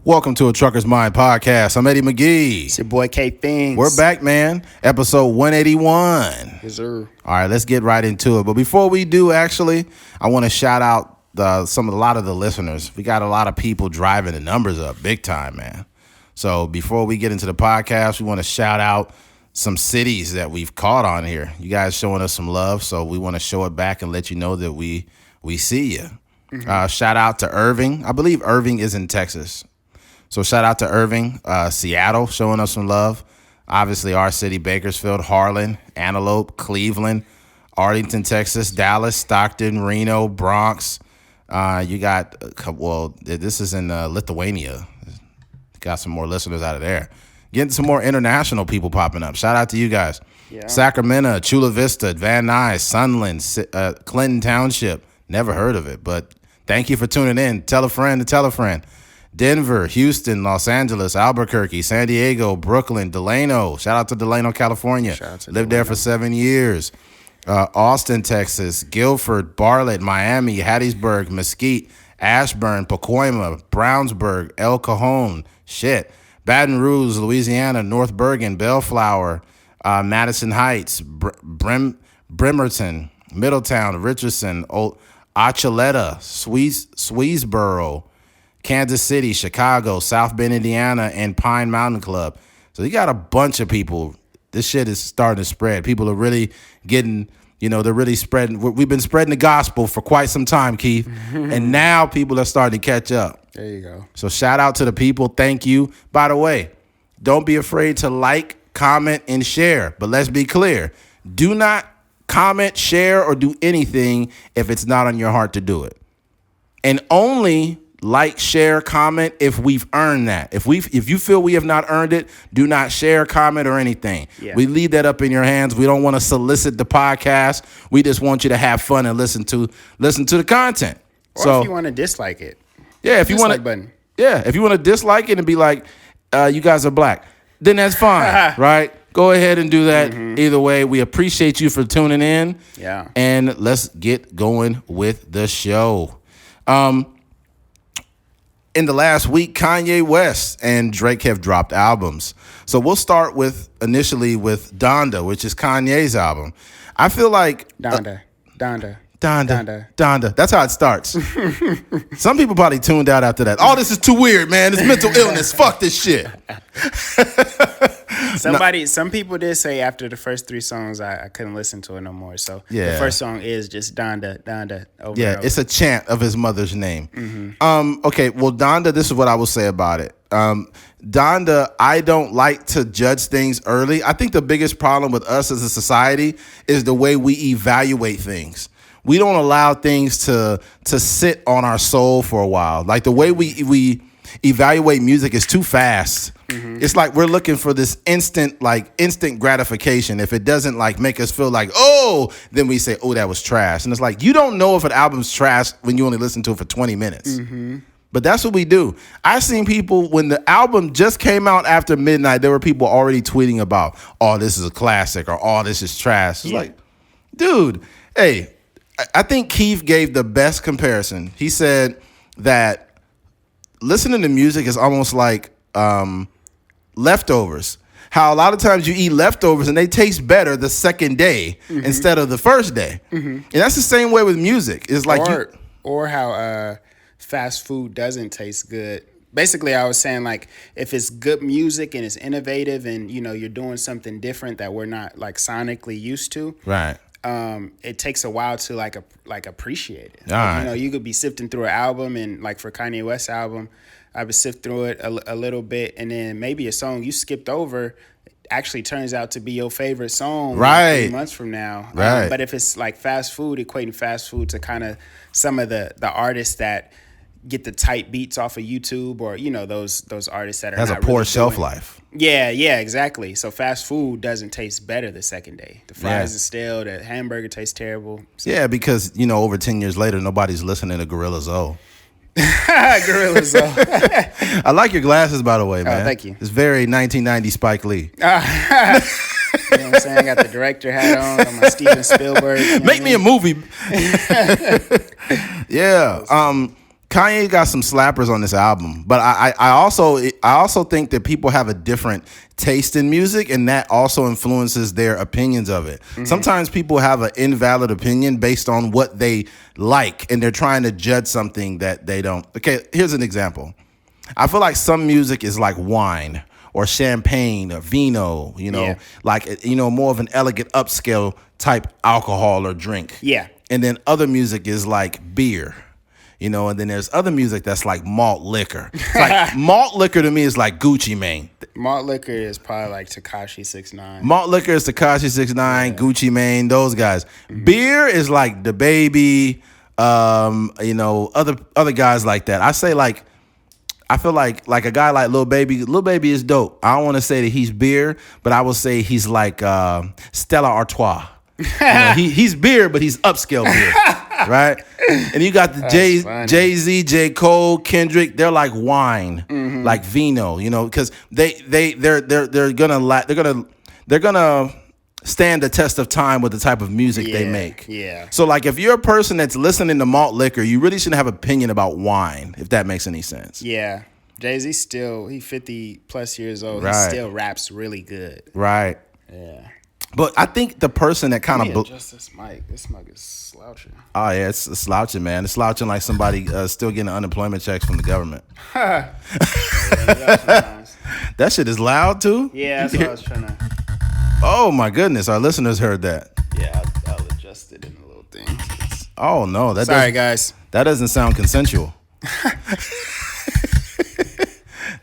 Welcome to a Trucker's Mind podcast. I'm Eddie McGee. It's your boy K Things. We're back, man. Episode 181. Yes, sir. All right, let's get right into it. But before we do, actually, I want to shout out a lot of the listeners. We got a lot of people driving the numbers up big time, man. So before we get into the podcast, we want to shout out some cities that we've caught on here. You guys showing us some love, so we want to show it back and let you know that we see you. Mm-hmm. Shout out to Irving. I believe Irving is in Texas. So shout out to Irving, Seattle, showing us some love. Obviously, our city, Bakersfield, Harlan, Antelope, Cleveland, Arlington, Texas, Dallas, Stockton, Reno, Bronx. You got, this is in Lithuania. Got some more listeners out of there. Getting some more international people popping up. Shout out to you guys. Yeah. Sacramento, Chula Vista, Van Nuys, Sunland, Clinton Township. Never heard of it, but thank you for tuning in. Tell a friend to tell a friend. Denver, Houston, Los Angeles, Albuquerque, San Diego, Brooklyn, Delano. Shout out to Delano, California. Lived there for 7 years. Austin, Texas, Guilford, Bartlett, Miami, Hattiesburg, Mesquite, Ashburn, Pacoima, Brownsburg, El Cajon, Baton Rouge, Louisiana, North Bergen, Bellflower, Madison Heights, Bremerton, Middletown, Richardson, Archuleta, Swedesboro, Kansas City, Chicago, South Bend, Indiana, and Pine Mountain Club. So you got a bunch of people. This shit is starting to spread. People are really getting, they're really spreading. We've been spreading the gospel for quite some time, Keith. And now people are starting to catch up. There you go. So shout out to the people. Thank you. By the way, don't be afraid to like, comment, and share. But let's be clear. Do not comment, share, or do anything if it's not on your heart to do it. And only like, share, comment if we've earned that. If you feel we have not earned it, do not share, comment, or anything. Yeah. We leave that up in your hands. We don't want to solicit the podcast. We just want you to have fun and listen to the content. Or if you want to dislike it. Yeah, if you want to. Yeah, if you want to dislike it and be like, you guys are black, then that's fine, right? Go ahead and do that. Mm-hmm. Either way, we appreciate you for tuning in. Yeah. And let's get going with the show. In the last week, Kanye West and Drake have dropped albums. So we'll start initially with Donda, which is Kanye's album. I feel like Donda. That's how it starts. Some people probably tuned out after that. Oh, this is too weird, man. It's mental illness. Fuck this shit. Some people did say after the first 3 songs, I couldn't listen to it no more. So yeah. The first song is just Donda, over yeah, and over. It's a chant of his mother's name. Mm-hmm. Okay, well, Donda, this is what I will say about it. Donda, I don't like to judge things early. I think the biggest problem with us as a society is the way we evaluate things. We don't allow things to sit on our soul for a while. Like the way we evaluate music is too fast. Mm-hmm. It's like we're looking for this instant gratification. If it doesn't make us feel like, oh, then we say, oh, that was trash. And it's like, you don't know if an album's trash when you only listen to it for 20 minutes. Mm-hmm. But that's what we do. I've seen people, when the album just came out after midnight, there were people already tweeting about, oh, this is a classic, or oh, this is trash. It's like, dude, hey, I think Keith gave the best comparison. He said that listening to music is almost like leftovers. How a lot of times you eat leftovers and they taste better the second day instead of the first day. Mm-hmm. And that's the same way with music. It's like or how fast food doesn't taste good. Basically, I was saying, like, if it's good music and it's innovative and, you're doing something different that we're not, sonically used to. Right. It takes a while to appreciate it. Right. You could be sifting through an album, and for Kanye West's album, I would sift through it a little bit, and then maybe a song you skipped over actually turns out to be your favorite song, right, 3 months from now. Right. But if it's like fast food, equating fast food to kind of some of the artists that get the tight beats off of YouTube, or those artists that are has not a poor really shelf doing, life. Yeah, exactly. So fast food doesn't taste better the second day. The fries are stale. The hamburger tastes terrible. So. Yeah, because over 10 years later, nobody's listening to Gorilla Zoe. Gorilla Zoe. I like your glasses, by the way, man. Oh, thank you. It's very 1990 Spike Lee. You know what I'm saying? I got the director hat on. Got my Steven Spielberg. Make me a movie. Yeah. Kanye got some slappers on this album, but I also think that people have a different taste in music, and that also influences their opinions of it. Mm-hmm. Sometimes people have an invalid opinion based on what they like, and they're trying to judge something that they don't. Okay, here's an example. I feel like some music is like wine or champagne or vino, like, more of an elegant upscale type alcohol or drink. Yeah. And then other music is like beer. And then there's other music that's like malt liquor. Like malt liquor to me is like Gucci Mane. Malt liquor is probably like Tekashi 6ix9ine. Malt liquor is Tekashi 6ix9ine, Gucci Mane, those guys. Mm-hmm. Beer is like the Baby, other guys like that. I feel like a guy like Lil Baby. Lil Baby is dope. I don't want to say that he's beer, but I will say he's like Stella Artois. He's beer, but he's upscale beer, right? And you got the Jay-Z, J. Cole, Kendrick. They're like wine, like vino, because they're gonna stand the test of time with the type of music they make. Yeah. So like, if you're a person that's listening to malt liquor, you really shouldn't have an opinion about wine, if that makes any sense. Yeah. Jay-Z he's 50 plus years old. Right. He still raps really good. Right. Yeah. But I think the person that kind of adjust this mic. This mic is slouching. Oh yeah, it's slouching, man. It's slouching like somebody still getting unemployment checks from the government. That shit is loud too. Yeah, that's what I was trying to. Oh my goodness, our listeners heard that. Yeah, I'll adjust it in a little thing. Oh no, sorry guys. That doesn't sound consensual.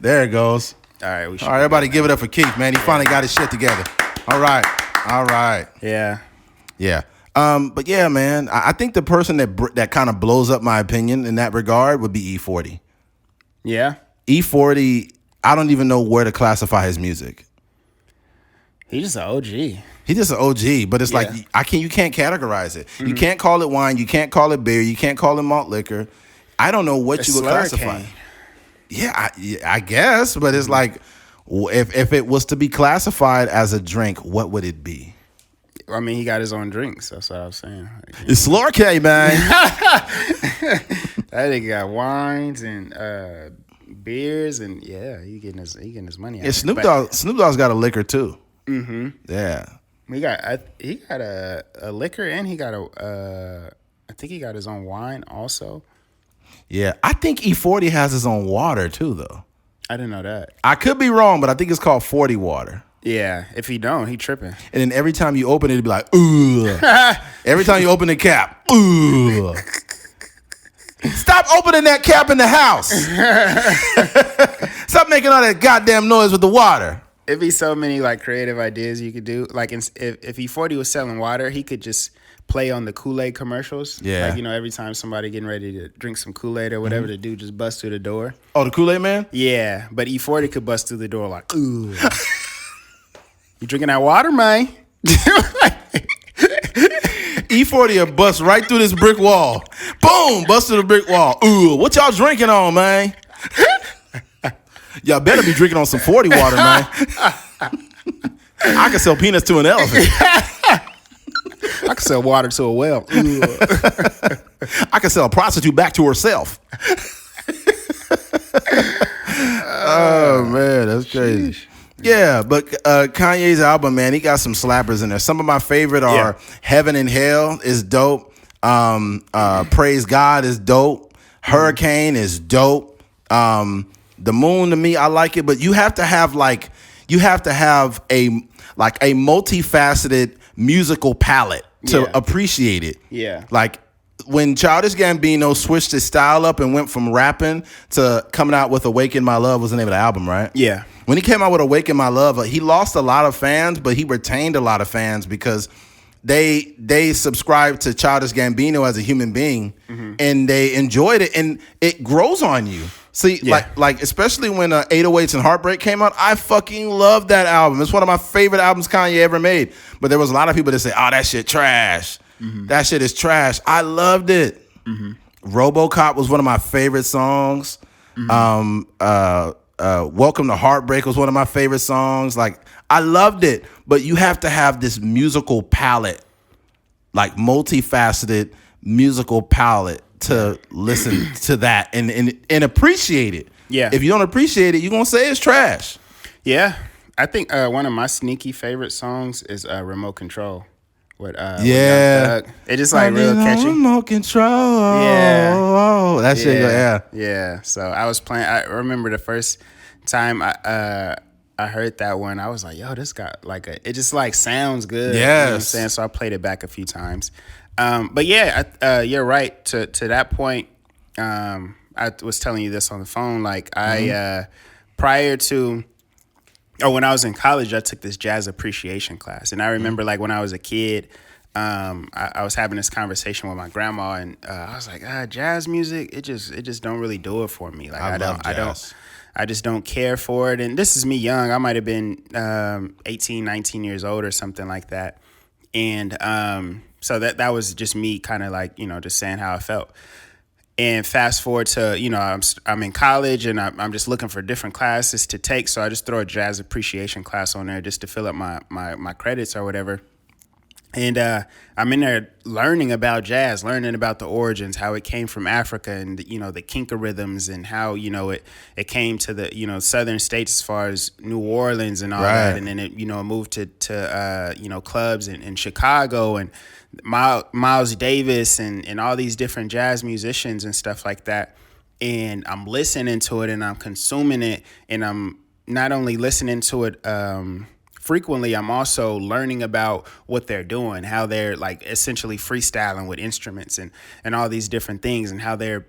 There it goes. All right, all right, everybody, give it up for Keith, man. He finally got his shit together. All right. Yeah. But yeah, man, I think the person that kind of blows up my opinion in that regard would be E40. Yeah. E40, I don't even know where to classify his music. He's just an OG. He's just an OG, but it's like you can't categorize it. Mm-hmm. You can't call it wine. You can't call it beer. You can't call it malt liquor. I don't know what you would classify. Yeah, I guess, but it's like, if it was to be classified as a drink, what would it be? I mean, he got his own drinks. That's what I was saying. It's Slorkay, man. That nigga got wines and beers, and he getting his money out. Yeah, Snoop Dogg's got a liquor too. Mm-hmm. Yeah. He got a liquor, and he got I think he got his own wine also. Yeah, I think E40 has his own water too, though. I didn't know that. I could be wrong, but I think it's called 40 water. Yeah, if he don't, he tripping. And then every time you open it, it'd be like, ugh. Every time you open the cap, ugh. Stop opening that cap in the house. Stop making all that goddamn noise with the water. It'd be so many like creative ideas you could do. Like if E40 was selling water, he could just play on the Kool-Aid commercials. Yeah. Like, every time somebody getting ready to drink some Kool-Aid or whatever, the dude just bust through the door. Oh, the Kool-Aid man? Yeah, but E40 could bust through the door like, ooh. You drinking that water, man? E40 will bust right through this brick wall. Boom, bust through the brick wall. Ooh, what y'all drinking on, man? Y'all better be drinking on some 40 water, man. I can sell peanuts to an elephant. I can sell water to a well. I can sell a prostitute back to herself. Oh, man, that's crazy. Yeah, but Kanye's album, man, he got some slappers in there. Some of my favorite are Heaven and Hell is dope. Praise God is dope. Hurricane is dope. The Moon, to me, I like it, but you have to have a multifaceted musical palette to appreciate it. Yeah. Like when Childish Gambino switched his style up and went from rapping to coming out with Awaken My Love was the name of the album, right? Yeah. When he came out with Awaken My Love, he lost a lot of fans, but he retained a lot of fans because they subscribed to Childish Gambino as a human being, and they enjoyed it, and it grows on you. See, like especially when 808s and Heartbreak came out, I fucking love that album. It's one of my favorite albums Kanye ever made. But there was a lot of people that say, "Oh, that shit trash. That shit is trash." I loved it. RoboCop was one of my favorite songs. Welcome to Heartbreak was one of my favorite songs. Like, I loved it. But you have to have this musical palette, like multifaceted musical palette to listen to that and appreciate it. Yeah. If you don't appreciate it, you're gonna say it's trash. Yeah. I think one of my sneaky favorite songs is Remote Control. With Young Thug. It just like real catchy. Remote Control. Yeah. That shit. Yeah. Yeah. So I was playing. I remember the first time I heard that one. I was like, yo, this got like it just like sounds good. Yes. You know what I'm saying? So I played it back a few times. But yeah, you're right. To that point, I was telling you this on the phone. Like I prior to. Oh, when I was in college, I took this jazz appreciation class. And I remember, like, when I was a kid, I was having this conversation with my grandma, and I was like, jazz music, it just don't really do it for me. Like, I just don't care for it. And this is me young. I might have been 18, 19 years old or something like that. And so that was just me kind of like, just saying how I felt. And fast forward to, I'm in college and I'm just looking for different classes to take. So I just throw a jazz appreciation class on there just to fill up my credits or whatever. And I'm in there learning about jazz, learning about the origins, how it came from Africa and, the Kinka rhythms and how, it came to the, southern states as far as New Orleans and all that. And then it, moved to clubs in Chicago and Miles Davis and all these different jazz musicians and stuff like that. And I'm listening to it and I'm consuming it. And I'm not only listening to it frequently, I'm also learning about what they're doing, how they're like essentially freestyling with instruments and all these different things, and how they're,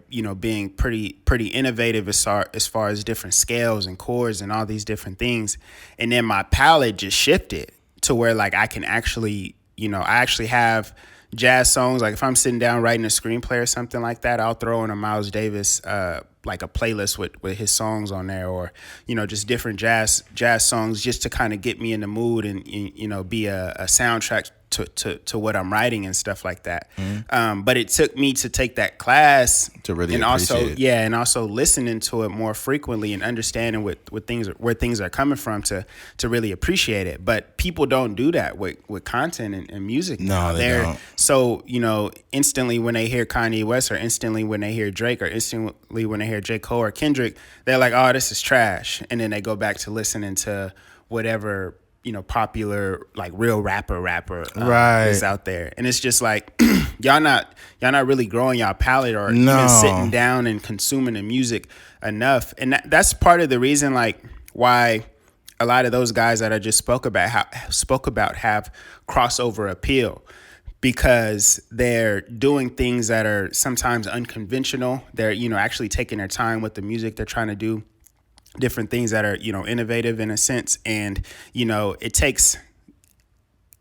being pretty innovative as far as different scales and chords and all these different things. And then my palette just shifted to where like I can actually, I actually have jazz songs. Like if I'm sitting down writing a screenplay or something like that, I'll throw in a Miles Davis, like a playlist with his songs on there, or, just different jazz songs just to kind of get me in the mood and, be a soundtrack to what I'm writing and stuff like that. Mm-hmm. But it took me to take that class to really and appreciate it. And also listening to it more frequently and understanding where things are coming from to really appreciate it. But people don't do that with content and music. No, they don't. So, instantly when they hear Kanye West or instantly when they hear Drake or instantly when they hear J. Cole or Kendrick, they're like, oh, this is trash. And then they go back to listening to whatever, popular, like real rapper is out there. And it's just like, y'all not really growing y'all palate or even sitting down and consuming the music enough. And that's part of the reason, like, why a lot of those guys that I just spoke about have crossover appeal, because they're doing things that are sometimes unconventional. They're, actually taking their time with the music they're trying to do. Different things that are, innovative in a sense. And, it takes,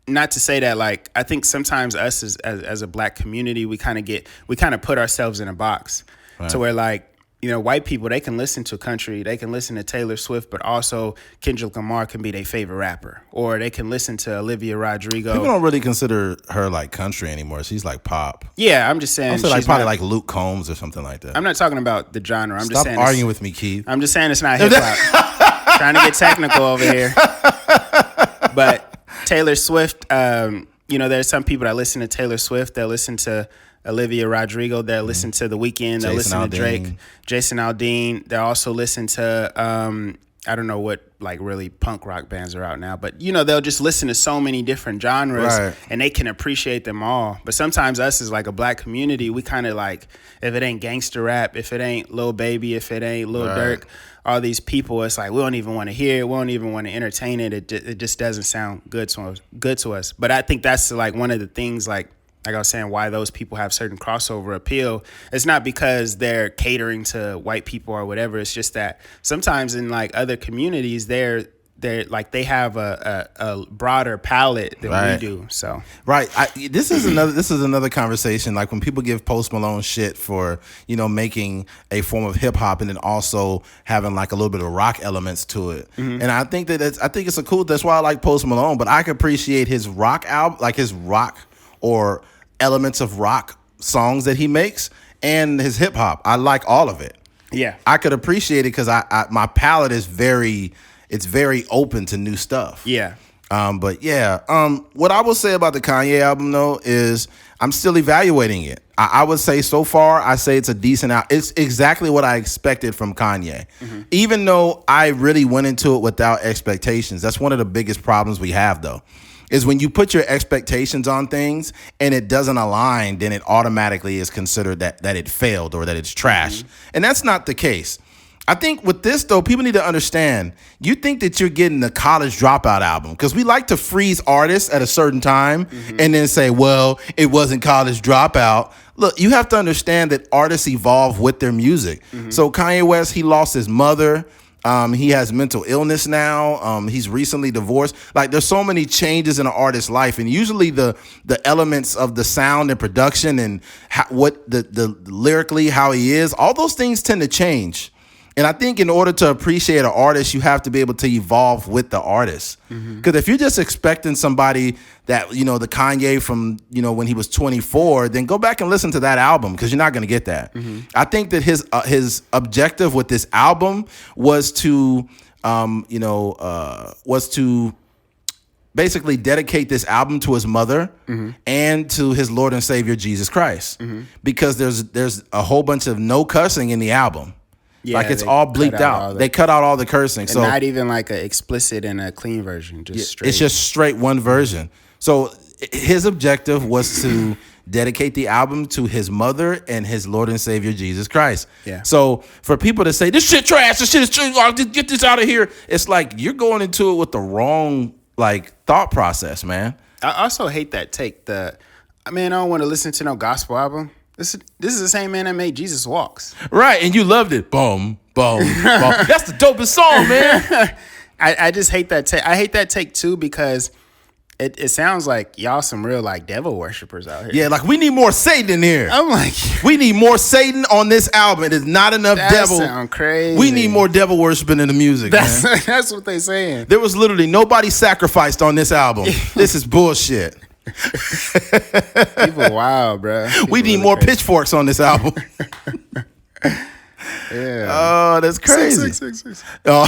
not to say that, like, I think sometimes us as a black community, we kind of put ourselves in a box. Right. To where, like, white people, they can listen to country, they can listen to Taylor Swift, but also Kendrick Lamar can be their favorite rapper. Or they can listen to Olivia Rodrigo. People don't really consider her like country anymore. She's like pop. Yeah, I'm just saying. I'm like probably like Luke Combs or something like that. I'm not talking about the genre. Stop arguing with me, Keith. I'm just saying it's not hip hop. Trying to get technical over here. But Taylor Swift, there's some people that listen to Taylor Swift, they'll listen to Olivia Rodrigo, they'll listen to The Weeknd, they'll listen to Drake, Jason Aldean. They'll also listen to, I don't know what like really punk rock bands are out now, but they'll just listen to so many different genres, right, and they can appreciate them all. But sometimes us as like a black community, we kind of like, if it ain't gangster rap, if it ain't Lil Baby, if it ain't Lil Durk, all these people, it's like we don't even want to hear it, we don't even want to entertain it. It just doesn't sound good to us. But I think that's like one of the things, like I was saying, why those people have certain crossover appeal. It's not because they're catering to white people or whatever. It's just that sometimes in like other communities, they're like they have a broader palette than we do. So this is another conversation. Like when people give Post Malone shit for making a form of hip hop and then also having like a little bit of rock elements to it. Mm-hmm. And I think it's a cool. That's why I like Post Malone. But I can appreciate his rock album, like his rock or elements of rock songs that he makes, and his hip hop. I like all of it. Yeah, I could appreciate it because my palette is very open to new stuff. Yeah. What I will say about the Kanye album though is I'm still evaluating it. I would say so far, I say it's a decent out. It's exactly what I expected from Kanye. Even though I really went into it without expectations. That's one of the biggest problems we have, though, is when you put your expectations on things and it doesn't align, then it automatically is considered that it failed or that it's trash. And that's not the case. I think with this, though, people need to understand, you think that you're getting the College Dropout album because we like to freeze artists at a certain time and then say, well, it wasn't College Dropout. Look, you have to understand that artists evolve with their music. So Kanye West, he lost his mother. He has mental illness now. He's recently divorced. Like, there's so many changes in an artist's life, and usually the elements of the sound and production and what the lyrically how he is, all those things tend to change. And I think in order to appreciate an artist, you have to be able to evolve with the artist. Because if you're just expecting somebody that, you know, the Kanye from, you know, when he was 24, then go back and listen to that album because you're not going to get that. I think that his objective with this album was to, was to basically dedicate this album to his mother and to his Lord and Savior, Jesus Christ. Because there's a whole bunch of no cussing in the album. Yeah, like it's all bleeped out. They cut out all the cursing. So not even like an explicit and a clean version. Just straight. It's just straight one version. So his objective was to dedicate the album to his mother and his Lord and Savior Jesus Christ. Yeah. So for people to say this shit trash, this shit is trash, get this out of here, it's like you're going into it with the wrong like thought process, man. I also hate that take. I don't want to listen to no gospel album. This is the same man that made Jesus Walks. Right, and you loved it. Boom, boom, boom. That's the dopest song, man. I just hate that take. I hate that take, too, because it sounds like y'all some real, like, devil worshipers out here. Yeah, like, we need more Satan in here. I'm like... We need more Satan on this album. It is not enough devil. That sound crazy. We need more devil worshiping in the music, man. That's what they saying. There was literally nobody sacrificed on this album. This is bullshit. People wild, bro. We need more pitchforks on this album. Yeah. Oh, that's crazy. 666. Oh,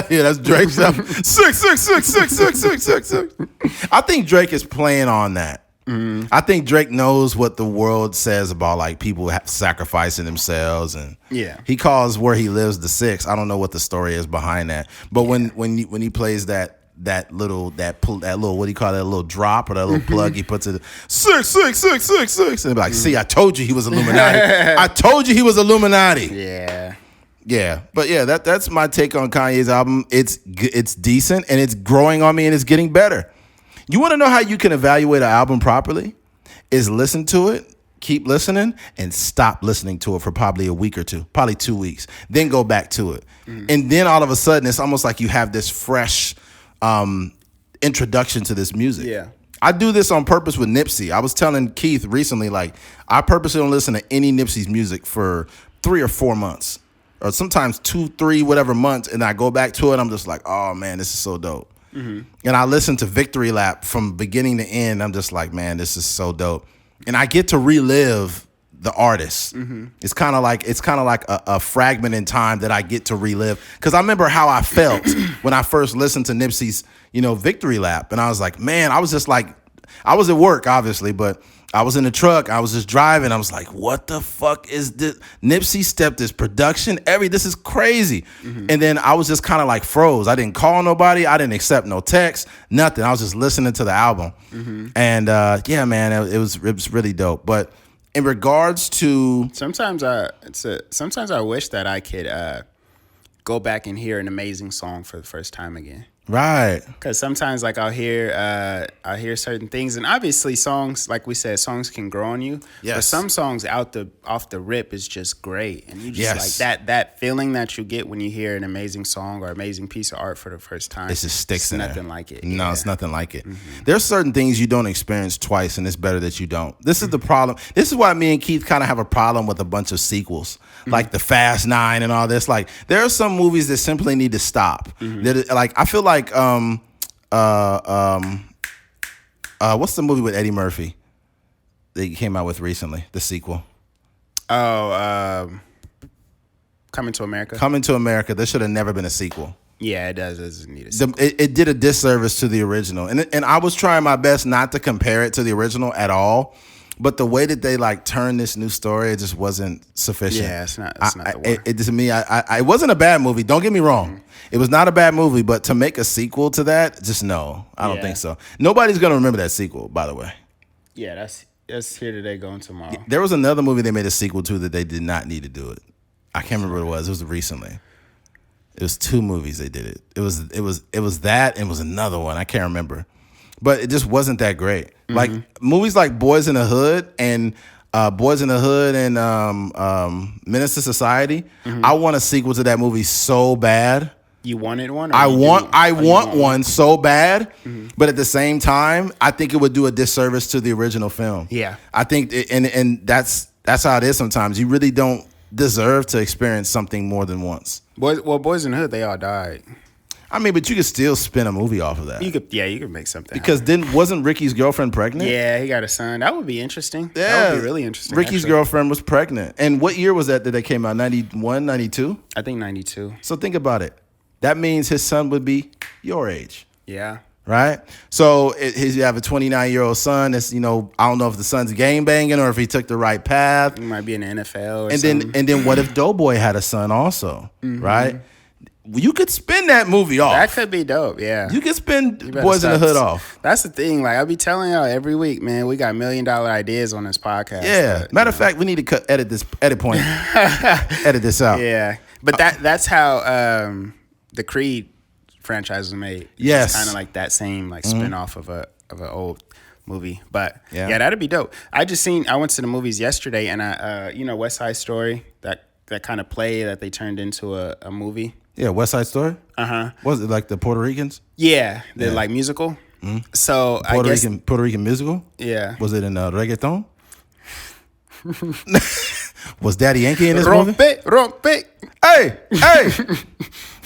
yeah, that's Drake's album. 666666666. I think Drake is playing on that. I think Drake knows what the world says about like people sacrificing themselves, and he calls where he lives the six. I don't know what the story is behind that, but when he plays that little what do you call that little drop or that little plug he puts it 66666 and be like, see, I told you he was Illuminati. I told you he was Illuminati. Yeah, but yeah, that's my take on Kanye's album. It's decent and it's growing on me and it's getting better. You want to know how you can evaluate an album properly? Is listen to it, keep listening, and stop listening to it for probably a week or two, probably 2 weeks. Then go back to it, and then all of a sudden it's almost like you have this fresh introduction to this music. Yeah. I do this on purpose with Nipsey. I was telling Keith recently, like, I purposely don't listen to any Nipsey's music for 3 or 4 months, or sometimes 2, 3, whatever months, and I go back to it. I'm just like, oh man, this is so dope. And I listen to Victory Lap from beginning to end. I'm just like, man, this is so dope, and I get to relive the artist. It's kind of like a fragment in time that I get to relive, because I remember how I felt when I first listened to Nipsey's, Victory Lap, and I was like, man, I was just like, I was at work obviously, but I was in the truck, I was just driving, I was like, what the fuck is this? Nipsey stepped his production, this is crazy. And then I was just kind of like froze. I didn't call nobody, I didn't accept no text, nothing. I was just listening to the album. And yeah, man, it was really dope. But in regards to sometimes I wish that I could go back and hear an amazing song for the first time again. Right. Because sometimes, like, I'll hear certain things, and obviously songs, like we said, songs can grow on you. Yes. But some songs off the rip is just great, and you just like that feeling that you get when you hear an amazing song or amazing piece of art for the first time. It just sticks in there. Nothing like it. No, it's nothing like it. There's certain things you don't experience twice, and it's better that you don't. This is the problem. This is why me and Keith kind of have a problem with a bunch of sequels, like the Fast 9 and all this. Like, there are some movies that simply need to stop. Like, I feel like what's the movie with Eddie Murphy that he came out with recently, the sequel? Coming to America. Coming to America. There should have never been a sequel. Yeah, it doesn't need a sequel. It did a disservice to the original, and I was trying my best not to compare it to the original at all. But the way that they like turned this new story, it just wasn't sufficient. Yeah, it's not the one. It to me, it wasn't a bad movie. Don't get me wrong. It was not a bad movie, but to make a sequel to that, just no. I don't think so. Nobody's gonna remember that sequel, by the way. Yeah, that's here today, going tomorrow. There was another movie they made a sequel to that they did not need to do it. I can't remember what it was. It was recently. It was 2 movies they did it. It was that and it was another one. I can't remember. But it just wasn't that great. Mm-hmm. Like movies like Boys in the Hood and Menace to Society. Mm-hmm. I want a sequel to that movie so bad. You wanted one? I want one so bad, but at the same time, I think it would do a disservice to the original film. Yeah, I think, and that's how it is sometimes. You really don't deserve to experience something more than once. Boys in the Hood, they all died. I mean, but you could still spin a movie off of that. You could make something. Because wasn't Ricky's girlfriend pregnant? Yeah, he got a son. That would be interesting. Yeah, that would be really interesting. Ricky's girlfriend was pregnant. And what year was that they came out? 91, 92? I think 92. So think about it. That means his son would be your age. Yeah. Right? So you have a 29-year-old son that's, I don't know if the son's game banging or if he took the right path. He might be in the NFL or something. And then what if Doughboy had a son also? Mm-hmm. Right? You could spin that movie off. That could be dope, yeah. You could spin Boys in the Hood off. That's the thing. Like, I be telling y'all every week, man, we got $1 million ideas on this podcast. Yeah. But, matter of fact, we need to edit this out. Yeah. But that's how the Creed franchise was made. Yes. It's kind of like that same spin-off of an old movie. But yeah, that'd be dope. I went to the movies yesterday, and I West Side Story, that kind of play that they turned into a movie. Yeah, West Side Story? Uh-huh. Was it like the Puerto Ricans? Yeah, the like musical. Mm-hmm. So Puerto Rican musical? Yeah. Was it in reggaeton? Was Daddy Yankee in this movie? Rompe. Hey!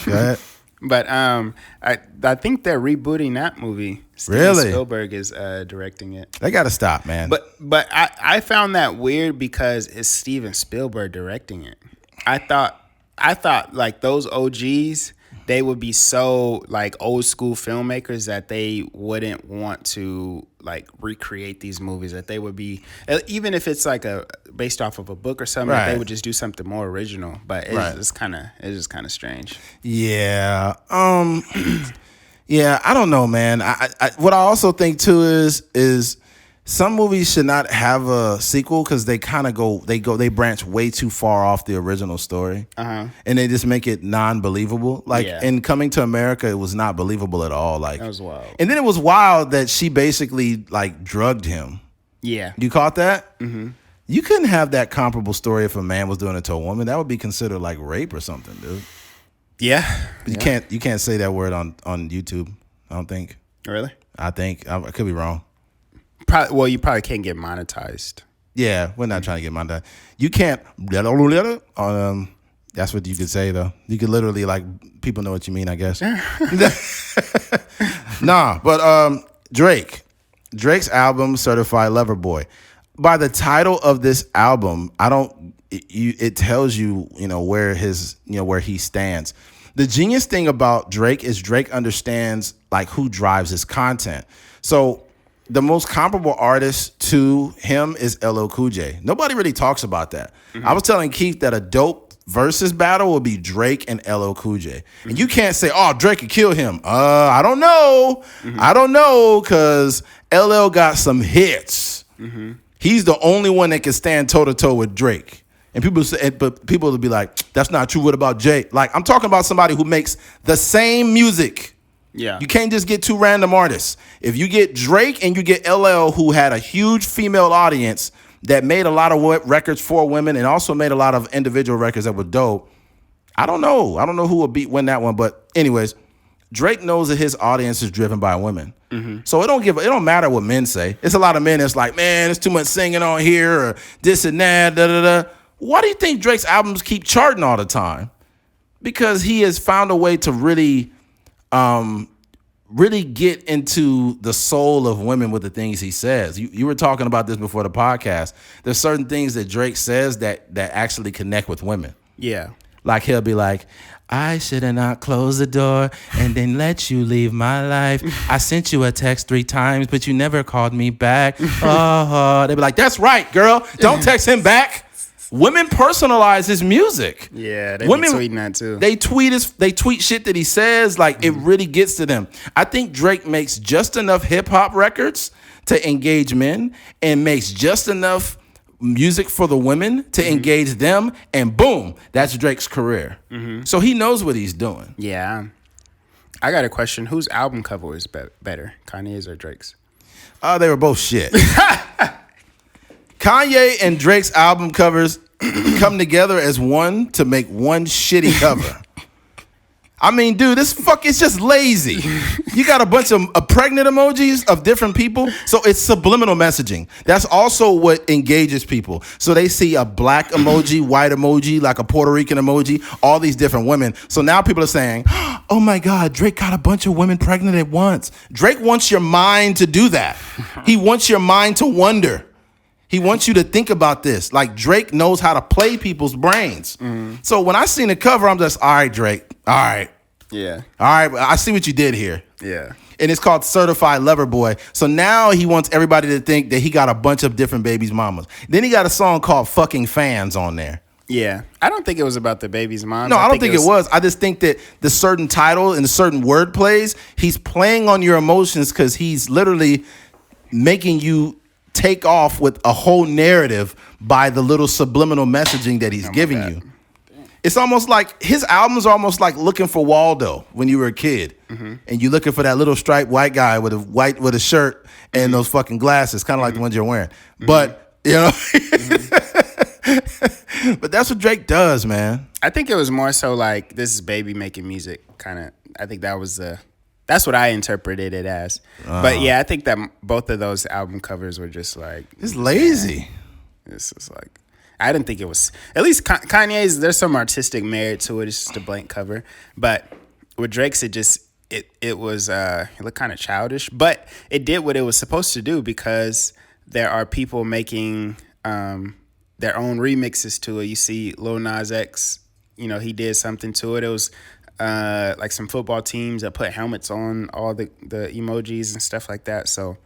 Go ahead. But I think they're rebooting that movie. Steven Spielberg is directing it. They got to stop, man. But I found that weird because it's Steven Spielberg directing it. I thought like those OGs, they would be so like old school filmmakers that they wouldn't want to like recreate these movies. That they would be, even if it's like based off of a book or something, right, they would just do something more original. But it's just kind of strange. Yeah. Yeah. I don't know, man. I what I also think too is some movies should not have a sequel because they kind of they branch way too far off the original story, and they just make it non-believable. Like in Coming to America, it was not believable at all. Like that was wild. And then it was wild that she basically like drugged him. Yeah, you caught that? Mm-hmm. You couldn't have that comparable story if a man was doing it to a woman. That would be considered like rape or something, dude. Yeah, but you can't say that word on YouTube. I don't think. Really? I think I could be wrong. You probably can't get monetized. Yeah, we're not trying to get monetized. You can't. That's what you could say though. You could literally like people know what you mean, I guess. Nah, but Drake's album Certified Lover Boy. By the title of this album, it tells you where where he stands. The genius thing about Drake is Drake understands like who drives his content. So the most comparable artist to him is LL Cool J. Nobody really talks about that. Mm-hmm. I was telling Keith that a dope versus battle would be Drake and LL Cool J. Mm-hmm. And you can't say, oh, Drake could kill him. I don't know. Mm-hmm. I don't know because LL got some hits. Mm-hmm. He's the only one that can stand toe-to-toe with Drake. And people will be like, that's not true. What about Jay? Like, I'm talking about somebody who makes the same music. Yeah. You can't just get two random artists. If you get Drake and you get LL, who had a huge female audience that made a lot of records for women and also made a lot of individual records that were dope, I don't know. I don't know who will win that one. But anyways, Drake knows that his audience is driven by women. Mm-hmm. So it don't matter what men say. It's a lot of men that's like, man, there's too much singing on here or this and that, da-da-da. Why do you think Drake's albums keep charting all the time? Because he has found a way to really get into the soul of women with the things he says. You were talking about this before the podcast. There's certain things that Drake says that actually connect with women. Yeah. Like he'll be like, I should have not closed the door and then let you leave my life. I sent you a text 3 times, but you never called me back. Oh, they be like, that's right, girl. Don't text him back. Women personalize his music. Yeah, they be tweeting that too. They tweet shit that he says, like it really gets to them. I think Drake makes just enough hip hop records to engage men and makes just enough music for the women to engage them, and boom, that's Drake's career. So he knows what he's doing. Yeah. I got a question. Whose album cover was better, Kanye's or Drake's? They were both shit. Kanye and Drake's album covers come together as one to make one shitty cover. I mean, dude, it's just lazy. You got a bunch of pregnant emojis of different people, so it's subliminal messaging. That's also what engages people. So they see a black emoji, white emoji, like a Puerto Rican emoji, all these different women. So now people are saying, oh my God, Drake got a bunch of women pregnant at once. Drake wants your mind to do that. He wants your mind to wonder. He wants you to think about this. Like, Drake knows how to play people's brains. So when I seen the cover, I'm just, all right, Drake. All right. Yeah. All right. I see what you did here. Yeah. And it's called Certified Lover Boy. So now he wants everybody to think that he got a bunch of different babies' mamas. Then he got a song called Fucking Fans on there. Yeah. I don't think it was about the baby's moms. No, I don't think it was. I just think that the certain title and the certain word plays, he's playing on your emotions because he's literally making you take off with a whole narrative by the little subliminal messaging that he's giving you. It's almost like his albums are almost like looking for Waldo when you were a kid, and you're looking for that little striped white guy with a shirt and those fucking glasses, kind of like the ones you're wearing. But you know, but that's what Drake does, man. I think it was more so like this is baby making music, kind of. I think that's what I interpreted it as. But yeah, I think that both of those album covers were just like, it's lazy. This is like, I didn't think it was, at least Kanye's, there's some artistic merit to it. It's just a blank cover. But with Drake's, it looked kind of childish, but it did what it was supposed to do because there are people making their own remixes to it. You see Lil Nas X, he did something to it. It was like some football teams that put helmets on all the emojis and stuff like that. So,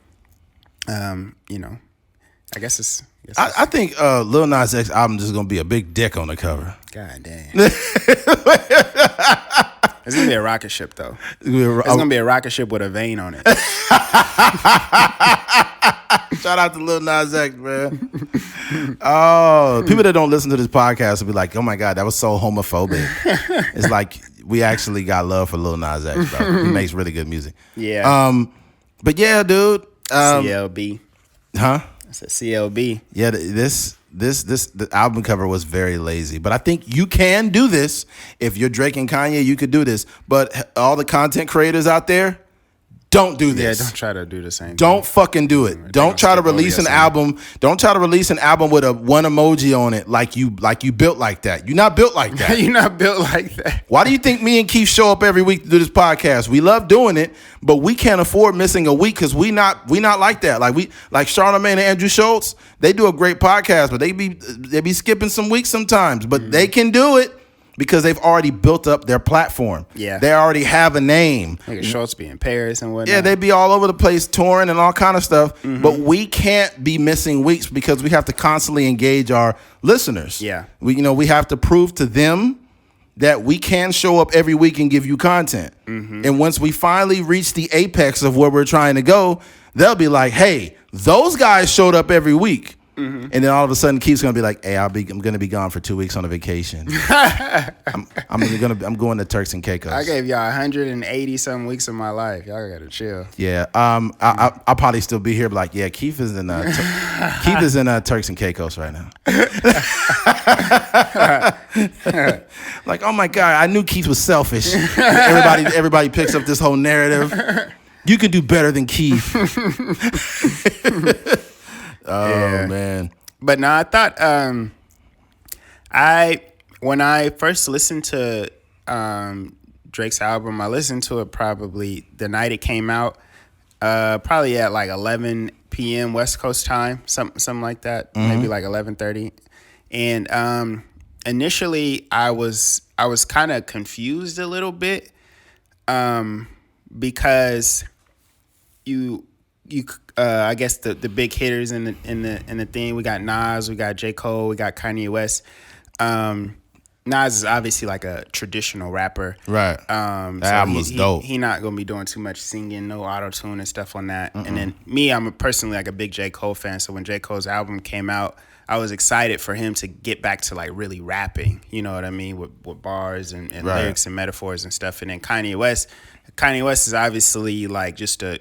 I guess it's... I think Lil Nas X album is going to be a big dick on the cover. God damn. It's going to be a rocket ship, though. It's going to be a rocket ship with a vein on it. Shout out to Lil Nas X, man. Oh, people that don't listen to this podcast will be like, oh my God, that was so homophobic. It's like, we actually got love for Lil Nas X, bro. He makes really good music. Yeah. But yeah, dude. CLB. Huh? I said CLB. Yeah, the album cover was very lazy. But I think you can do this. If you're Drake and Kanye, you could do this. But all the content creators out there, don't do this. Yeah, don't try to do the same Don't fucking do it. Don't try to release an album. Don't try to release an album with a one emoji on it like you built like that. You're not built like that. You're not built like that. Why do you think me and Keith show up every week to do this podcast? We love doing it, but we can't afford missing a week because we not like that. Like Charlamagne and Andrew Schultz, they do a great podcast, but they be skipping some weeks sometimes. But they can do it because they've already built up their platform. Yeah. They already have a name. Like Schultz be in Paris and whatnot. Yeah, they be all over the place touring and all kind of stuff. But we can't be missing weeks because we have to constantly engage our listeners. Yeah. We have to prove to them that we can show up every week and give you content. And once we finally reach the apex of where we're trying to go, they'll be like, hey, those guys showed up every week. And then all of a sudden, Keith's gonna be like, "Hey, I'm gonna be gone for 2 weeks on a vacation. I'm going to Turks and Caicos. I gave y'all 180 some weeks of my life. Y'all gotta chill." Yeah. I'll probably still be here, but like, yeah, Keith is in Turks and Caicos right now. Like, oh my God, I knew Keith was selfish. Everybody picks up this whole narrative. You can do better than Keith. Oh yeah. Man. But no, I thought when I first listened to Drake's album, I listened to it probably the night it came out, probably at like 11 p.m. West Coast time, something like that, maybe like 11:30. And initially I was kind of confused a little bit, because you I guess the big hitters in the thing, we got Nas, we got J. Cole, we got Kanye West. Nas is obviously like a traditional rapper, Right. That album was dope. He not gonna be doing too much singing, no auto tune and stuff on that. And then me, I'm personally like a big J. Cole fan. So when J. Cole's album came out, I was excited for him to get back to like really rapping. You know what I mean, with bars and Right. lyrics and metaphors and stuff. And then Kanye West is obviously like just a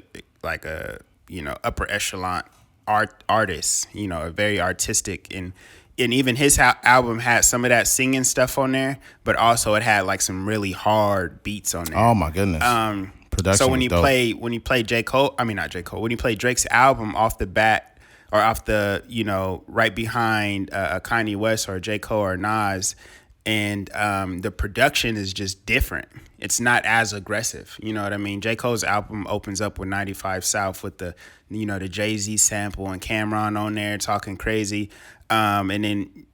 upper echelon artist. You know, very artistic and even his album had some of that singing stuff on there, but also it had like some really hard beats on there. Oh my goodness. Production. So when you dope. play when you play Drake's album off the bat or off the right behind Kanye West or J. Cole or Nas, and the production is just different. It's not as aggressive. You know what I mean? J. Cole's album opens up with 95 South with the the Jay-Z sample and Cameron on there talking crazy. And then,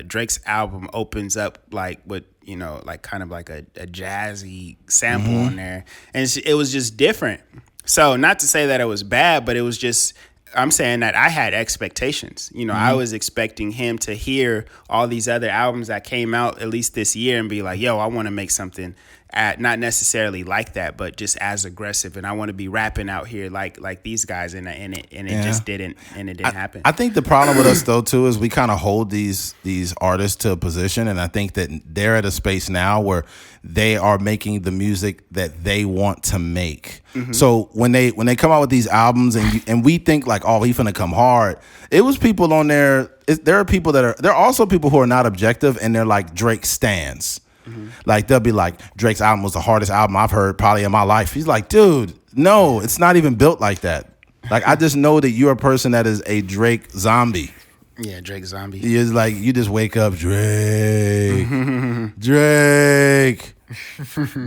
Drake's album opens up like with, like kind of like a jazzy sample on there. And it was just different. So not to say that it was bad, but it was just, I'm saying that I had expectations. I was expecting him to hear all these other albums that came out at least this year and be like, yo, I want to make something not necessarily like that, but just as aggressive. And I want to be rapping out here like these guys and it just didn't happen. I think the problem with us though too is we kind of hold these artists to a position, and I think that they're at a space now where they are making the music that they want to make. So when they come out with these albums and we think like, oh, he finna come hard, it was people on there. There are also people who are not objective and they're like Drake stans. Like they'll be like, Drake's album was the hardest album I've heard probably in my life. He's like, dude, no, it's not even built like that. Like I just know that you're a person that is a Drake zombie. Yeah, Drake zombie. It's like you just wake up, Drake, Drake.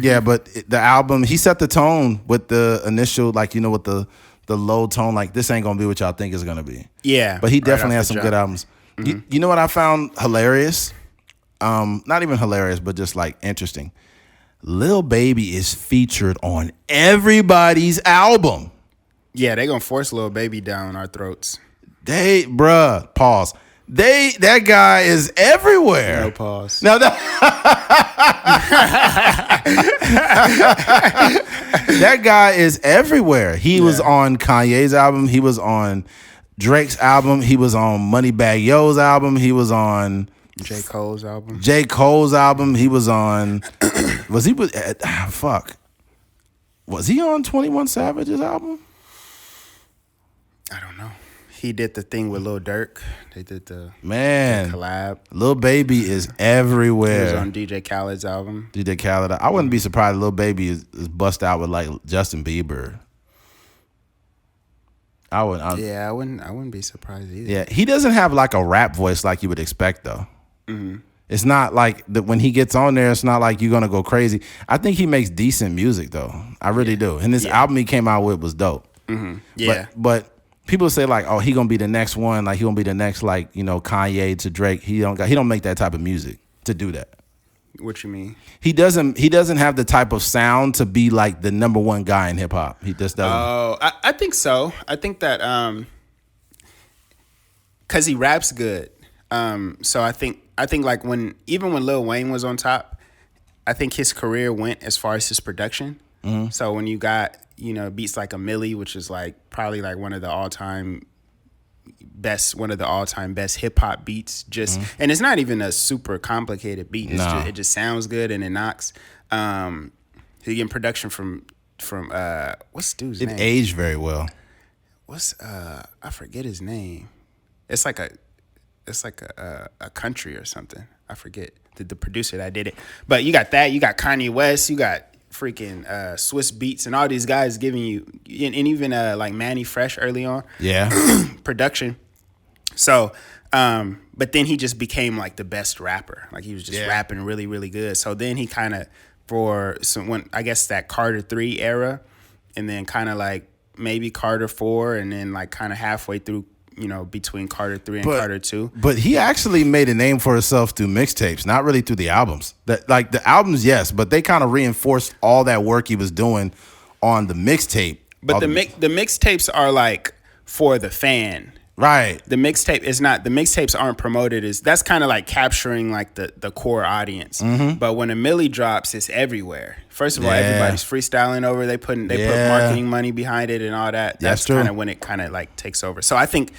Yeah, but the album, he set the tone with the initial, like, with the low tone, like this ain't gonna be what y'all think it's gonna be. Yeah, but he definitely has some good albums. You know what I found hilarious? Not even hilarious, but just like interesting. Lil Baby is featured on everybody's album. Yeah, they gonna force Lil Baby down our throats. Pause. That guy is everywhere. No pause. Now that guy is everywhere. He was on Kanye's album. He was on Drake's album. He was on Moneybagg Yo's album. He was on J. Cole's album. He was on. Was he? Fuck. Was he on 21 Savage's album? I don't know. He did the thing with Lil Durk. They did the collab. Lil Baby is everywhere. He was on DJ Khaled's album. DJ Khaled. I wouldn't be surprised if Lil Baby is bust out with like Justin Bieber. I wouldn't be surprised either. Yeah, he doesn't have like a rap voice like you would expect though. It's not like that when he gets on there. It's not like you're gonna go crazy. I think he makes decent music though. I really do. And this album he came out with was dope. Yeah, but people say like, oh, he gonna be the next one. Like he gonna be the next like Kanye to Drake. He don't make that type of music to do that. What you mean? He doesn't have the type of sound to be like the number one guy in hip hop. He just doesn't. Oh, I think so. I think that because he raps good. So I think like even when Lil Wayne was on top, I think his career went as far as his production. So when you got beats like a Milli, which is like probably like one of the all-time best hip hop beats, and it's not even a super complicated beat. It just sounds good and it knocks. You get production from what's dude's name? It aged very well. I forget his name. It's like a country or something. I forget the producer that did it. But you got that. You got Kanye West. You got freaking Swiss Beats and all these guys giving you, and even like Manny Fresh early on. Yeah. Production. So, but then he just became like the best rapper. Like he was just rapping really, really good. So then he kind of I guess that Carter 3 era, and then kind of like maybe Carter 4, and then like kind of halfway through between Carter 3 and Carter 2. But he actually made a name for himself through mixtapes, not really through the albums. The albums, yes, but they kind of reinforced all that work he was doing on the mixtape. But the mixtapes are like for the fan. Right. The mixtape is not. The mixtapes aren't promoted as. That's kind of like capturing like the core audience. Mm-hmm. But when a Millie drops, it's everywhere. First of all, everybody's freestyling over. They put marketing money behind it and all that. That's kind of when it kind of like takes over. So I think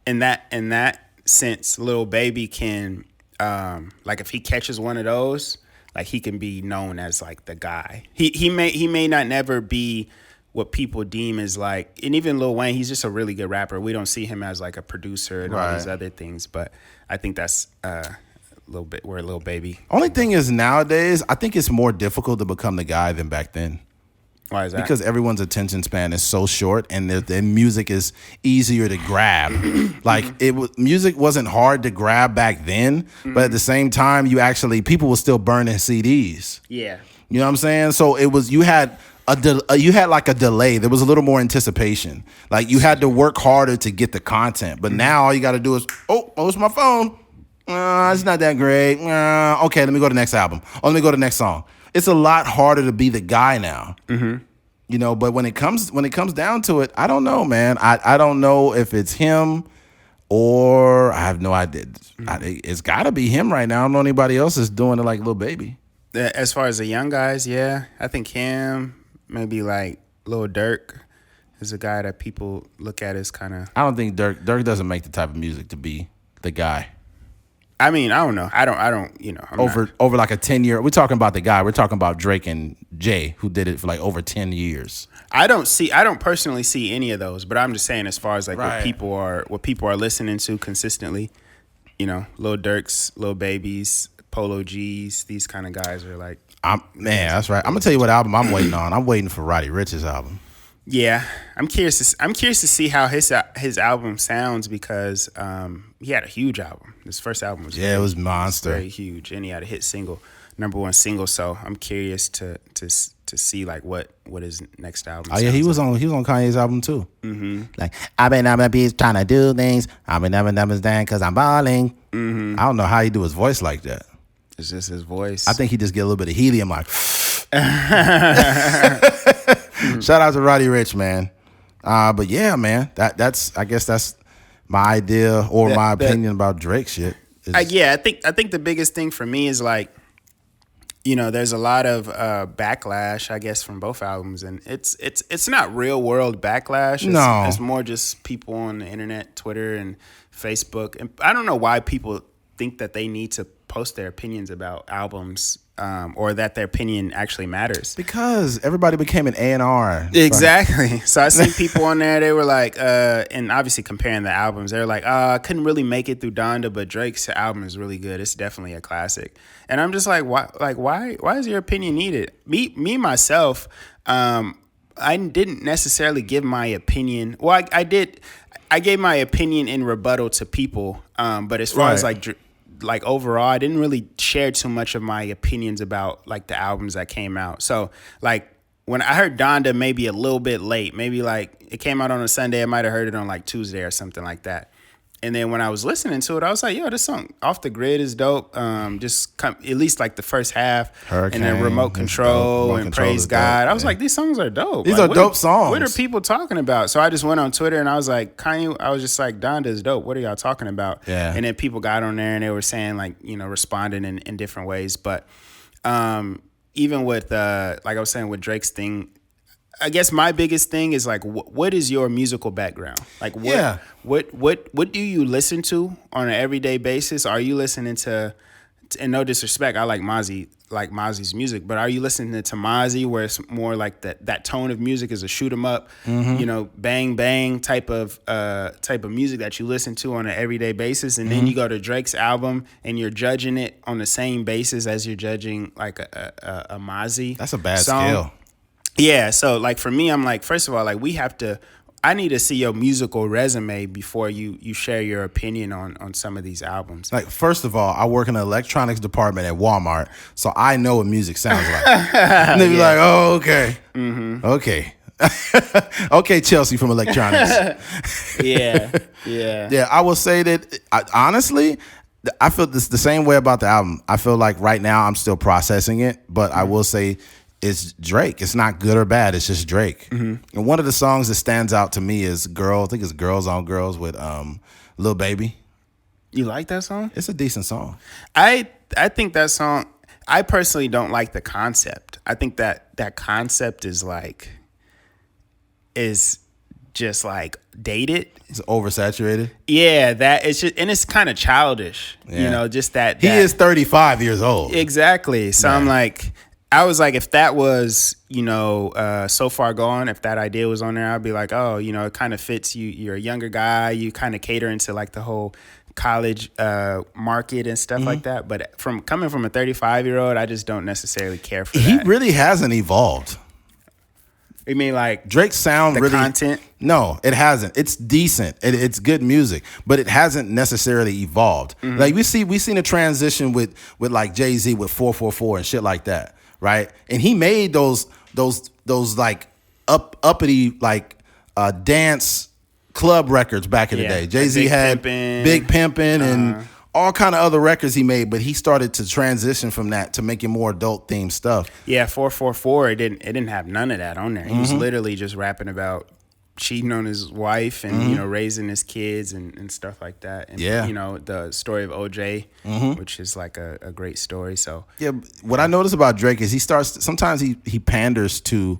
in that sense, Lil Baby can like if he catches one of those, like he can be known as like the guy. He may not never be what people deem as like, and even Lil Wayne, he's just a really good rapper. We don't see him as like a producer and all these other things, but I think that's a little bit where Lil Baby. Only thing is nowadays, I think it's more difficult to become the guy than back then. Why is that? Because everyone's attention span is so short, and their music is easier to grab. Like music wasn't hard to grab back then, but at the same time, people were still burning CDs. Yeah, you know what I'm saying? So it was you had like a delay. There was a little more anticipation. Like you had to work harder to get the content. But now all you got to do is, it's my phone. It's not that great. Okay, let me go to the next album. Let me go to the next song. It's a lot harder to be the guy now. Mm-hmm. But when it comes down to it, I don't know, man. I don't know if it's him or I have no idea. It's got to be him right now. I don't know anybody else is doing it like Lil Baby. As far as the young guys, yeah, I think him. Maybe like Lil Durk is a guy that people look at as kind of. I don't think Durk doesn't make the type of music to be the guy. I mean, I don't know. I don't. Over like a 10-year. We're talking about the guy. We're talking about Drake and Jay, who did it for like over 10 years. I don't personally see any of those, but I'm just saying as far as like what people are listening to consistently. Lil Durks, Lil Babies, Polo G's, these kind of guys are like. That's right. I'm gonna tell you what album I'm waiting on. I'm waiting for Roddy Ricch's album. Yeah, I'm curious to see how his album sounds because he had a huge album. His first album was it was monster, very huge, and he had a hit single, #1 single. So I'm curious to see like what his next album. Oh yeah, he was on Kanye's album too. Mm-hmm. Like I've been on my beats trying to do things. I've been never numbers down because I'm balling. Mm-hmm. I don't know how he do his voice like that. It's just his voice. I think he just get a little bit of helium like. Shout out to Roddy Ricch, man. But yeah, man, that's I guess that's my idea or my opinion about Drake shit. I think the biggest thing for me is like, there's a lot of backlash, I guess, from both albums, and it's not real world backlash. It's more just people on the internet, Twitter and Facebook, and I don't know why people think that they need to post their opinions about albums or that their opinion actually matters. Because everybody became an A&R. Exactly. So I seen people on there, they were like, and obviously comparing the albums, they were like, I couldn't really make it through Donda, but Drake's album is really good. It's definitely a classic. And I'm just like, why is your opinion needed? Me myself, I didn't necessarily give my opinion. Well, I did. I gave my opinion in rebuttal to people, but as far as like overall, I didn't really share too much of my opinions about like the albums that came out. So like when I heard Donda maybe a little bit late, maybe like it came out on a Sunday, I might have heard it on like Tuesday or something like that. And then when I was listening to it, I was like, yo, this song Off the Grid is dope. At least like the first half. Hurricane, and then Remote Control and Praise God. I was like, these songs are dope. These are dope songs. What are people talking about? So I just went on Twitter and I was like, Kanye, I was just like, Donda is dope. What are y'all talking about? Yeah. And then people got on there and they were saying like, responding in different ways. But even with, like I was saying with Drake's thing, I guess my biggest thing is like, what is your musical background? Like, what do you listen to on an everyday basis? Are you listening to, and no disrespect, I like Mozzie's music, but are you listening to Mozzie where it's more like that tone of music is a shoot 'em up, bang bang type of music that you listen to on an everyday basis, and then you go to Drake's album and you're judging it on the same basis as you're judging like a Mozzie. That's a bad song. scale. Yeah, so like for me, I'm like, first of all, like I need to see your musical resume before you share your opinion on some of these albums. Like, first of all, I work in the electronics department at Walmart, so I know what music sounds like. And they be like, oh, okay. Mm-hmm. Okay. Okay, Chelsea from Electronics. Yeah. Yeah, I will say that honestly, I feel this the same way about the album. I feel like right now I'm still processing it, but I will say it's Drake. It's not good or bad. It's just Drake. And one of the songs that stands out to me is "Girl." I think it's "Girls on Girls" with Lil Baby. You like that song? It's a decent song. I think that song. I personally don't like the concept. I think that concept is just like dated. It's oversaturated. Yeah, that it's just, and it's kind of childish. Yeah. You know, just that He is 35 years old. Exactly. So Man. I'm like, I was like, if that was, So Far Gone, if that idea was on there, I'd be like, oh, it kind of fits you. You're a younger guy. You kind of cater into like the whole college market and stuff like that. But coming from a 35-year-old, I just don't necessarily care for that. He really hasn't evolved. You mean like Drake's sound the really content? No, it hasn't. It's decent. It's good music, but it hasn't necessarily evolved. Like we seen a transition with like Jay-Z with 444 and shit like that, right? And he made those like uppity like dance club records back in the day. Jay-Z had Big Pimpin' and all kind of other records he made, but he started to transition from that to making more adult themed stuff. Yeah, 444, it didn't have none of that on there. He was literally just rapping about cheating on his wife and raising his kids and stuff like that. And the story of OJ, which is like a great story. So yeah, what I notice about Drake is sometimes he panders to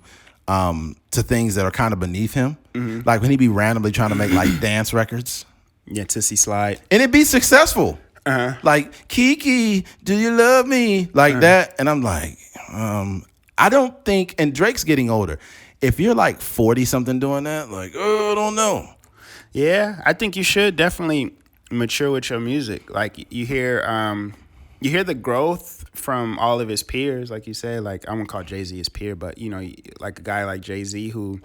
things that are kind of beneath him. Like when he be randomly trying to make like dance records. Yeah, Tootsie Slide. And it be successful. Like, Kiki, do you love me? Like that. And I'm like, I don't think, and Drake's getting older. If you're like 40-something doing that, like, I don't know. Yeah, I think you should definitely mature with your music. Like, you hear the growth from all of his peers, like you say. Like, I wouldn't call Jay-Z his peer, but, like a guy like Jay-Z who...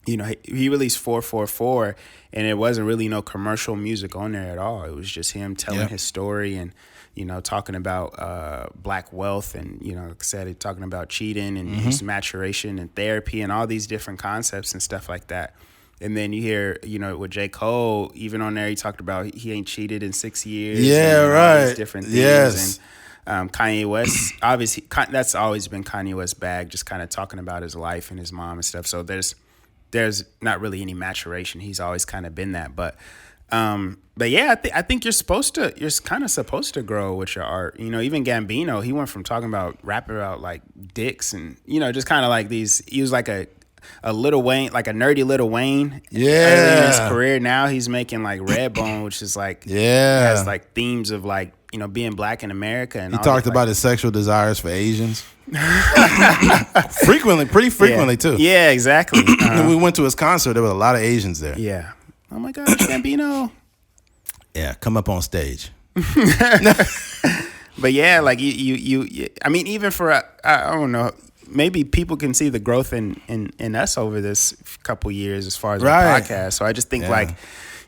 he released 444, and it wasn't really no commercial music on there at all. It was just him telling his story and, talking about black wealth and, like I said, talking about cheating and his maturation and therapy and all these different concepts and stuff like that. And then you hear, with J. Cole, even on there, he talked about he ain't cheated in 6 years. Yeah, and, right. All these different things. Yes. And Kanye West, obviously, that's always been Kanye West's bag, just kind of talking about his life and his mom and stuff. So there's not really any maturation. He's always kind of been that, but yeah, I think you're kind of supposed to grow with your art. Even Gambino, he went from talking about rapping about like dicks and just kind of like these. He was like a Lil Wayne, like a nerdy Lil Wayne. Yeah. Early in his career, now he's making like Redbone, which is like has like themes of like being black in America. And he talked about his sexual desires for Asians. Pretty frequently too. Yeah, exactly. When we went to his concert, there were a lot of Asians there. Yeah. Oh my gosh, Gambino. Yeah, come up on stage. But yeah, like you I mean, even for I don't know, maybe people can see the growth in us over this couple years as far as our podcast. So I just think like,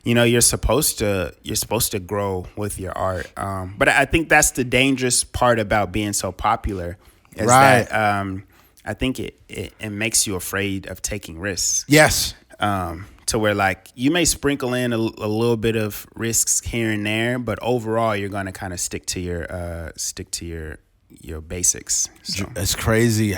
you're supposed to grow with your art. But I think that's the dangerous part about being so popular. Is that I think it makes you afraid of taking risks. Yes. To where like you may sprinkle in a little bit of risks here and there, but overall you're going to kind of stick to your basics. So. It's crazy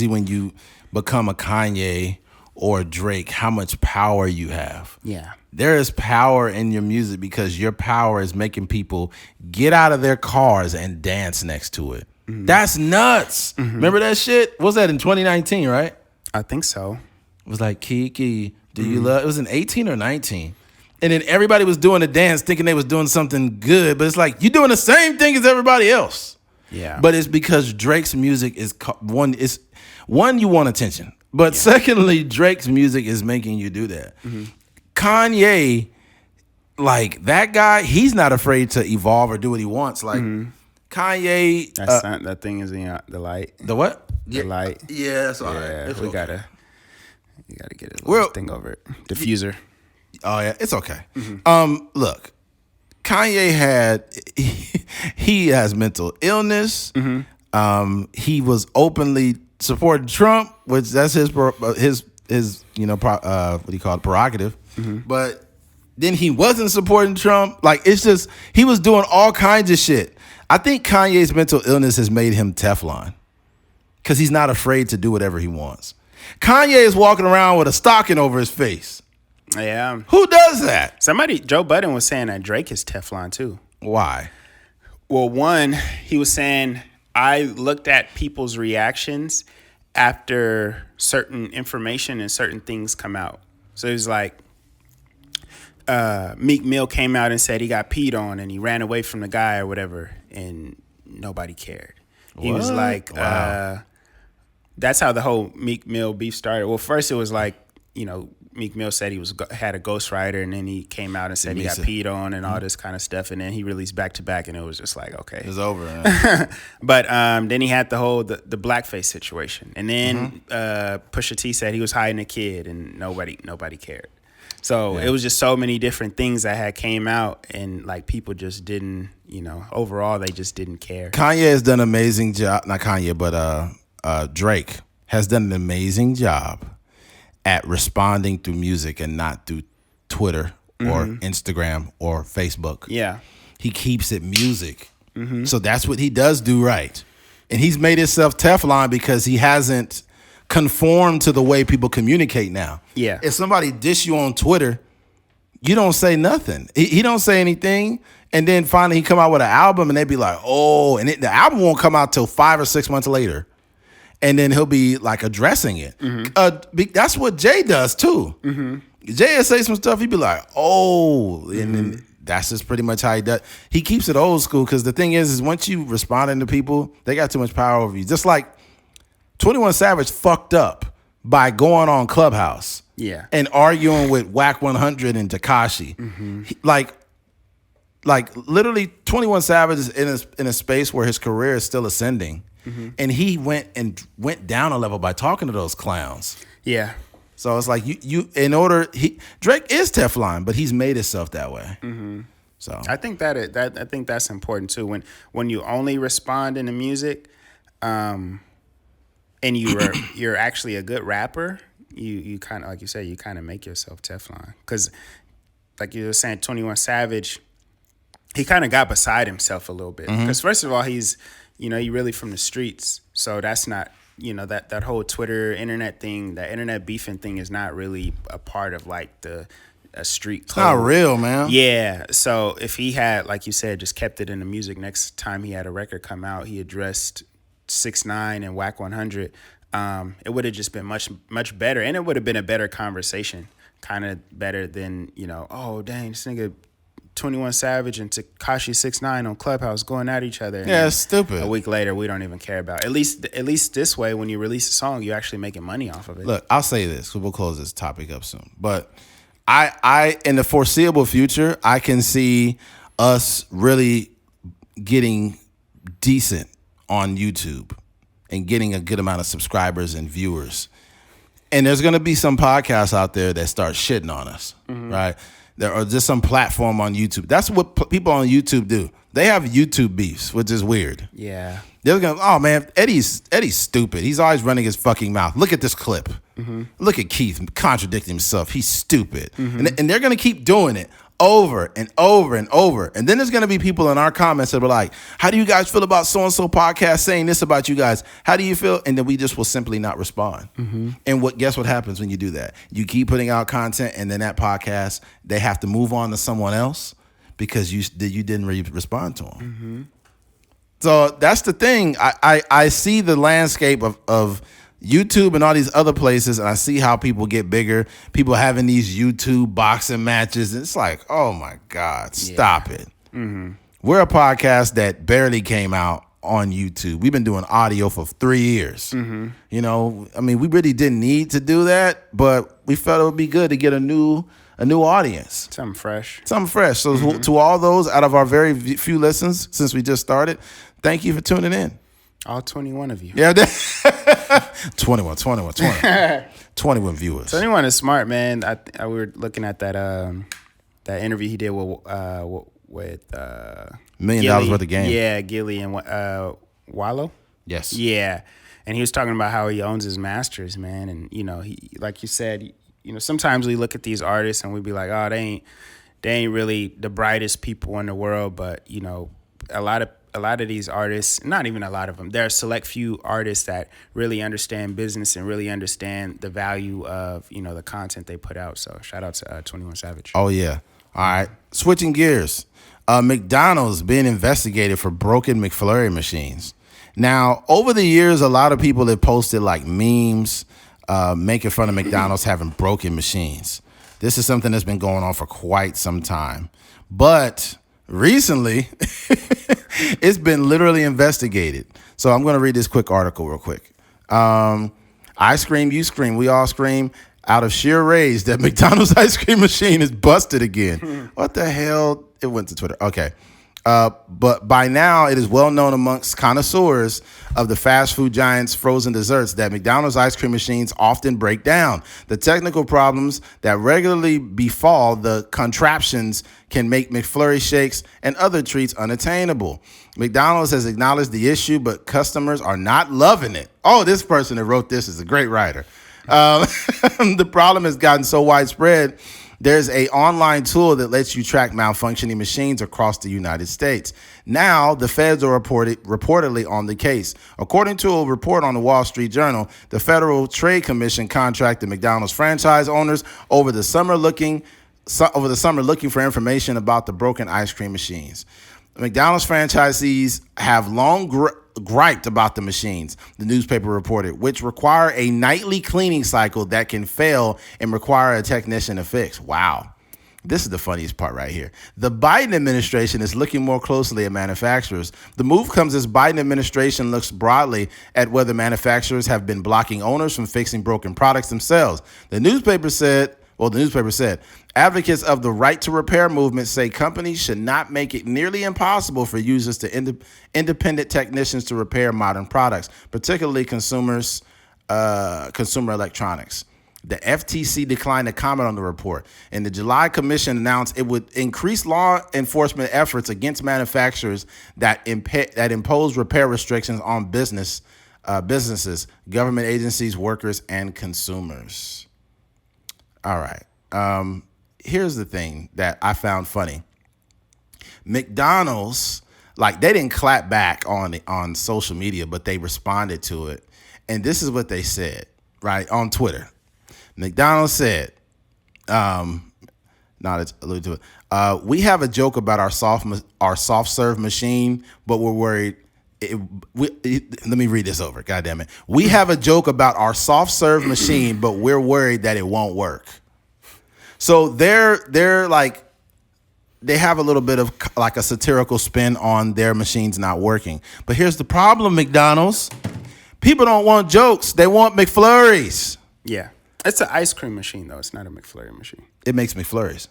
when you become a Kanye or Drake, how much power you have. Yeah. There is power in your music because your power is making people get out of their cars and dance next to it. Mm-hmm. That's nuts. Mm-hmm. Remember that shit? What was that in 2019, right? I think so. It was like, Kiki, do you love... It was in 18 or 19. And then everybody was doing the dance thinking they was doing something good. But it's like, you're doing the same thing as everybody else. Yeah. But it's because Drake's music is... One, you want attention. But secondly, Drake's music is making you do that. Mm-hmm. Kanye, like, that guy, he's not afraid to evolve or do what he wants. Like, Kanye... that thing is in the light. The what? The light. Yeah, that's all right. You gotta get a little thing over it. Diffuser. Oh yeah, it's okay. Mm-hmm. Look, Kanye he has mental illness. Mm-hmm. He was openly supporting Trump, which that's his what do you call it, prerogative. But then he wasn't supporting Trump. Like, it's just, he was doing all kinds of shit. I think Kanye's mental illness has made him Teflon because he's not afraid to do whatever he wants. Kanye is walking around with a stocking over his face. Yeah. Who does that? Joe Budden was saying that Drake is Teflon too. Why? Well, one, he was saying, I looked at people's reactions after certain information and certain things come out. So it was like, Meek Mill came out and said he got peed on and he ran away from the guy or whatever, and nobody cared. He was like, wow. That's how the whole Meek Mill beef started. Well, first it was like, Meek Mill said he had a ghostwriter, and then he came out and said he got peed on and all this kind of stuff, and then he released back to back, and it was just like, okay, it's over. Man. But then he had the whole the blackface situation, and then Pusha T said he was hiding a kid, and nobody cared. So it was just so many different things that had came out, and like people just didn't, overall they just didn't care. Kanye has done an amazing job. Not Kanye, but Drake has done an amazing job at responding through music and not through Twitter or Instagram or Facebook. Yeah. He keeps it music. So that's what he does do right. And he's made himself Teflon because he hasn't conformed to the way people communicate now. Yeah. If somebody dish you on Twitter, you don't say nothing. He don't say anything. And then finally he come out with an album and they be like, oh, and the album won't come out till 5 or 6 months later. And then he'll be like addressing it. That's what Jay does too. Jay will say some stuff. He'd be like, oh, and then that's just pretty much how he does. He keeps it old school because the thing is once you responding to people, they got too much power over you. Just like 21 Savage fucked up by going on Clubhouse and arguing with Whack 100 and Tekashi. Like literally 21 Savage is in a space where his career is still ascending. And he went down a level by talking to those clowns. Yeah. So it's like Drake is Teflon, but he's made himself that way. So I think I think that's important too. When you only respond in the music, and you're actually a good rapper, you kind of, like you said, you kind of make yourself Teflon. Because like you were saying, 21 Savage, he kind of got beside himself a little bit. Because first of all, he's you really from the streets, so that's not, that whole Twitter, internet thing, that internet beefing thing is not really a part of like a street code. It's not real, man. Yeah, so if he had, like you said, just kept it in the music, next time he had a record come out, he addressed 6ix9ine and Whack 100, it would have just been much, much better, and it would have been a better conversation, kind of better than, oh, dang, this nigga 21 Savage and Tekashi 6ix9ine on Clubhouse going at each other. Yeah, it's stupid. A week later, we don't even care about it. At least this way, when you release a song, you're actually making money off of it. Look, I'll say this, because we'll close this topic up soon. But I in the foreseeable future, I can see us really getting decent on YouTube and getting a good amount of subscribers and viewers. And there's going to be some podcasts out there that start shitting on us, right? There are just some platform on YouTube. That's what people on YouTube do. They have YouTube beefs, which is weird. Yeah. They're going, oh man, Eddie's stupid. He's always running his fucking mouth. Look at this clip. Look at Keith contradicting himself. He's stupid. And they're going to keep doing it over and over and over. And then there's going to be people in our comments that are like, how do you guys feel about so-and-so podcast saying this about you guys? How do you feel? And then we just will simply not respond. And guess what happens when you do that? You keep putting out content, and then that podcast, they have to move on to someone else because you didn't respond to them. So that's the thing. I see the landscape of YouTube and all these other places, and I see how people get bigger. People having these YouTube boxing matches. And it's like, oh my God, stop it. We're a podcast that barely came out on YouTube. We've been doing audio for 3 years. We really didn't need to do that, but we felt it would be good to get a new audience. Something fresh. So to all those out of our very few listens since we just started, thank you for tuning in. All 21 of you. Yeah, 21 21 viewers. 21 is smart, man. We were looking at that interview he did with $1 million worth of game. Yeah, Gilly and Wallow. Yes. Yeah. and he was talking about how he owns his masters, man. And he, like you said, sometimes we look at these artists and we be like, oh, they ain't really the brightest people in the world, but a lot of these artists, not even a lot of them, there are select few artists that really understand business and really understand the value of the content they put out. So shout out to 21 Savage. Oh yeah. All right. Switching gears. McDonald's being investigated for broken McFlurry machines. Now, over the years, a lot of people have posted like memes making fun of McDonald's having broken machines. This is something that's been going on for quite some time. But recently, it's been literally investigated. So I'm going to read this quick article real quick. I scream, you scream, we all scream out of sheer rage that McDonald's ice cream machine is busted again. What the hell? It went to Twitter. Okay. But by now, it is well known amongst connoisseurs of the fast food giant's frozen desserts that McDonald's ice cream machines often break down. The technical problems that regularly befall the contraptions can make McFlurry shakes and other treats unattainable. McDonald's has acknowledged the issue, but customers are not loving it. Oh, this person that wrote this is a great writer. The problem has gotten so widespread. There's an online tool that lets you track malfunctioning machines across the United States. Now, the feds are reportedly on the case. According to a report on the Wall Street Journal, the Federal Trade Commission contracted McDonald's franchise owners over the summer looking for information about the broken ice cream machines. McDonald's franchisees have long griped about the machines, the newspaper reported, which require a nightly cleaning cycle that can fail and require a technician to fix. Wow. This is the funniest part right here. The Biden administration is looking more closely at manufacturers. The move comes as Biden administration looks broadly at whether manufacturers have been blocking owners from fixing broken products themselves. The newspaper said, advocates of the right to repair movement say companies should not make it nearly impossible for users to independent technicians to repair modern products, particularly consumer electronics. The FTC declined to comment on the report, and the July commission announced it would increase law enforcement efforts against manufacturers that impose repair restrictions on businesses, government agencies, workers, and consumers. All right. Here's the thing that I found funny. McDonald's, they didn't clap back on social media, but they responded to it. And this is what they said, right, on Twitter. McDonald's said, not allude to it. We have a joke about our soft serve machine, but we're worried. Let me read this over. God damn it. We have a joke about our soft serve machine, but we're worried that it won't work. So they're like, they have a little bit of like a satirical spin on their machines not working. But here's the problem, McDonald's. People don't want jokes. They want McFlurries. Yeah. It's an ice cream machine, though. It's not a McFlurry machine. It makes McFlurries.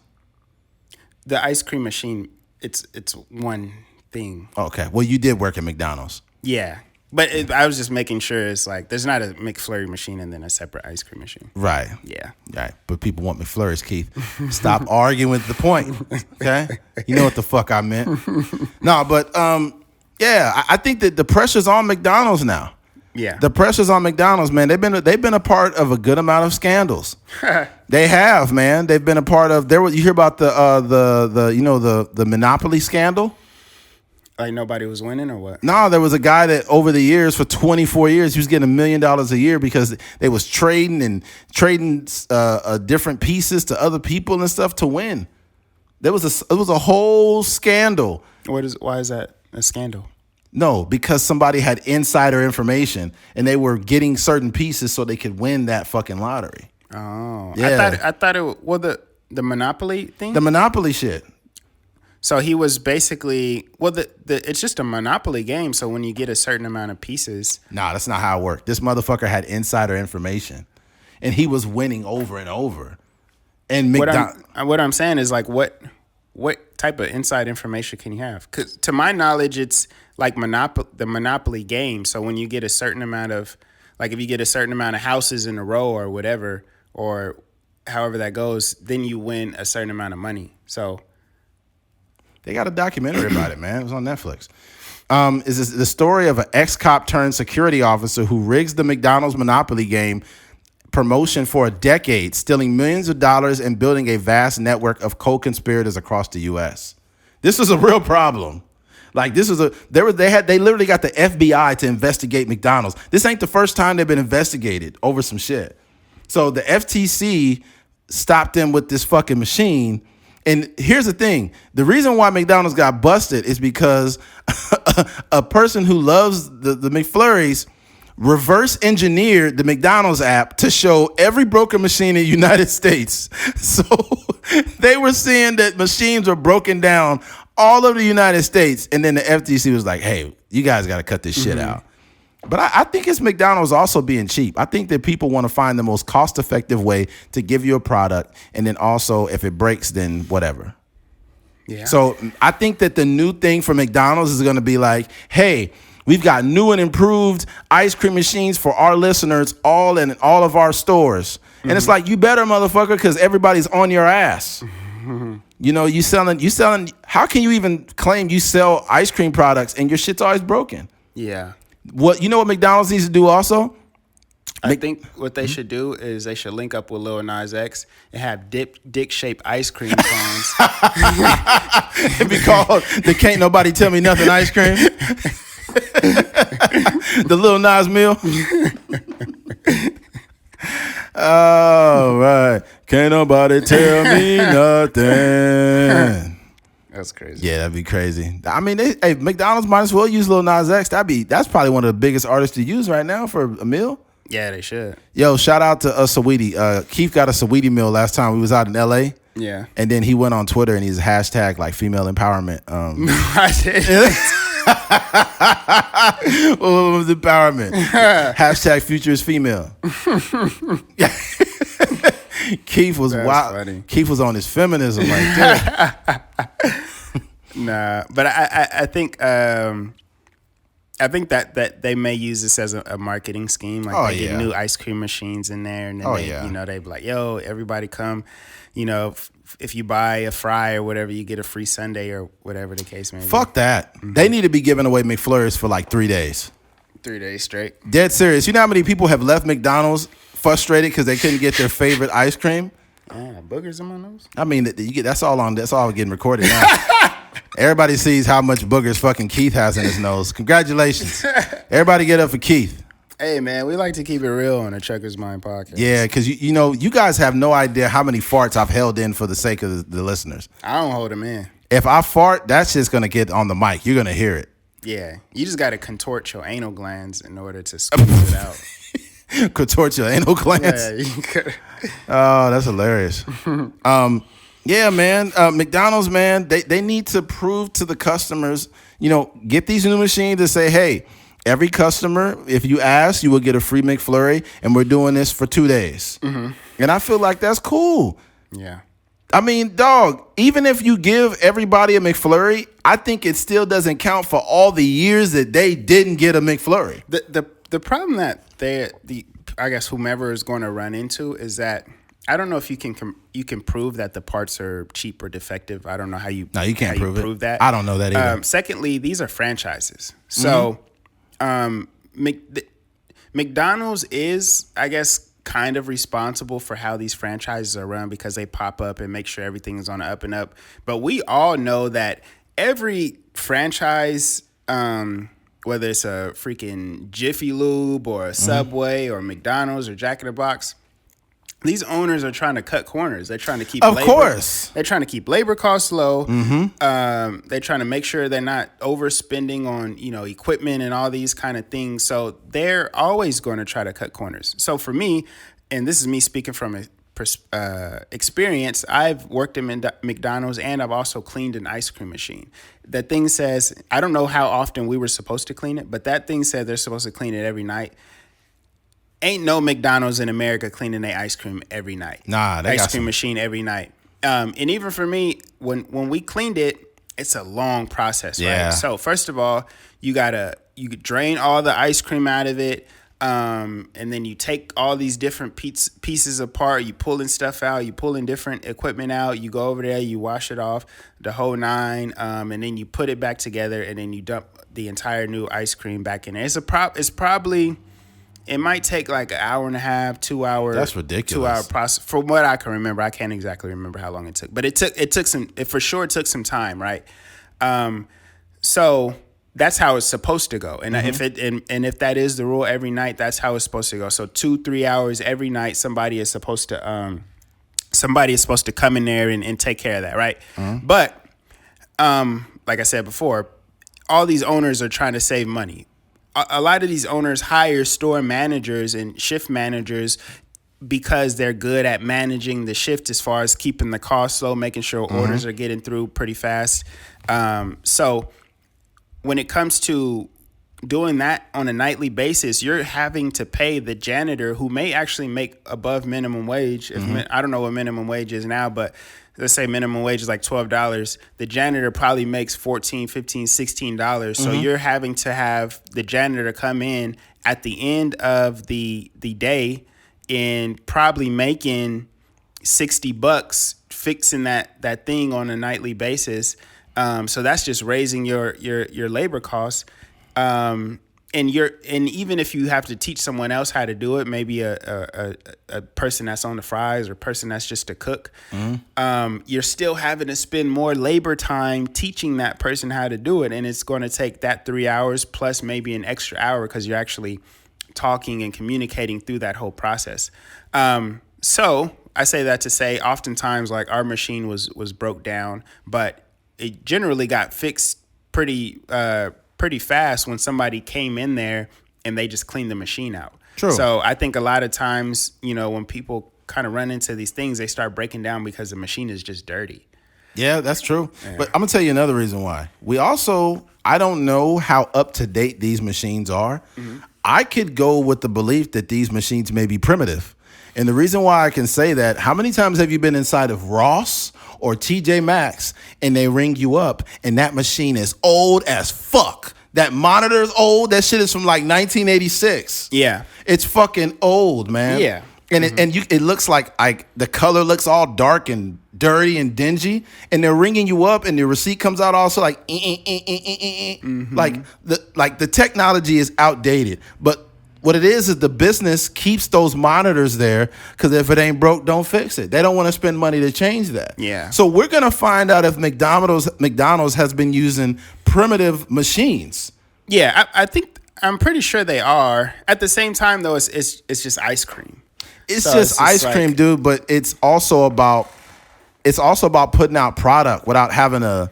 The ice cream machine, it's one thing. Okay. Well, you did work at McDonald's. Yeah. But I was just making sure it's like there's not a McFlurry machine and then a separate ice cream machine. Right. Yeah. Right. But people want McFlurries, Keith. Stop arguing with the point. Okay. You know what the fuck I meant. No, but yeah, I think that the pressure's on McDonald's now. Yeah. The pressure's on McDonald's, man. They've been a part of a good amount of scandals. They have, man. They've been a part of you hear about the Monopoly scandal? Like nobody was winning or what? No, there was a guy that over the years, for 24 years, he was getting $1 million a year because they was trading different pieces to other people and stuff to win. It was a whole scandal. Why is that a scandal? No, because somebody had insider information and they were getting certain pieces so they could win that fucking lottery. Oh, yeah. I thought it was the Monopoly thing. The Monopoly shit. So he was basically it's just a Monopoly game. So when you get a certain amount of pieces, nah, that's not how it worked. This motherfucker had insider information, and he was winning over and over. And what I'm saying is like what type of inside information can you have? Because to my knowledge, it's like the Monopoly game. So when you get a certain amount of, like if you get a certain amount of houses in a row or whatever, or however that goes, then you win a certain amount of money. So they got a documentary about it, man. It was on Netflix. is this the story of an ex-cop turned security officer who rigs the McDonald's Monopoly game promotion for a decade, stealing millions of dollars and building a vast network of co-conspirators across the U.S. This is a real problem. Like this is they literally got the FBI to investigate McDonald's. This ain't the first time they've been investigated over some shit. So the FTC stopped them with this fucking machine. And here's the thing. The reason why McDonald's got busted is because a person who loves the McFlurries reverse engineered the McDonald's app to show every broken machine in the United States. So they were seeing that machines were broken down all over the United States. And then the FTC was like, hey, you guys got to cut this shit out. But I think it's McDonald's also being cheap. I think that people want to find the most cost-effective way to give you a product. And then also, if it breaks, then whatever. Yeah. So I think that the new thing for McDonald's is going to be like, hey, we've got new and improved ice cream machines for our listeners all in all of our stores. And it's like, you better, motherfucker, because everybody's on your ass. You know, you selling. How can you even claim you sell ice cream products and your shit's always broken? Yeah. What you know what McDonald's needs to do also? I think what they should do is they should link up with Lil Nas X and have dick-shaped ice cream cones. It'd be called the Can't Nobody Tell Me Nothing ice cream. The Lil Nas meal. Oh, right. Can't nobody tell me nothing. That's crazy. Yeah, that'd be crazy. I mean, hey, McDonald's might as well use Lil Nas X. That's probably one of the biggest artists to use right now for a meal. Yeah, they should. Yo, shout out to Saweetie. Keith got a Saweetie meal last time we was out in LA. Yeah. And then he went on Twitter and he's hashtag like female empowerment. I did. What was empowerment? Hashtag future is female. Keith was wild. Funny. Keith was on his feminism right there. Nah, but I think that they may use this as a marketing scheme. Like they get new ice cream machines in there, and then they be like, "Yo, everybody come." You know, if you buy a fry or whatever, you get a free sundae or whatever the case may be. Fuck that. Mm-hmm. They need to be giving away McFlurries for like 3 days. 3 days straight. Dead serious. You know how many people have left McDonald's frustrated because they couldn't get their favorite ice cream? Boogers in my nose. I mean, that's all getting recorded now. Everybody sees how much boogers fucking Keith has in his nose. Congratulations. Everybody get up for Keith. Hey, man, we like to keep it real on the Trucker's Mind podcast. Yeah, because, you know, you guys have no idea how many farts I've held in for the sake of the listeners. I don't hold them in. If I fart, that's just going to get on the mic. You're going to hear it. Yeah. You just got to contort your anal glands in order to squeeze it out. Contort your anal glands? Yeah, you could. Oh, that's hilarious. Yeah, man. McDonald's, man, they need to prove to the customers, you know, get these new machines to say, hey, every customer, if you ask, you will get a free McFlurry, and we're doing this for 2 days. Mm-hmm. And I feel like that's cool. Yeah. I mean, dog, even if you give everybody a McFlurry, I think it still doesn't count for all the years that they didn't get a McFlurry. The problem that I guess whomever is going to run into is that I don't know if you can prove that the parts are cheap or defective. I don't know how you can't prove that. I don't know that either. Secondly, these are franchises. So McDonald's is, I guess, kind of responsible for how these franchises are run because they pop up and make sure everything is on the up and up. But we all know that every franchise, whether it's a freaking Jiffy Lube or a Subway or McDonald's or Jack in the Box, these owners are trying to cut corners. They're trying to keep They're trying to keep labor costs low. Mm-hmm. They're trying to make sure they're not overspending on, you know, equipment and all these kind of things. So they're always going to try to cut corners. So for me, and this is me speaking from experience, I've worked in McDonald's and I've also cleaned an ice cream machine. That thing says, I don't know how often we were supposed to clean it, but that thing said they're supposed to clean it every night. Ain't no McDonald's in America cleaning their ice cream every night. Nah, they ice cream machine every night. And even for me, when we cleaned it, it's a long process, right? So first of all, you drain all the ice cream out of it. And then you take all these different pieces apart. You pulling stuff out. You pulling different equipment out. You go over there. You wash it off, the whole nine. And then you put it back together. And then you dump the entire new ice cream back in there. It's probably. It might take like an hour and a half, 2 hours. That's ridiculous. 2 hour process. From what I can remember, I can't exactly remember how long it took, but it took some time, right? So that's how it's supposed to go. And if that is the rule every night, that's how it's supposed to go. So 2-3 hours every night, somebody is supposed to come in there and take care of that, right? But like I said before, all these owners are trying to save money. A lot of these owners hire store managers and shift managers because they're good at managing the shift as far as keeping the costs low, making sure orders are getting through pretty fast. So when it comes to doing that on a nightly basis, you're having to pay the janitor who may actually make above minimum wage. I don't know what minimum wage is now, but let's say minimum wage is like $12. The janitor probably makes $14, $15, $16. So you're having to have the janitor come in at the end of the day and probably making $60 fixing that thing on a nightly basis. So that's just raising your labor costs. And even if you have to teach someone else how to do it, maybe a person that's on the fries or a person that's just a cook, you're still having to spend more labor time teaching that person how to do it. And it's going to take that 3 hours plus maybe an extra hour because you're actually talking and communicating through that whole process. So I say that to say oftentimes like our machine was broke down, but it generally got fixed pretty fast when somebody came in there and they just cleaned the machine out. True. So I think a lot of times, when people kind of run into these things, they start breaking down because the machine is just dirty. Yeah, that's true. Yeah. But I'm going to tell you another reason why. I don't know how up to date these machines are. I could go with the belief that these machines may be primitive. And the reason why I can say that, how many times have you been inside of Ross or TJ Maxx and they ring you up and that machine is old as fuck? That monitor is old. That shit is from like 1986. Yeah. It's fucking old, man. Yeah. And it looks like the color looks all dark and dirty and dingy, and they're ringing you up, and the receipt comes out also like like the technology is outdated. But what it is the business keeps those monitors there because if it ain't broke, don't fix it. They don't want to spend money to change that. Yeah. So we're gonna find out if McDonald's has been using primitive machines. Yeah, I'm pretty sure they are. At the same time, though, it's just ice cream. It's just ice cream, dude. But it's also about putting out product without having to,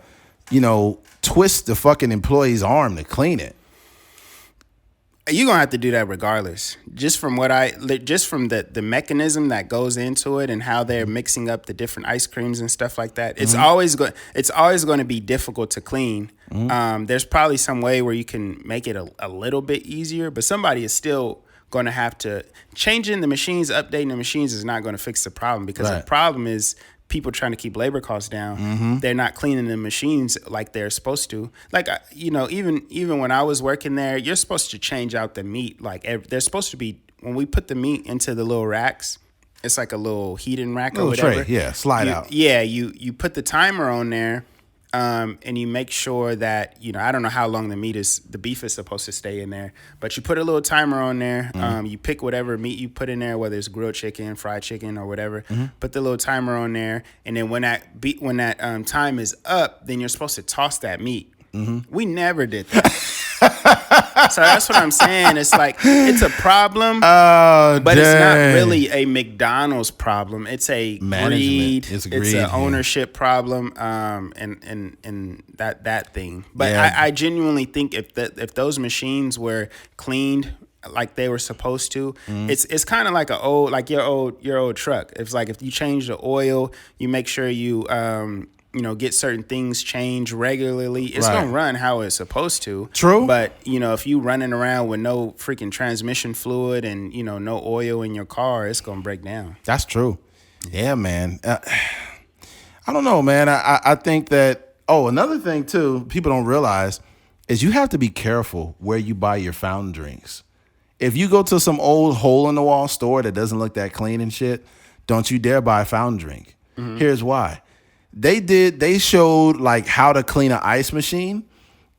twist the fucking employee's arm to clean it. You're gonna have to do that regardless. Just from the mechanism that goes into it and how they're mixing up the different ice creams and stuff like that. It's always going to be difficult to clean. There's probably some way where you can make it a little bit easier, but somebody is still going to have to changing the machines, updating the machines is not going to fix the problem because the problem is people trying to keep labor costs down. They're not cleaning the machines like they're supposed to. Like, even when I was working there, you're supposed to change out the meat. Like they're supposed to be, when we put the meat into the little racks, it's like a little heating rack or whatever. Tray, yeah, slide out. Yeah, you put the timer on there. And you make sure that, I don't know how long the beef is supposed to stay in there, but you put a little timer on there. You pick whatever meat you put in there, whether it's grilled chicken, fried chicken, or whatever. Put the little timer on there, and then when that time is up, then you're supposed to toss that meat. We never did that. So that's what I'm saying. It's like, it's a problem, but it's not really a McDonald's problem. It's a greed. It's an ownership problem, and that thing. But I genuinely think if those machines were cleaned like they were supposed to, it's kind of like your old truck. It's like if you change the oil, you make sure you get certain things changed regularly. It's going to run how it's supposed to. True. But, if you running around with no freaking transmission fluid and, no oil in your car, it's going to break down. That's true. Yeah, man. I don't know, man. I think that, another thing, too, people don't realize is you have to be careful where you buy your fountain drinks. If you go to some old hole in the wall store that doesn't look that clean and shit, don't you dare buy a fountain drink. Here's why. They showed like how to clean an ice machine,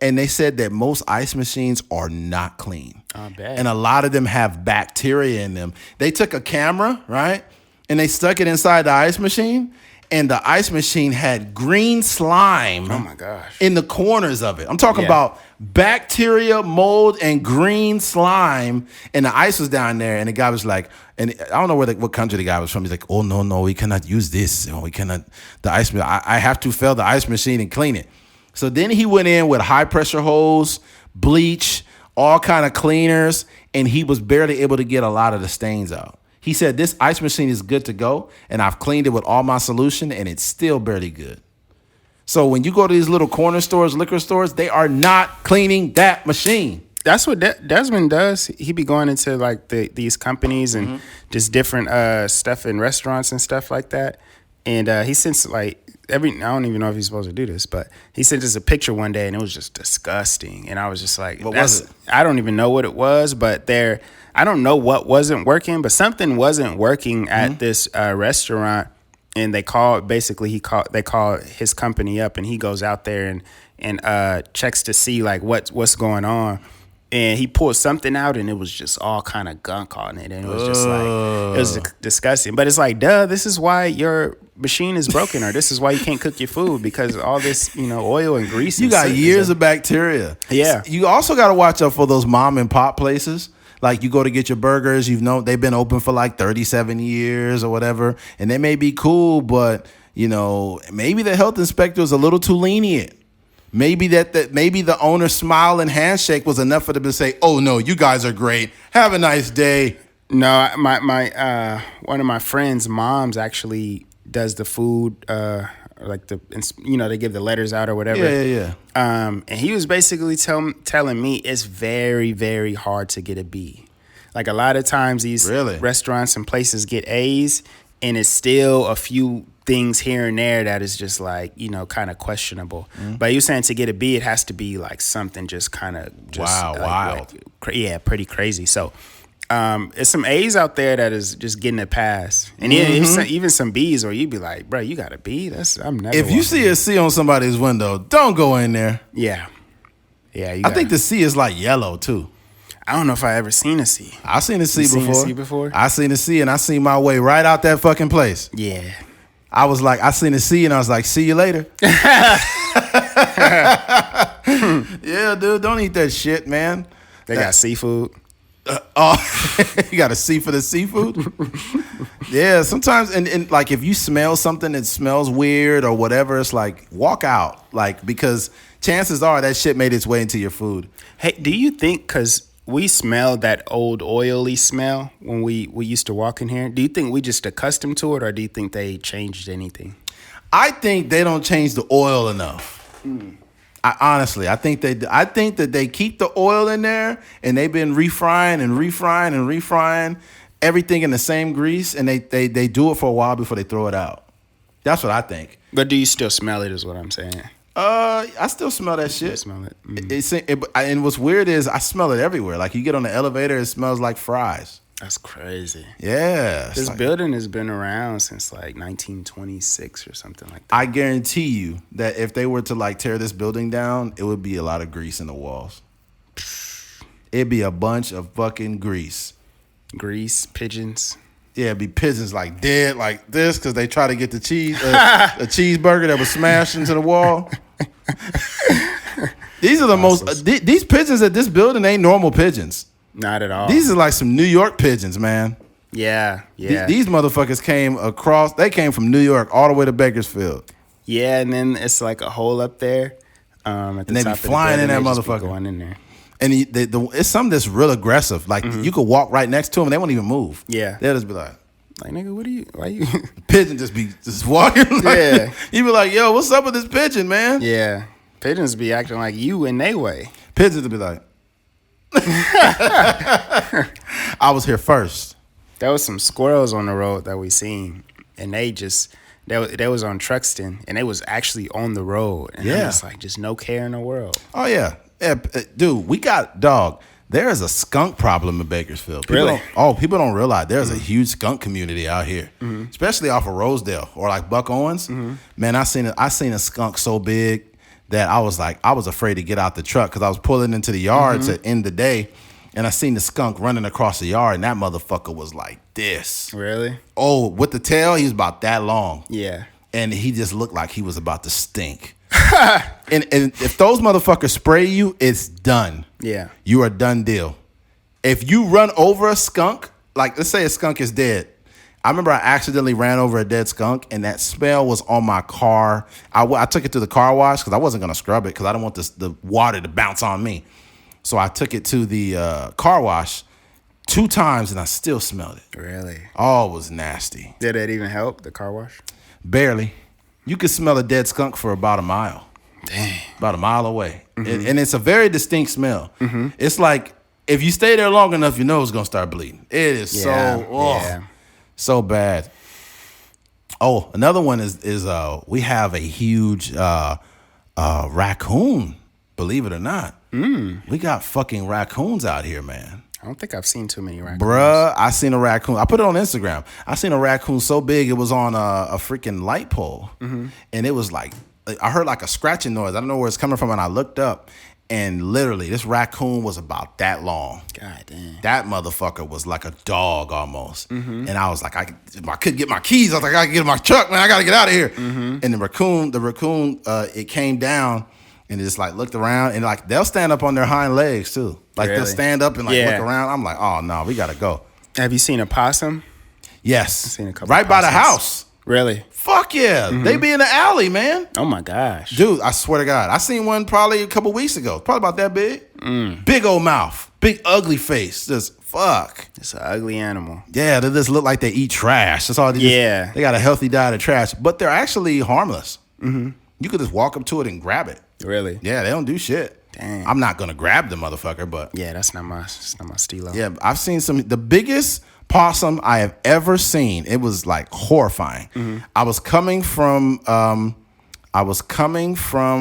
and they said that most ice machines are not clean. I bet. And a lot of them have bacteria in them. They took a camera, right? And they stuck it inside the ice machine, and the ice machine had green slime. Oh my gosh. In the corners of it. I'm talking about bacteria, mold, and green slime. And the ice was down there, and the guy was like, and I don't know what country the guy was from. He's like, oh, no, we cannot use this. We cannot, the ice, I have to fill the ice machine and clean it. So then he went in with high pressure hose, bleach, all kind of cleaners, and he was barely able to get a lot of the stains out. He said, this ice machine is good to go, and I've cleaned it with all my solution, and it's still barely good. So when you go to these little corner stores, liquor stores, they are not cleaning that machine. That's what Desmond does. He be going into like these companies and just different stuff in restaurants and stuff like that. And he sends like I don't even know if he's supposed to do this, but he sent us a picture one day and it was just disgusting. And I was just like, what was it? I don't even know what it was, but I don't know what wasn't working, but something wasn't working at this restaurant. And they called his company up, and he goes out there and checks to see like what's going on. And he pulled something out, and it was just all kind of gunk on it, and it was just like it was disgusting. But it's like, duh, this is why your machine is broken, or this is why you can't cook your food, because all this oil and grease. You got years of bacteria. Yeah. You also got to watch out for those mom and pop places. Like you go to get your burgers, they've been open for like 37 years or whatever, and they may be cool, but maybe the health inspector is a little too lenient. Maybe maybe the owner's smile and handshake was enough for them to say, "Oh no, you guys are great. Have a nice day." No, my one of my friends' moms actually does the food, like they give the letters out or whatever. Yeah. And he was basically telling me it's very, very hard to get a B. Like a lot of times these restaurants and places get A's, and it's still a few things here and there that is just like, kind of questionable. But you're saying to get a B, it has to be like something just kind of wild. Pretty crazy. So it's some A's out there that is just getting a pass. And even some B's, or you'd be like, bro, you got a B? I'm never. If you see a C on somebody's window, don't go in there. Yeah. I think the C is like yellow too. I don't know if I ever seen a C. I seen a C before. Seen a C before? I seen a C, and I seen my way right out that fucking place. Yeah. I was like, I seen a C, and I was like, see you later. Yeah, dude, don't eat that shit, man. They got seafood. You got a C for the seafood? Yeah, sometimes, and like if you smell something that smells weird or whatever, it's like, walk out. Like, because chances are that shit made its way into your food. Hey, do you think, because we smell that old oily smell when we used to walk in here, do you think we just accustomed to it, or do you think they changed anything? I think they don't change the oil enough. I think that they keep the oil in there, and they've been refrying everything in the same grease, and they do it for a while before they throw it out. That's what I think. But do you still smell it, is what I'm saying? I still smell that shit. Smell it. And what's weird is I smell it everywhere. Like you get on the elevator, it smells like fries. That's crazy. Yeah. This building has been around since like 1926 or something like that. I guarantee you that if they were to like tear this building down, it would be a lot of grease in the walls. It'd be a bunch of fucking grease. Grease, pigeons. Yeah, it'd be pigeons like dead like this because they try to get the cheese, a cheeseburger that was smashed into the wall. These are the most. These pigeons at this building ain't normal pigeons. Not at all. These are like some New York pigeons, man. Yeah. These motherfuckers came across. They came from New York all the way to Bakersfield. Yeah, and then it's like a hole up there. At the and they top be flying in that motherfucker. Going in there. And it's something that's real aggressive. Like you could walk right next to them, and they won't even move. Yeah, they'll just be like, nigga, why you? Pigeon just walking. Like, yeah, you be like, yo, what's up with this pigeon, man? Yeah, pigeons be acting like you in they way. Pigeons will be like, I was here first. There was some squirrels on the road that we seen, and they was on Truxton, and they was actually on the road. And it's like just no care in the world. Oh yeah, dude, we got dog. There is a skunk problem in Bakersfield. Really? People don't realize there's a huge skunk community out here, especially off of Rosedale or like Buck Owens. Man, I seen a skunk so big that I was afraid to get out the truck because I was pulling into the yards at the end of the day, and I seen the skunk running across the yard, and that motherfucker was like this. Really? Oh, with the tail, he was about that long. Yeah. And he just looked like he was about to stink. and if those motherfuckers spray you, it's done. Yeah. You are done deal. If you run over a skunk, like let's say a skunk is dead. I remember I accidentally ran over a dead skunk, and that smell was on my car. I took it to the car wash because I wasn't going to scrub it because I didn't want the water to bounce on me. So I took it to the car wash 2 times, and I still smelled it. Really? Oh, it was nasty. Did it even help, the car wash? Barely. You could smell a dead skunk for about a mile. Dang. About a mile away. And it's a very distinct smell. It's like if you stay there long enough, your nose is going to start bleeding. It is so bad. Oh, another one is we have a huge raccoon, believe it or not. We got fucking raccoons out here, man. I don't think I've seen too many raccoons. Bruh, I seen a raccoon. I put it on Instagram. I seen a raccoon so big it was on a freaking light pole. And it was like, I heard like a scratching noise. I don't know where it's coming from. And I looked up, and literally this raccoon was about that long. God damn. That motherfucker was like a dog almost. And I was like, I couldn't get my keys. I was like, I gotta get in my truck, man. I gotta get out of here. And the raccoon, it came down and it just like looked around, and like they'll stand up on their hind legs too. Like they'll stand up and like look around. I'm like, oh no, we gotta go. Have you seen a possum? Yes. I've seen a couple right by the house. Really? Fuck yeah. They be in the alley, man. Oh my gosh. Dude, I swear to God. I seen one probably a couple weeks ago. Probably about that big. Big old mouth. Big ugly face. Just fuck. It's an ugly animal. Yeah, they just look like they eat trash. That's all they just, they got a healthy diet of trash. But they're actually harmless. You could just walk up to it and grab it. Really? Yeah, they don't do shit. Dang. I'm not gonna grab the motherfucker, but yeah, that's not my stilo. Yeah, I've seen the biggest possum I have ever seen. It was like horrifying. I was coming from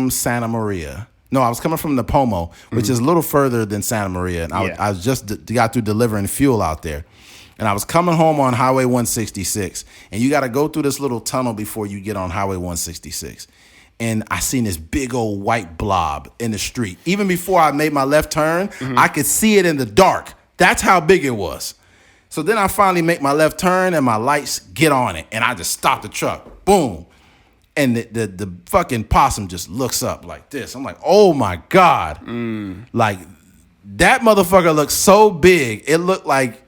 Santa Maria. No, I was coming from Napomo, which is a little further than Santa Maria, and I was just got through delivering fuel out there. And I was coming home on Highway 166, and you got to go through this little tunnel before you get on Highway 166. And I seen this big old white blob in the street. Even before I made my left turn, I could see it in the dark. That's how big it was. So then I finally make my left turn, and my lights get on it, and I just stop the truck. Boom. And the fucking possum just looks up like this. I'm like, oh my God. Like, that motherfucker looked so big, it looked like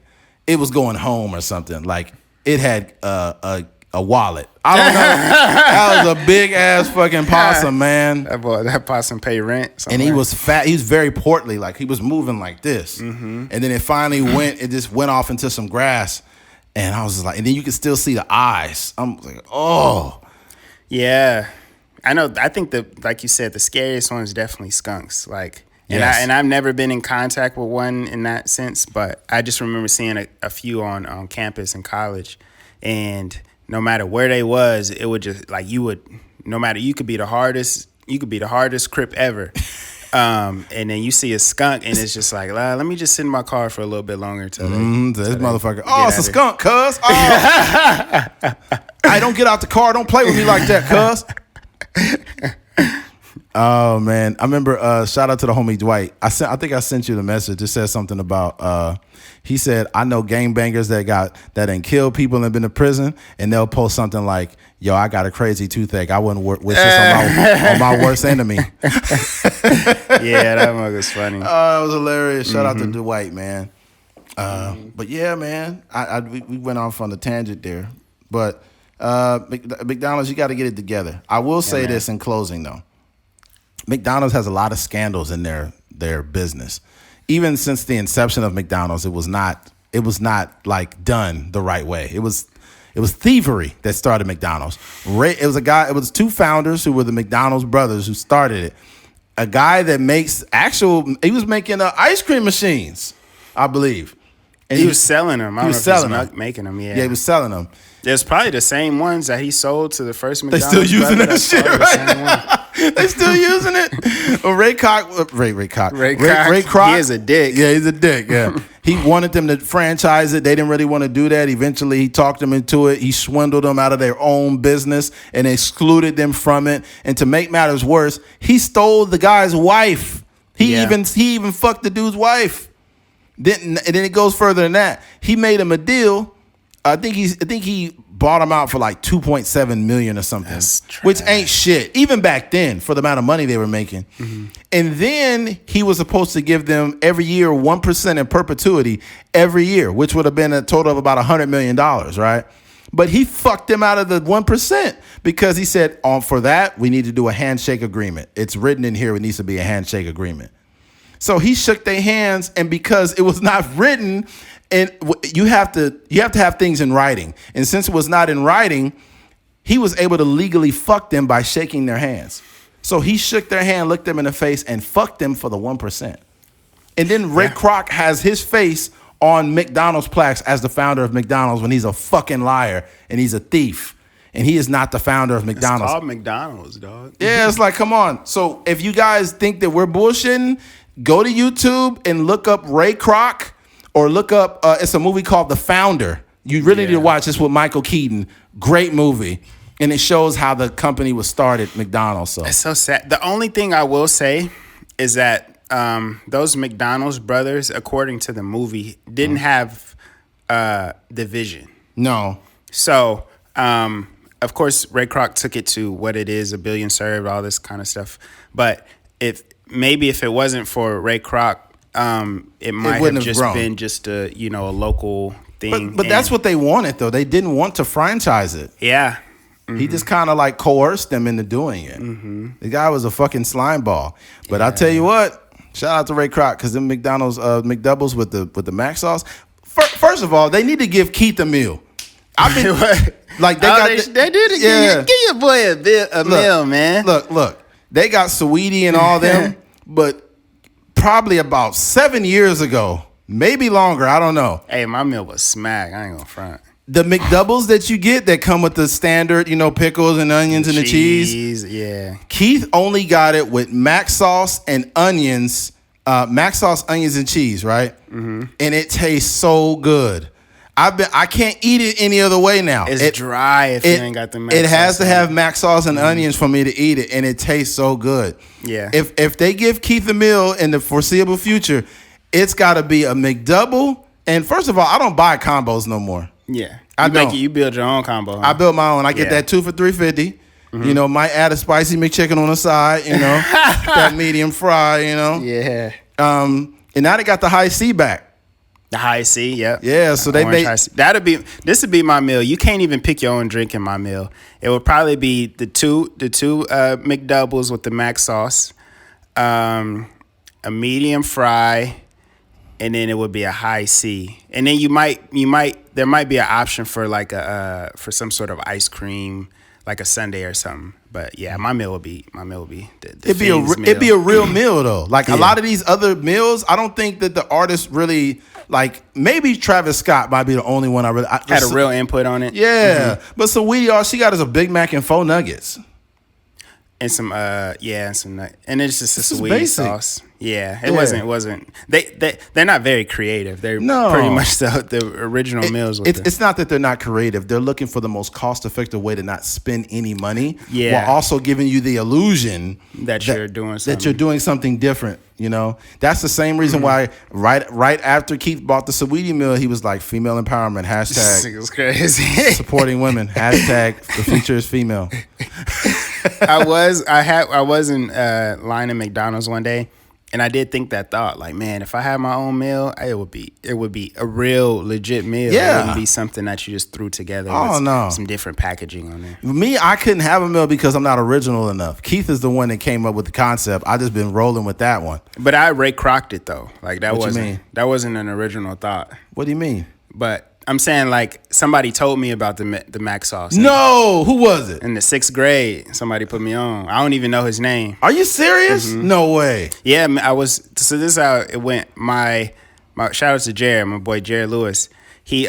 it was going home or something. Like, it had a wallet. I don't know. That was a big ass fucking possum, man. That possum pay rent. And he was fat. He was very portly. Like, he was moving like this. And then it finally it just went off into some grass. And I was just like, and then you could still see the eyes. I'm like, oh. Yeah. I know. I think like you said, the scariest one is definitely skunks. Like, and I've never been in contact with one in that sense, but I just remember seeing a few on campus in college, and no matter where they was, it would just like you could be the hardest crip ever. And then you see a skunk, and it's just like, let me just sit in my car for a little bit longer until this motherfucker. Oh, it's a skunk, cuz. Oh. I don't get out the car. Don't play with me like that, cuz. Oh man, I remember. Shout out to the homie Dwight. I think I sent you the message. It said something about. He said, I know gangbangers that done killed people and been to prison, and they'll post something like, "Yo, I got a crazy toothache. I wouldn't wish this on my worst enemy." Yeah, that mug was funny. Oh, it was hilarious. Shout out to Dwight, man. But yeah, man, we went off on the tangent there. But McDonald's, you got to get it together. I will say this in closing, though. McDonald's has a lot of scandals in their business. Even since the inception of McDonald's, it was not like done the right way. It was thievery that started McDonald's. It was 2 founders who were the McDonald's brothers who started it. A guy that he was making ice cream machines, I believe. And he was selling them. I don't know if he was making them. Yeah, he was selling them. There's probably the same ones that he sold to the first McDonald's. They still using that shit, right? They still using it. Ray Kroc. Ray Kroc. He is a dick. Yeah, he's a dick. Yeah. He wanted them to franchise it. They didn't really want to do that. Eventually, he talked them into it. He swindled them out of their own business and excluded them from it. And to make matters worse, he stole the guy's wife. He even fucked the dude's wife. And then it goes further than that. He made him a deal. I think he bought him out for like $2.7 million or something, which ain't shit. Even back then, for the amount of money they were making. Mm-hmm. And then he was supposed to give them every year 1% in perpetuity every year, which would have been a total of about $100 million, right? But he fucked them out of the 1% because he said, for that, we need to do a handshake agreement. It's written in here, it needs to be a handshake agreement. So he shook their hands, and because it was not written, and you have to have things in writing. And since it was not in writing, he was able to legally fuck them by shaking their hands. So he shook their hand, looked them in the face, and fucked them for the 1%. And then Ray Kroc has his face on McDonald's plaques as the founder of McDonald's when he's a fucking liar and he's a thief. And he is not the founder of McDonald's. It's called McDonald's, dog. Yeah, it's like, come on. So if you guys think that we're bullshitting, go to YouTube and look up Ray Kroc. Or look up, it's a movie called The Founder. You really need to watch this with Michael Keaton. Great movie. And it shows how the company was started, McDonald's. So it's so sad. The only thing I will say is that those McDonald's brothers, according to the movie, didn't have the vision. No. So, of course, Ray Kroc took it to what it is, 1 billion served, all this kind of stuff. But if it wasn't for Ray Kroc, it might have just been just a local thing. But that's what they wanted, though. They didn't want to franchise it. Yeah. Mm-hmm. He just kind of like coerced them into doing it. Mm-hmm. The guy was a fucking slime ball. But I'll tell you what, shout out to Ray Kroc, because them McDonald's McDoubles with the mac sauce. First of all, they need to give Keith a meal. I've been like they did it. Yeah. Give your boy a meal, man. Look. They got Saweetie and all them, but probably about 7 years ago, maybe longer, I don't know. Hey, my meal was smack. I ain't gonna front. The McDoubles that you get that come with the standard, pickles and onions and the cheese. Yeah. Keith only got it with mac sauce and onions, mac sauce, onions, and cheese, right? Mm-hmm. And it tastes so good. I can't eat it any other way now. It's dry if you ain't got the mac sauce. It has to have mac sauce and onions for me to eat it, and it tastes so good. Yeah. If they give Keith a meal in the foreseeable future, it's got to be a McDouble. And first of all, I don't buy combos no more. Yeah. You build your own combo. Huh? I build my own. I get that 2 for $3.50. Mm-hmm. Might add a spicy McChicken on the side, that medium fry, Yeah. And now they got the high C back. The high C, yep. Yeah, so they made this would be my meal. You can't even pick your own drink in my meal. It would probably be the two McDoubles with the mac sauce, a medium fry, and then it would be a high C. And then there might be an option for like for some sort of ice cream, like a sundae or something. But yeah, my meal would be it'd be a real meal though. Like a lot of these other meals, I don't think that the artists really like. Maybe Travis Scott might be the only one had a real input on it. Yeah, but Saweetie, all she got is a Big Mac and 4 nuggets. And some and some and it's just a Saweetie sauce. Yeah, it wasn't. They're not very creative. They're pretty much the original meals. It's not that they're not creative. They're looking for the most cost effective way to not spend any money. Yeah, while also giving you the illusion that you're doing something different. That's the same reason why right after Keith bought the Saweetie meal, he was like, female empowerment, hashtag. It was crazy. Supporting women, hashtag the future is female. I was in line at McDonald's one day, and I did think that thought, like, man, if I had my own meal, it would be a real legit meal. Yeah. It wouldn't be something that you just threw together with some different packaging on there. Me, I couldn't have a meal because I'm not original enough. Keith is the one that came up with the concept. I just been rolling with that one. But I Ray Kroc'd it though. Like that what you mean? That wasn't an original thought. What do you mean? But I'm saying, like, somebody told me about the mac sauce. No, who was it? In the 6th grade, somebody put me on. I don't even know his name. Are you serious? Mm-hmm. No way. Yeah, I was. So this is how it went. My shout out to Jared, my boy Jared Lewis. He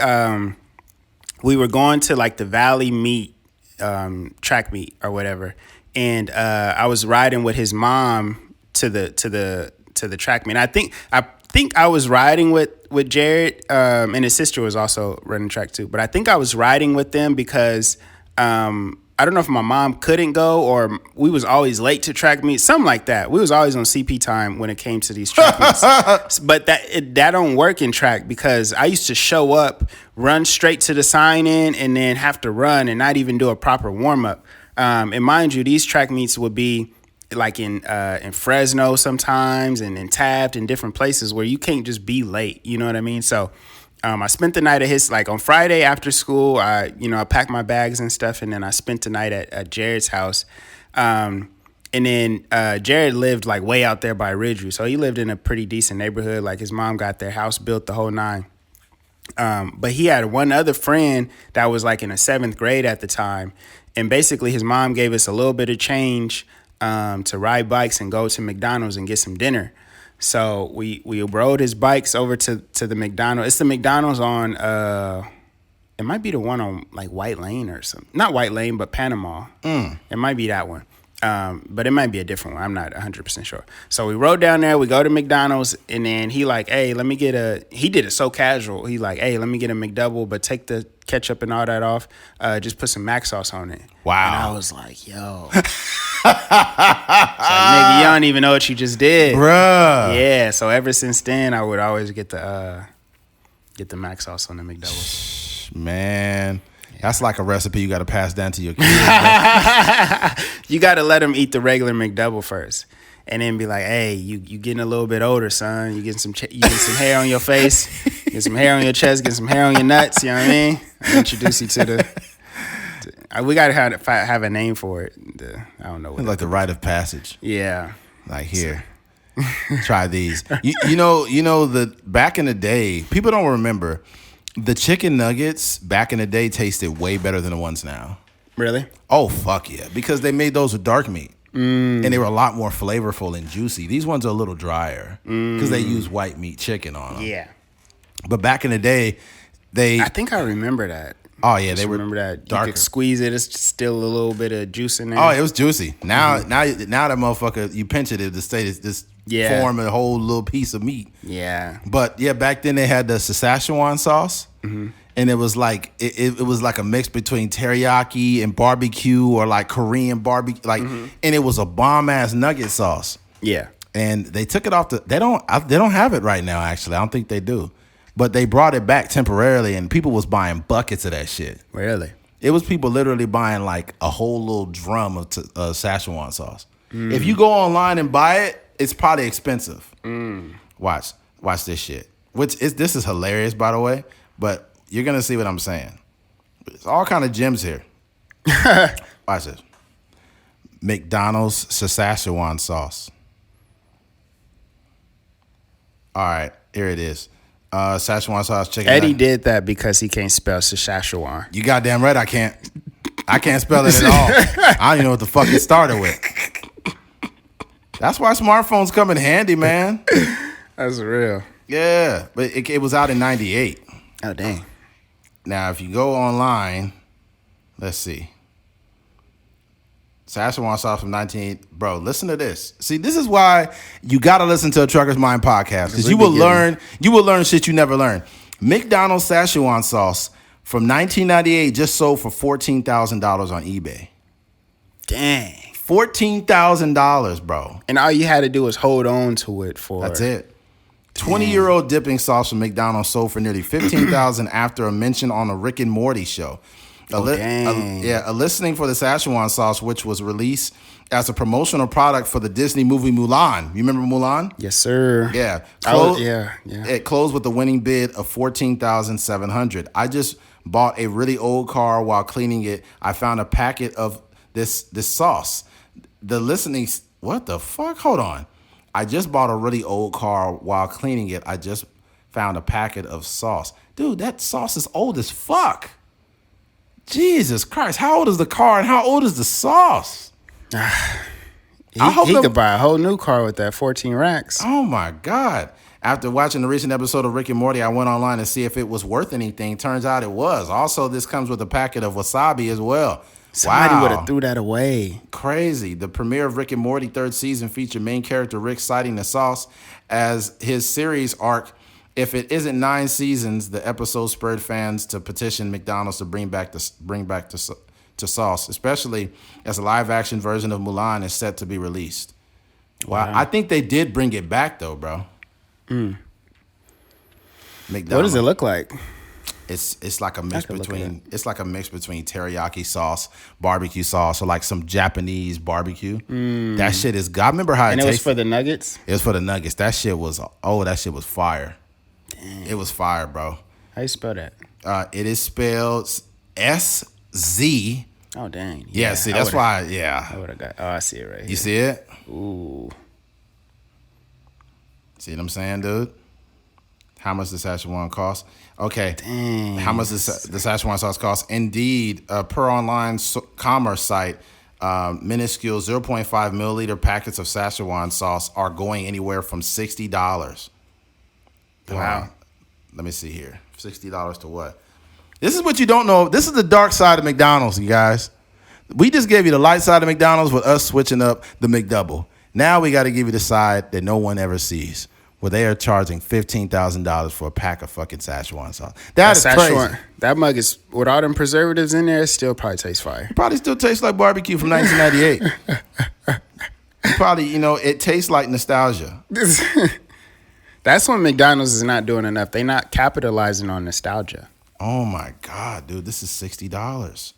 we were going to like the Valley meet, track meet or whatever, and I was riding with his mom to the track meet. I think I was riding with Jared, and his sister was also running track too. But I think I was riding with them because I don't know if my mom couldn't go or we was always late to track meets, something like that. We was always on CP time when it came to these track meets. But that don't work in track because I used to show up, run straight to the sign-in, and then have to run and not even do a proper warm-up. And mind you, these track meets would be like in Fresno sometimes and in Taft and different places where you can't just be late. You know what I mean? So I spent the night at his, like on Friday after school, I packed my bags and stuff, and then I spent the night at Jared's house. And then Jared lived like way out there by Ridgeview. So he lived in a pretty decent neighborhood. Like his mom got their house built, the whole nine. But he had one other friend that was like in the 7th grade at the time. And basically his mom gave us a little bit of change to ride bikes and go to McDonald's and get some dinner. So we rode his bikes over to the McDonald's. It's the McDonald's on it might be the one on like White Lane or something. Not White Lane, but Panama. It might be that one. But it might be a different one. I'm not 100% sure. So we rode down there. We go to McDonald's, and then he like, hey, let me get he did it so casual. He like, hey, let me get a McDouble, but take the ketchup and all that off. Just put some mac sauce on it. Wow. And I was like, yo. Like, nigga, you don't even know what you just did. Bruh. Yeah, so ever since then, I would always get the mac sauce on the McDouble. Man. That's like a recipe you got to pass down to your kids. You got to let them eat the regular McDouble first, and then be like, "Hey, you getting a little bit older, son. You getting some hair on your face, get some hair on your chest, get some hair on your nuts. You know what I mean? I introduce you to we got to have a name for it. I don't know. It's like the rite of passage. Yeah. Like here, try these. You know the back in the day, people don't remember. The chicken nuggets back in the day tasted way better than the ones now. Really? Oh, fuck yeah. Because they made those with dark meat. And they were a lot more flavorful and juicy. These ones are a little drier because they use white meat chicken on them. Yeah. But back in the day, I think I remember that. Oh, yeah. They were remember that. darker. You could squeeze it. It's still a little bit of juice in there. Oh, it was juicy. Now that motherfucker, you pinch it, the state is just form a whole little piece of meat. Yeah. But yeah, back then they had the Szechuan sauce. And it was like it was like a mix between teriyaki and barbecue or like Korean barbecue, like, and it was a bomb ass nugget sauce. Yeah. And they took it off they don't have it right now. Actually, I don't think they do, but they brought it back temporarily, and people was buying buckets of that shit. Really? It was people literally buying like a whole little drum of Szechuan sauce. If you go online and buy it, it's probably expensive. Watch this shit. This is hilarious, by the way. But you're going to see what I'm saying. It's all kind of gems here. Watch this. McDonald's Szechuan sauce. All right, here it is. Szechuan sauce chicken. Eddie did that because he can't spell Szechuan. You goddamn right I can't. I can't spell it at all. I don't even know what the fuck it started with. That's why smartphones come in handy, man. That's real. Yeah, but it was out in 98. Oh, dang. Now, if you go online, let's see. Szechuan sauce from 19... Bro, listen to this. See, this is why you got to listen to a Trucker's Mind podcast, because you will learn shit you never learned. McDonald's Szechuan sauce from 1998 just sold for $14,000 on eBay. Dang. $14,000, bro. And all you had to do was hold on to it for... That's it. 20-year-old dipping sauce from McDonald's sold for nearly $15,000 after a mention on a Rick and Morty show. A listing for the Szechuan sauce, which was released as a promotional product for the Disney movie Mulan. You remember Mulan? Yes, sir. Yeah. It closed with a winning bid of $14,700. I just bought a really old car while cleaning it. I found a packet of this sauce. The listening... What the fuck? Hold on. I just bought a really old car while cleaning it. I just found a packet of sauce. Dude, that sauce is old as fuck. Jesus Christ. How old is the car and how old is the sauce? He could buy a whole new car with that 14 racks. Oh, my God. After watching the recent episode of Rick and Morty, I went online to see if it was worth anything. Turns out it was. Also, this comes with a packet of wasabi as well. Somebody would have threw that away. Crazy. The premiere of Rick and Morty third season featured main character Rick citing the sauce as his series arc. If it isn't 9 seasons, the episode spurred fans to petition McDonald's to bring back the sauce, especially as a live action version of Mulan is set to be released. Wow. I think they did bring it back though, bro. McDonald's. What does it look like? It's like a mix between teriyaki sauce, barbecue sauce, or like some Japanese barbecue. That shit is God. I remember how it tasted. And it was for the nuggets? It was for the nuggets. That shit was fire. Damn. It was fire, bro. How you spell that? It is spelled SZ. Oh dang. Yeah, see, that's why. Yeah. I would have got. Oh, I see it right here. You see it? Ooh. See what I'm saying, dude? How much does Szechuan cost? Okay. Dang. How much does the Szechuan sauce cost? Indeed, per online commerce site, minuscule 0.5 milliliter packets of Szechuan sauce are going anywhere from $60. Wow. Let me see here. $60 to what? This is what you don't know. This is the dark side of McDonald's, you guys. We just gave you the light side of McDonald's with us switching up the McDouble. Now we got to give you the side that no one ever sees, where they are charging $15,000 for a pack of fucking Szechuan sauce. That is crazy. That mug is, with all them preservatives in there, it still probably tastes fire. It probably still tastes like barbecue from 1998. Probably, it tastes like nostalgia. That's when McDonald's is not doing enough. They're not capitalizing on nostalgia. Oh, my God, dude. This is $60.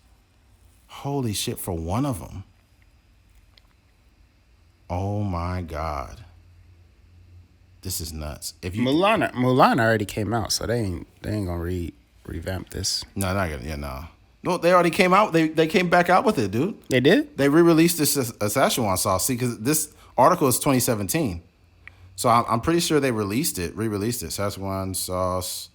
Holy shit, for one of them. Oh, my God. This is nuts. Mulan already came out, so they ain't gonna revamp this. No, not gonna. Yeah, no. No, they already came out. They came back out with it, dude. They did? They re-released this Szechuan sauce. See, because this article is 2017, so I'm pretty sure they re-released it. Szechuan sauce,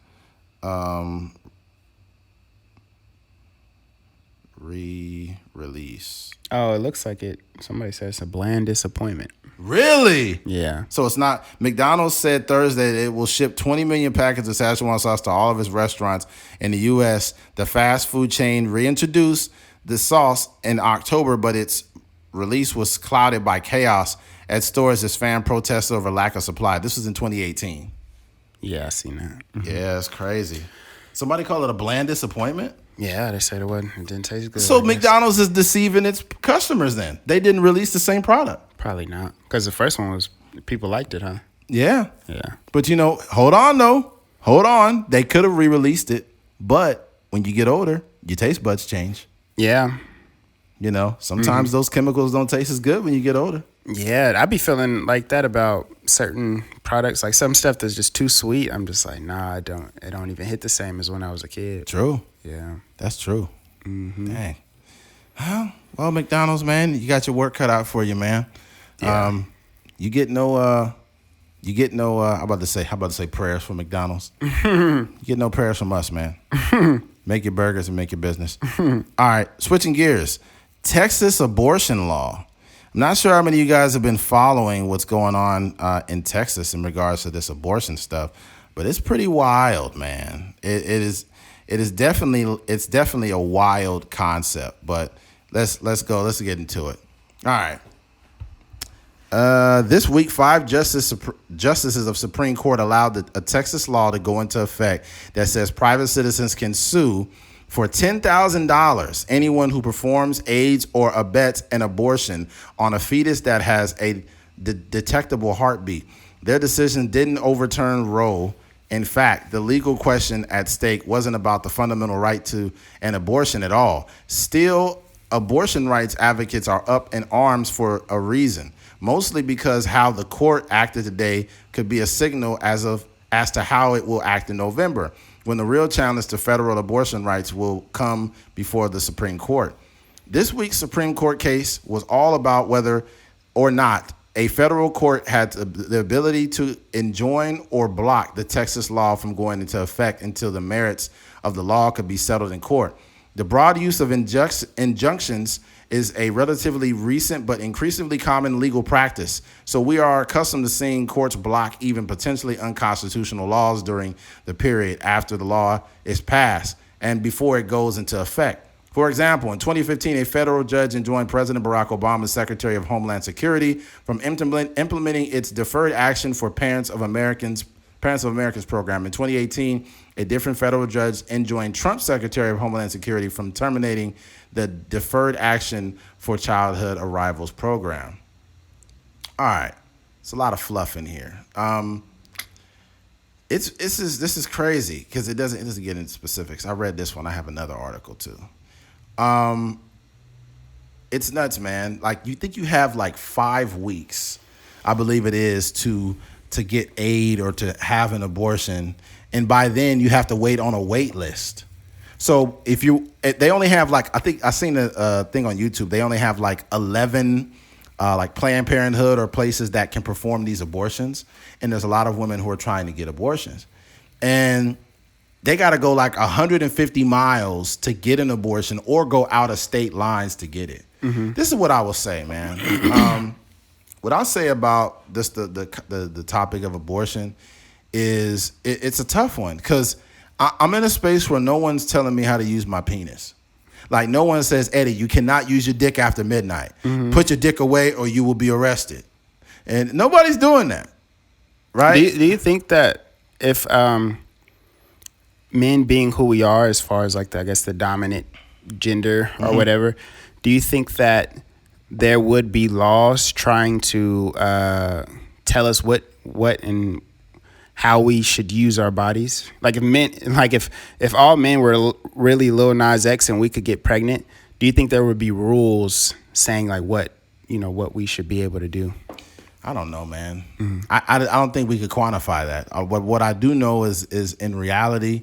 re-release. Oh, it looks like it. Somebody said it's a bland disappointment. Really? Yeah. So it's not. McDonald's said Thursday that it will ship 20 million packets of Szechuan sauce to all of its restaurants in the U.S. The fast food chain reintroduced the sauce in October, but its release was clouded by chaos at stores as fans protested over lack of supply. This was in 2018. Yeah, I seen that. Mm-hmm. Yeah, it's crazy. Somebody call it a bland disappointment? Yeah, they said it didn't taste good. So McDonald's is deceiving its customers then. They didn't release the same product. Probably not. Because the first one was, people liked it, huh? Yeah. Yeah. But hold on though. Hold on. They could have re-released it. But when you get older, your taste buds change. Yeah. Sometimes those chemicals don't taste as good when you get older. Yeah, I be feeling like that about certain products. Like some stuff that's just too sweet. I'm just like, nah, it don't even hit the same as when I was a kid. True. Yeah. That's true. Mm-hmm. Dang. Well, McDonald's, man, you got your work cut out for you, man. Yeah. You get no how about to say prayers from McDonald's. You get no prayers from us, man. Make your burgers and make your business. All right, switching gears. Texas abortion law. I'm not sure how many of you guys have been following what's going on in Texas in regards to this abortion stuff, but it's pretty wild, man. It's definitely a wild concept, but let's go. Let's get into it. All right. This week, 5 justices of Supreme Court allowed a Texas law to go into effect that says private citizens can sue for $10,000 anyone who performs, aids, or abets an abortion on a fetus that has a detectable heartbeat. Their decision didn't overturn Roe. In fact, the legal question at stake wasn't about the fundamental right to an abortion at all. Still, abortion rights advocates are up in arms for a reason, mostly because how the court acted today could be a signal as to how it will act in November, when the real challenge to federal abortion rights will come before the Supreme Court. This week's Supreme Court case was all about whether or not a federal court had the ability to enjoin or block the Texas law from going into effect until the merits of the law could be settled in court. The broad use of injunctions is a relatively recent but increasingly common legal practice. So we are accustomed to seeing courts block even potentially unconstitutional laws during the period after the law is passed and before it goes into effect. For example, in 2015, a federal judge enjoined President Barack Obama's Secretary of Homeland Security from implementing its Deferred Action for Parents of Americans program. In 2018, a different federal judge enjoined Trump's Secretary of Homeland Security from terminating the Deferred Action for Childhood Arrivals program. All right, it's a lot of fluff in here. This is crazy because it doesn't get into specifics. I read this one. I have another article too. It's nuts, man. Like, you think you have like 5 weeks, I believe it is, to get aid or to have an abortion, and by then you have to wait on a wait list. So they only have like, I think I seen a thing on YouTube. They only have like 11 like Planned Parenthood or places that can perform these abortions, and there's a lot of women who are trying to get abortions, and they got to go like 150 miles to get an abortion or go out of state lines to get it. Mm-hmm. This is what I will say, man. What I'll say about this, the topic of abortion is it's a tough one because I'm in a space where no one's telling me how to use my penis. Like, no one says, Eddie, you cannot use your dick after midnight. Mm-hmm. Put your dick away or you will be arrested. And nobody's doing that, right? Do you think that if men being who we are, as far as like the dominant gender or mm-hmm. whatever, do you think that there would be laws trying to tell us what and how we should use our bodies? Like, if all men were really Lil Nas X and we could get pregnant, do you think there would be rules saying like what we should be able to do? I don't know, man. Mm-hmm. I don't think we could quantify that. What I do know is in reality,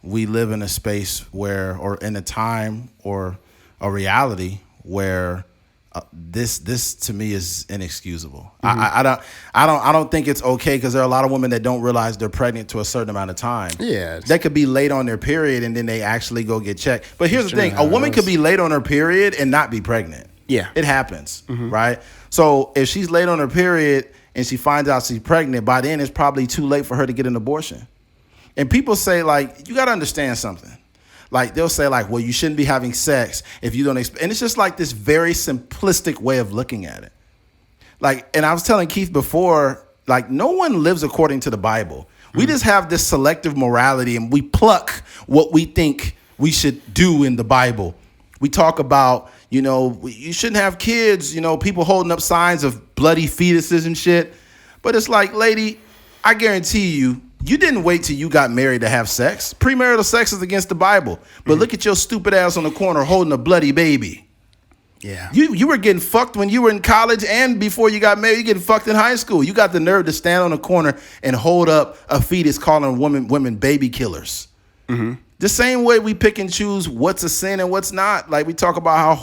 we live in a space where, or in a time or a reality where this to me is inexcusable. Mm-hmm. I don't think it's okay because there are a lot of women that don't realize they're pregnant to a certain amount of time. Yeah, they could be late on their period and then they actually go get checked. But here's the thing: a woman could be late on her period and not be pregnant. Yeah, it happens, mm-hmm. right? So if she's late on her period and she finds out she's pregnant, by then it's probably too late for her to get an abortion. And people say, like, you got to understand something. Like, they'll say, like, well, you shouldn't be having sex if you don't and it's just like this very simplistic way of looking at it. Like, and I was telling Keith before, like, no one lives according to the Bible. We just have this selective morality and we pluck what we think we should do in the Bible. We talk about, you shouldn't have kids, people holding up signs of bloody fetuses and shit. But it's like, lady, I guarantee you didn't wait till you got married to have sex. Premarital sex is against the Bible. But look at your stupid ass on the corner holding a bloody baby. Yeah. You were getting fucked when you were in college and before you got married. You getting fucked in high school. You got the nerve to stand on the corner and hold up a fetus calling women baby killers. Mm-hmm. The same way we pick and choose what's a sin and what's not. Like, we talk about how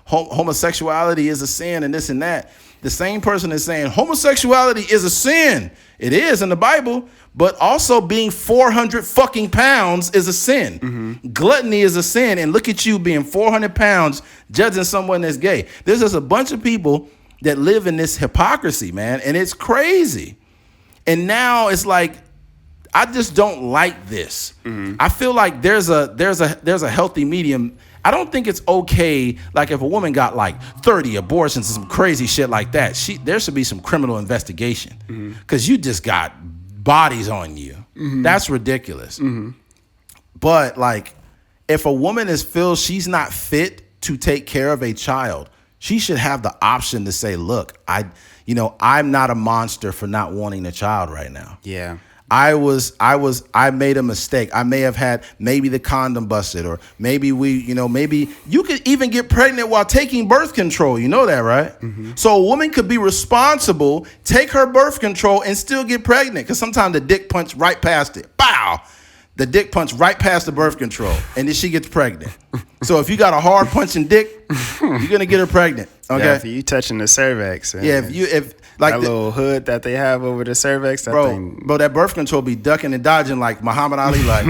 homosexuality is a sin and this and that. The same person is saying homosexuality is a sin. It is in the Bible, but also being 400 fucking pounds is a sin. Mm-hmm. Gluttony is a sin. And look at you being 400 pounds judging someone that's gay. There's just a bunch of people that live in this hypocrisy, man. And it's crazy. And now it's like, I just don't like this. Mm-hmm. I feel like there's a healthy medium. I don't think it's okay, like, if a woman got like 30 abortions and some crazy shit like that, there should be some criminal investigation because you just got bodies on you. Mm-hmm. That's ridiculous. Mm-hmm. But like, if a woman feels she's not fit to take care of a child, she should have the option to say, look, I'm not a monster for not wanting a child right now. Yeah. I made a mistake. I may have had maybe the condom busted, or maybe maybe you could even get pregnant while taking birth control. You know that, right? Mm-hmm. So a woman could be responsible, take her birth control and still get pregnant. Because sometimes the dick punch right past it. Bow. The dick punch right past the birth control. And then she gets pregnant. So if you got a hard punching dick, you're going to get her pregnant. Okay. Yeah, if you touching the cervix. Yeah. If like that little hood that they have over the cervix, bro, that birth control be ducking and dodging like Muhammad Ali, like.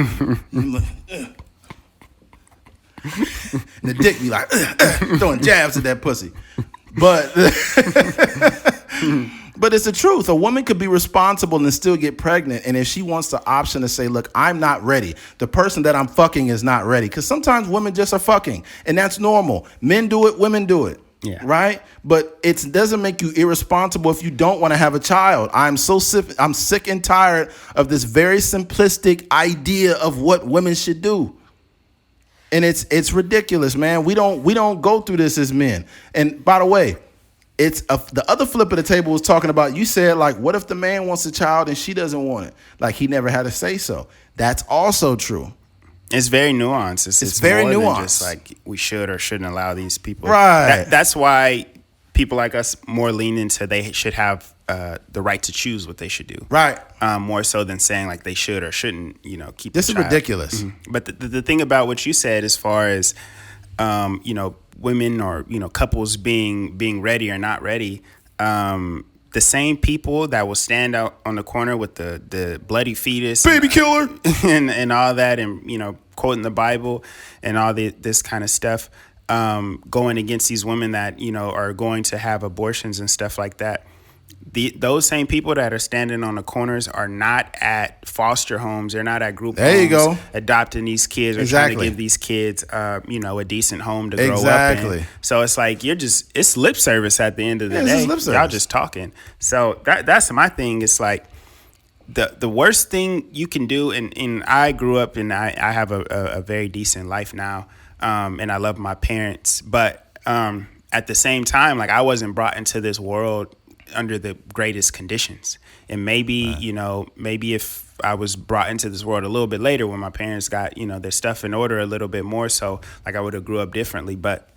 The dick be like throwing jabs at that pussy, but But it's the truth. A woman could be responsible and still get pregnant. And if she wants the option to say, look, I'm not ready. The person that I'm fucking is not ready. Because sometimes women just are fucking. And that's normal. Men do it. Women do it. Yeah. Right. But it doesn't make you irresponsible if you don't want to have a child. I'm sick and tired of this very simplistic idea of what women should do. And it's ridiculous, man. We don't go through this as men. And by the way, it's the other flip of the table was talking about, you said, like, what if the man wants a child and she doesn't want it? Like, he never had to say so. That's also true. It's very nuanced. It's very more nuanced. than just like we should or shouldn't allow these people. Right. That's why people like us more lean into they should have the right to choose what they should do. Right. More so than saying like they should or shouldn't, keep this the is child. ridiculous. Mm-hmm. But the thing about what you said as far as, women or, couples being ready or not ready, the same people that will stand out on the corner with the bloody fetus, baby killer, and all that, and quoting the Bible and all this kind of stuff, going against these women that are going to have abortions and stuff like that. Those same people that are standing on the corners are not at foster homes. They're not at group homes. There you go. Adopting these kids or Exactly. trying to give these kids, a decent home to grow Exactly. up in. So it's like it's lip service at the end of the it's day. just lip service. Y'all just talking. So that's my thing. It's like the worst thing you can do. And I grew up and I have a very decent life now, and I love my parents. But at the same time, like I wasn't brought into this world under the greatest conditions. And maybe, right. Maybe if I was brought into this world a little bit later when my parents got, their stuff in order a little bit more, so like I would have grew up differently. But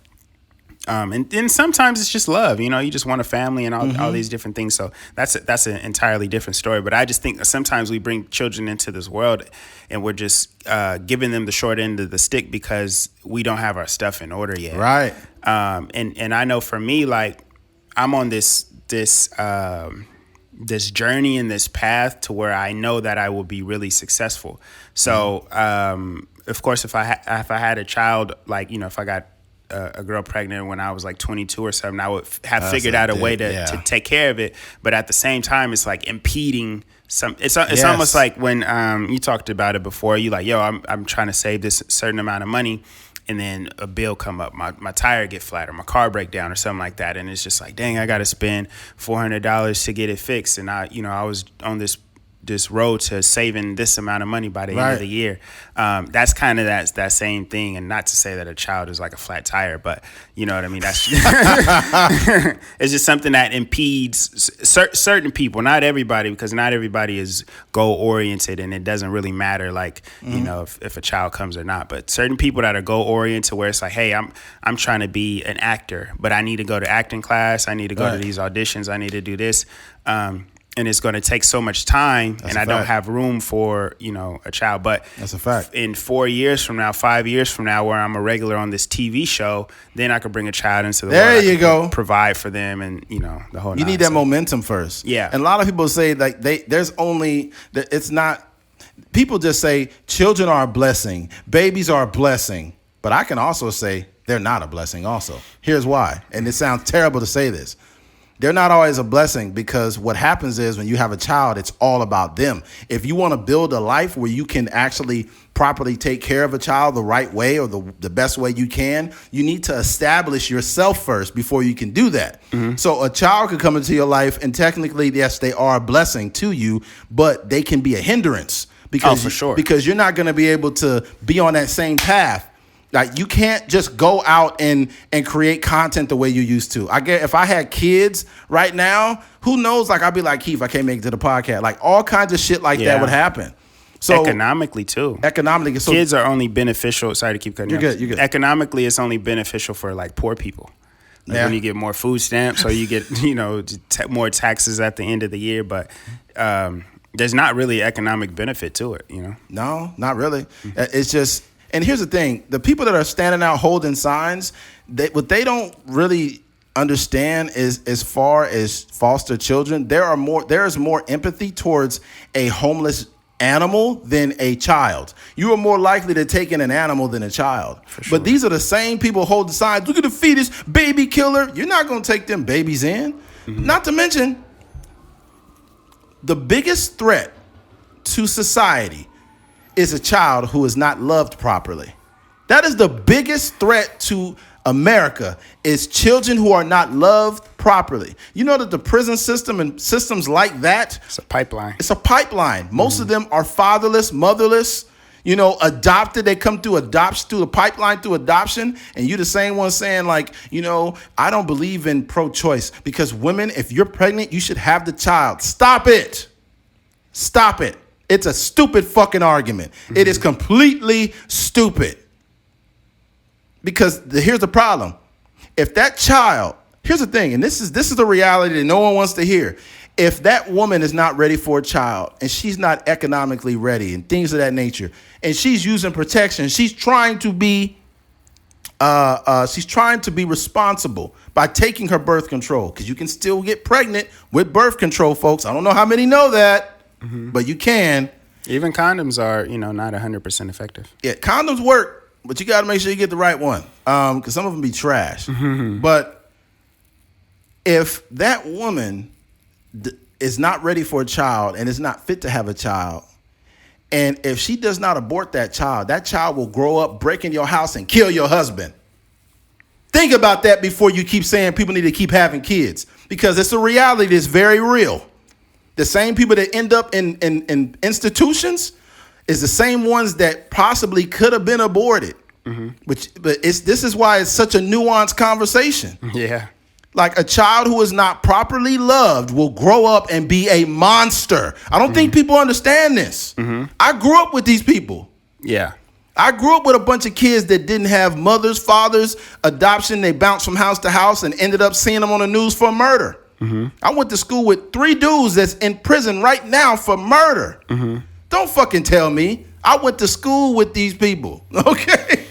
and then sometimes it's just love, you just want a family and all these different things. So that's an entirely different story. But I just think sometimes we bring children into this world and we're just giving them the short end of the stick because we don't have our stuff in order yet. Right. And I know for me, like I'm on this journey and this path to where I know that I will be really successful. So, of course, if I had a child, like, if I got a girl pregnant when I was like 22 or something, I would have figured out a way to take care of it. But at the same time, it's like impeding some. It's yes. Almost like when you talked about it before. You like, yo, I'm trying to save this certain amount of money. And then a bill come up, my tire get flat or my car break down or something like that. And it's just like, dang, I got to spend $400 to get it fixed. And I was on this road to saving this amount of money by the end of the year. That's kind of that same thing. And not to say that a child is like a flat tire, but you know what I mean? That's it's just something that impedes certain people, not everybody, because not everybody is goal oriented and it doesn't really matter like, if a child comes or not. But certain people that are goal oriented where it's like, hey, I'm trying to be an actor, but I need to go to acting class. I need to go to these auditions. I need to do this. And it's going to take so much time, and I don't have room for, a child. But that's a fact. In 4 years from now, 5 years from now, where I'm a regular on this TV show, then I could bring a child into the world. There you go. Provide for them, and the whole. You need that momentum first. Yeah. And a lot of people say like it's not. People just say children are a blessing, babies are a blessing, but I can also say they're not a blessing. Also, here's why, and it sounds terrible to say this. They're not always a blessing because what happens is when you have a child, it's all about them. If you want to build a life where you can actually properly take care of a child the right way or the best way you can, you need to establish yourself first before you can do that. Mm-hmm. So a child could come into your life and technically, yes, they are a blessing to you, but they can be a hindrance because, for sure. Because you're not going to be able to be on that same path. Like you can't just go out and create content the way you used to. I get if I had kids right now, who knows? Like I'd be like, Keith, I can't make it to the podcast. Like all kinds of shit like that would happen. So economically too. So kids are only beneficial. Sorry to keep cutting you off. You're good. Economically, it's only beneficial for like poor people. Like when you get more food stamps or you get more taxes at the end of the year, but. There's not really economic benefit to it, No, not really. It's just. And here's the thing: the people that are standing out holding signs, what they don't really understand is, as far as foster children, there is more empathy towards a homeless animal than a child. You are more likely to take in an animal than a child. For sure. But these are the same people holding signs. Look at the fetus, baby killer. You're not going to take them babies in. Mm-hmm. Not to mention, The biggest threat to society is a child who is not loved properly. That is the biggest threat to America, is children who are not loved properly. You know that the prison system and systems like that, It's a pipeline. it's a pipeline. Most of them are fatherless, motherless, adopted. They come through adoption, through the pipeline, through adoption. And you the same one saying like, I don't believe in pro-choice because women, if you're pregnant, you should have the child. Stop it. Stop it. It's a stupid fucking argument. It is completely stupid. Because here's the problem. If that child, here's the thing, and this is the reality that no one wants to hear. If that woman is not ready for a child and she's not economically ready and things of that nature, and she's using protection, she's trying to be responsible by taking her birth control, because you can still get pregnant with birth control, folks. I don't know how many know that, but you can. Even condoms are, not 100% effective. Yeah, condoms work. But you got to make sure you get the right one, because some of them be trash. But if that woman is not ready for a child and is not fit to have a child, and if she does not abort that child will grow up, break in your house, and kill your husband. Think about that before you keep saying people need to keep having kids, because it's a reality that's very real. The same people that end up in institutions is the same ones that possibly could have been aborted. This is why it's such a nuanced conversation. Yeah. Like a child who is not properly loved will grow up and be a monster. I don't think people understand this. I grew up with these people. Yeah. I grew up with a bunch of kids that didn't have mothers, fathers, adoption. They bounced from house to house and ended up seeing them on the news for murder. I went to school with 3 dudes that's in prison right now for murder. Don't fucking tell me. I went to school with these people, okay?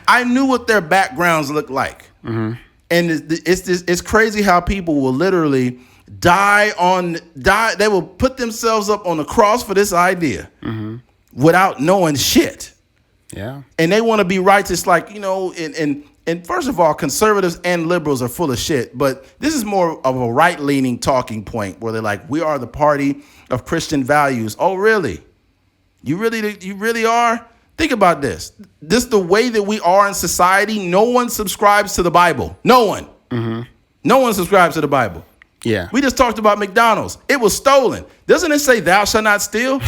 I knew what their backgrounds looked like. And it's crazy how people will literally die. They will put themselves up on the cross for this idea without knowing shit. Yeah. And they want to be righteous, like, and first of all, conservatives and liberals are full of shit. But this is more of a right-leaning talking point where they're like, we are the party of Christian values. Oh, really? You really are? Think about this. This the way that we are in society. No one subscribes to the Bible. No one. No one subscribes to the Bible. Yeah. We just talked about McDonald's. It was stolen. Doesn't it say thou shalt not steal?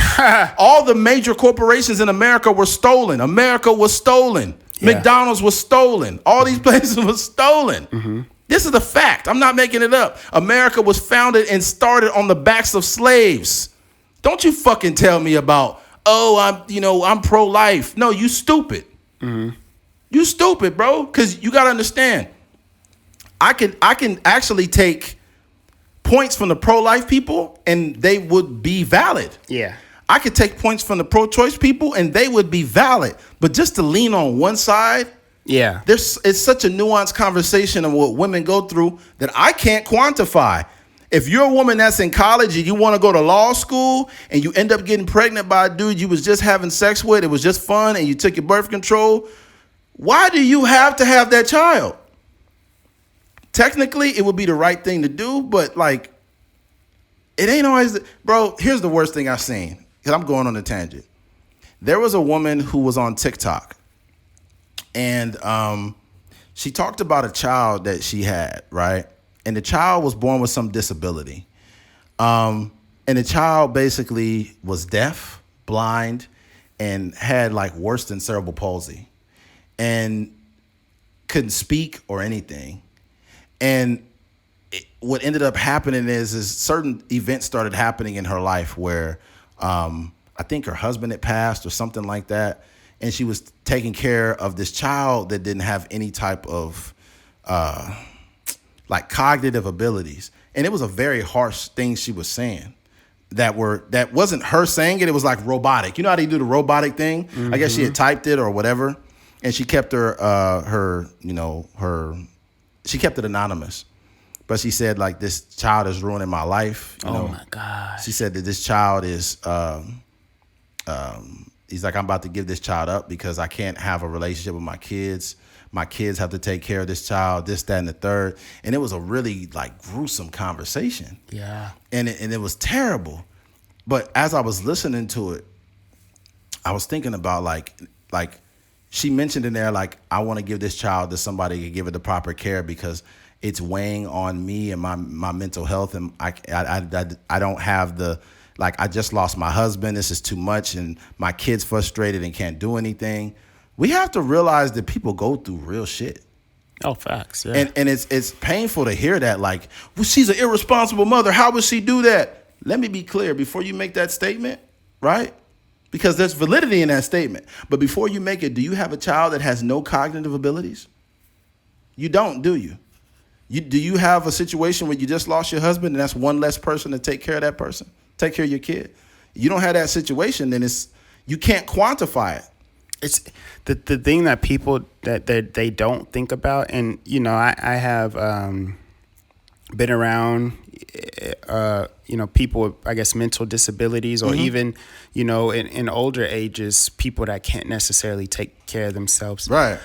All the major corporations in America were stolen. America was stolen. Yeah. McDonald's was stolen. All these places were stolen. This is a fact. I'm not making it up. America was founded and started on the backs of slaves. Don't you fucking tell me about, I'm pro-life. No, you stupid. You stupid, bro. Because you got to understand, I can actually take points from the pro-life people and they would be valid. Yeah. I could take points from the pro-choice people and they would be valid. But just to lean on one side, it's such a nuanced conversation of what women go through that I can't quantify. If you're a woman that's in college and you want to go to law school and you end up getting pregnant by a dude you was just having sex with, it was just fun, and you took your birth control, why do you have to have that child? Technically, it would be the right thing to do, but like, it ain't always. Bro, here's the worst thing I've seen, because I'm going on a tangent. There was a woman who was on TikTok, and she talked about a child that she had, right? And the child was born with some disability. And the child basically was deaf, blind, and had like worse than cerebral palsy, and couldn't speak or anything. And what ended up happening is certain events started happening in her life where I think her husband had passed or something like that. And she was taking care of this child that didn't have any type of like cognitive abilities. And it was a very harsh thing she was saying that wasn't her saying it. It was like robotic. You know how they do the robotic thing? I guess she had typed it or whatever. And she kept she kept it anonymous. But she said, like, this child is ruining my life. Oh my God. She said that this child is, he's like, I'm about to give this child up because I can't have a relationship with my kids. My kids have to take care of this child, this, that, and the third. And it was a really, like, gruesome conversation. Yeah. And it was terrible. But as I was listening to it, I was thinking about like she mentioned in there, like, I want to give this child to somebody who can give it the proper care because it's weighing on me and my mental health. And I don't have the, like, I just lost my husband. This is too much. And my kid's frustrated and can't do anything. We have to realize that people go through real shit. Oh, facts. Yeah. And it's painful to hear that. Like, well, she's an irresponsible mother. How would she do that? Let me be clear before you make that statement, right? Because there's validity in that statement. But before you make it, do you have a child that has no cognitive abilities? You don't, do you? Do you have a situation where you just lost your husband and that's one less person to take care of that person? Take care of your kid? You don't have that situation, then you can't quantify it. It's the thing that people that they don't think about. And, you know, I have been around people with, I guess, mental disabilities, or even, in older ages, people that can't necessarily take care of themselves. Right.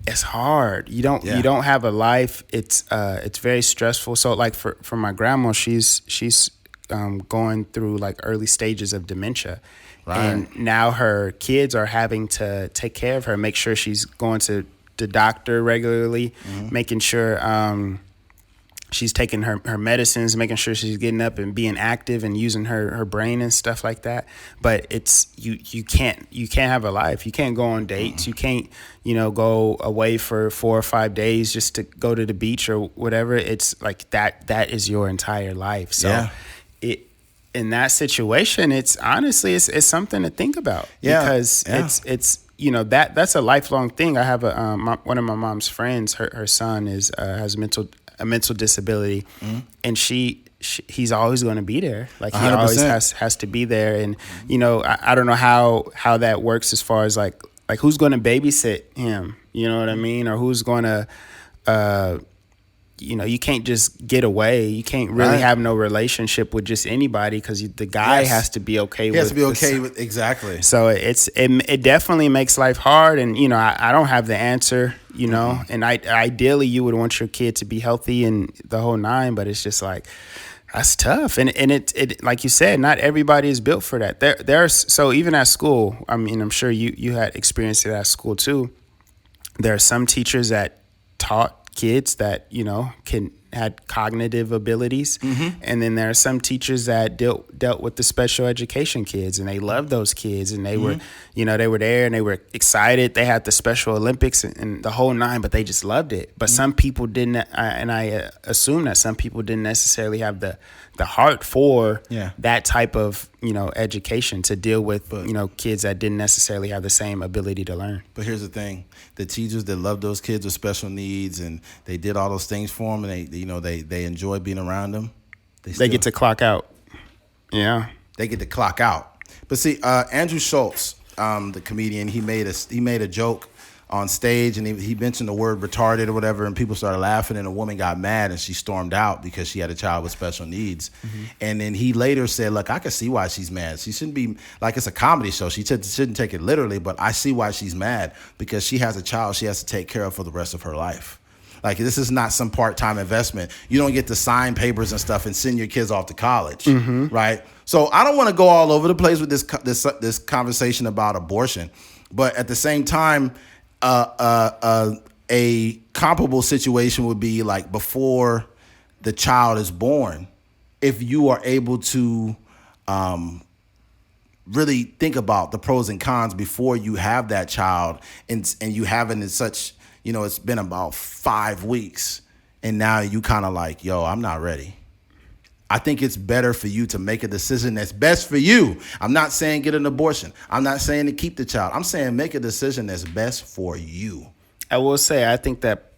It's hard. You don't have a life. It's very stressful. So like for my grandma, she's going through like early stages of dementia. Right. And now her kids are having to take care of her, make sure she's going to the doctor regularly, making sure she's taking her medicines, making sure she's getting up and being active and using her brain and stuff like that. But it's you can't have a life. You can't go on dates. You can't go away for 4 or 5 days just to go to the beach or whatever. It's like that is your entire life. So in that situation, it's honestly it's something to think about. Because it's that's a lifelong thing. I have one of my mom's friends. Her son has a mental disability, and he's always going to be there. Like, he 100%. Always has to be there. And I don't know how that works as far as like who's going to babysit him. You know what I mean? Or who's going to you can't just get away. You can't really have no relationship with just anybody, because the guy has to be okay with it. He has to be okay with, exactly. So it definitely makes life hard. And, I don't have the answer, and ideally you would want your kid to be healthy and the whole nine, but it's just like, that's tough. And it like you said, not everybody is built for that. So even at school, I mean, I'm sure you had experienced it at school too. There are some teachers that taught kids that had cognitive abilities, and then there are some teachers that dealt with the special education kids, and they loved those kids, and they were they were there and they were excited. They had the Special Olympics and the whole nine, but they just loved it. But some people didn't, and I assume that some people didn't necessarily have the heart for that type of education to deal with kids that didn't necessarily have the same ability to learn. But here's the thing: the teachers that loved those kids with special needs and they did all those things for them, and they enjoy being around them. They get to clock out. Yeah, they get to clock out. But see, Andrew Schultz, the comedian, he made a joke on stage, and he mentioned the word retarded or whatever, and people started laughing, and a woman got mad and she stormed out because she had a child with special needs. And then he later said, look, I can see why she's mad. She shouldn't be, like, it's a comedy show. She shouldn't take it literally, but I see why she's mad, because she has a child she has to take care of for the rest of her life. Like, this is not some part-time investment. You don't get to sign papers and stuff and send your kids off to college, right? So I don't want to go all over the place with this conversation about abortion, but at the same time, a comparable situation would be like before the child is born. If you are able to really think about the pros and cons before you have that child, and you haven't in such, it's been about 5 weeks, and now you kind of like, yo, I'm not ready. I think it's better for you to make a decision that's best for you. I'm not saying get an abortion. I'm not saying to keep the child. I'm saying make a decision that's best for you. I will say, I think that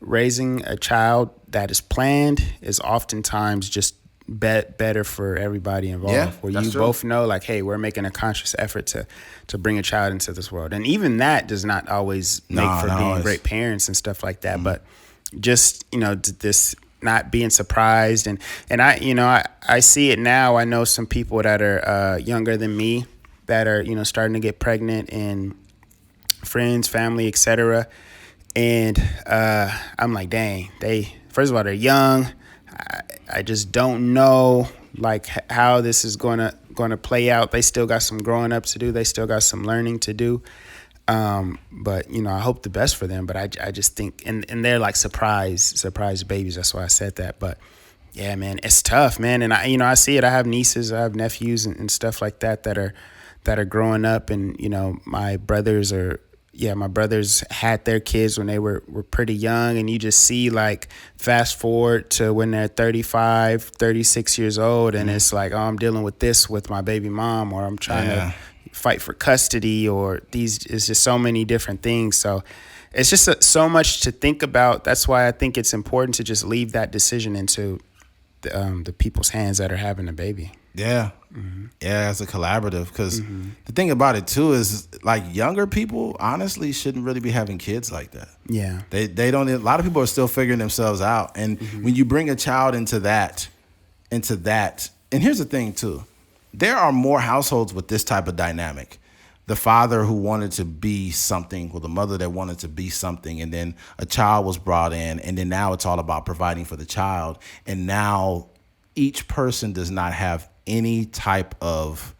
raising a child that is planned is oftentimes just better for everybody involved. Where you both know, like, hey, we're making a conscious effort to bring a child into this world. And even that does not always make for being great parents and stuff like that. But just, this not being surprised. And I see it now. I know some people that are younger than me that are, starting to get pregnant, and friends, family, etc. And I'm like, dang, first of all, they're young. I just don't know like how this is gonna play out. They still got some growing up to do. They still got some learning to do. But I hope the best for them. But I just think, and they're like surprise babies. That's why I said that. But yeah, man, it's tough, man. And I see it. I have nieces, I have nephews, and stuff like that are growing up, and my brothers had their kids when they were pretty young, and you just see, like, fast forward to when they're 35, 36 years old, and it's like, oh, I'm dealing with this with my baby mom, or I'm trying to fight for custody, or it's just so many different things. So it's just so much to think about. That's why I think it's important to just leave that decision into the people's hands that are having a baby. Yeah. Mm-hmm. Yeah, as a collaborative, because the thing about it too is, like, younger people honestly shouldn't really be having kids like that. Yeah. They don't, a lot of people are still figuring themselves out. And when you bring a child into that, and here's the thing too, there are more households with this type of dynamic. The father who wanted to be something, or the mother that wanted to be something, and then a child was brought in, and then now it's all about providing for the child. And now each person does not have any type of,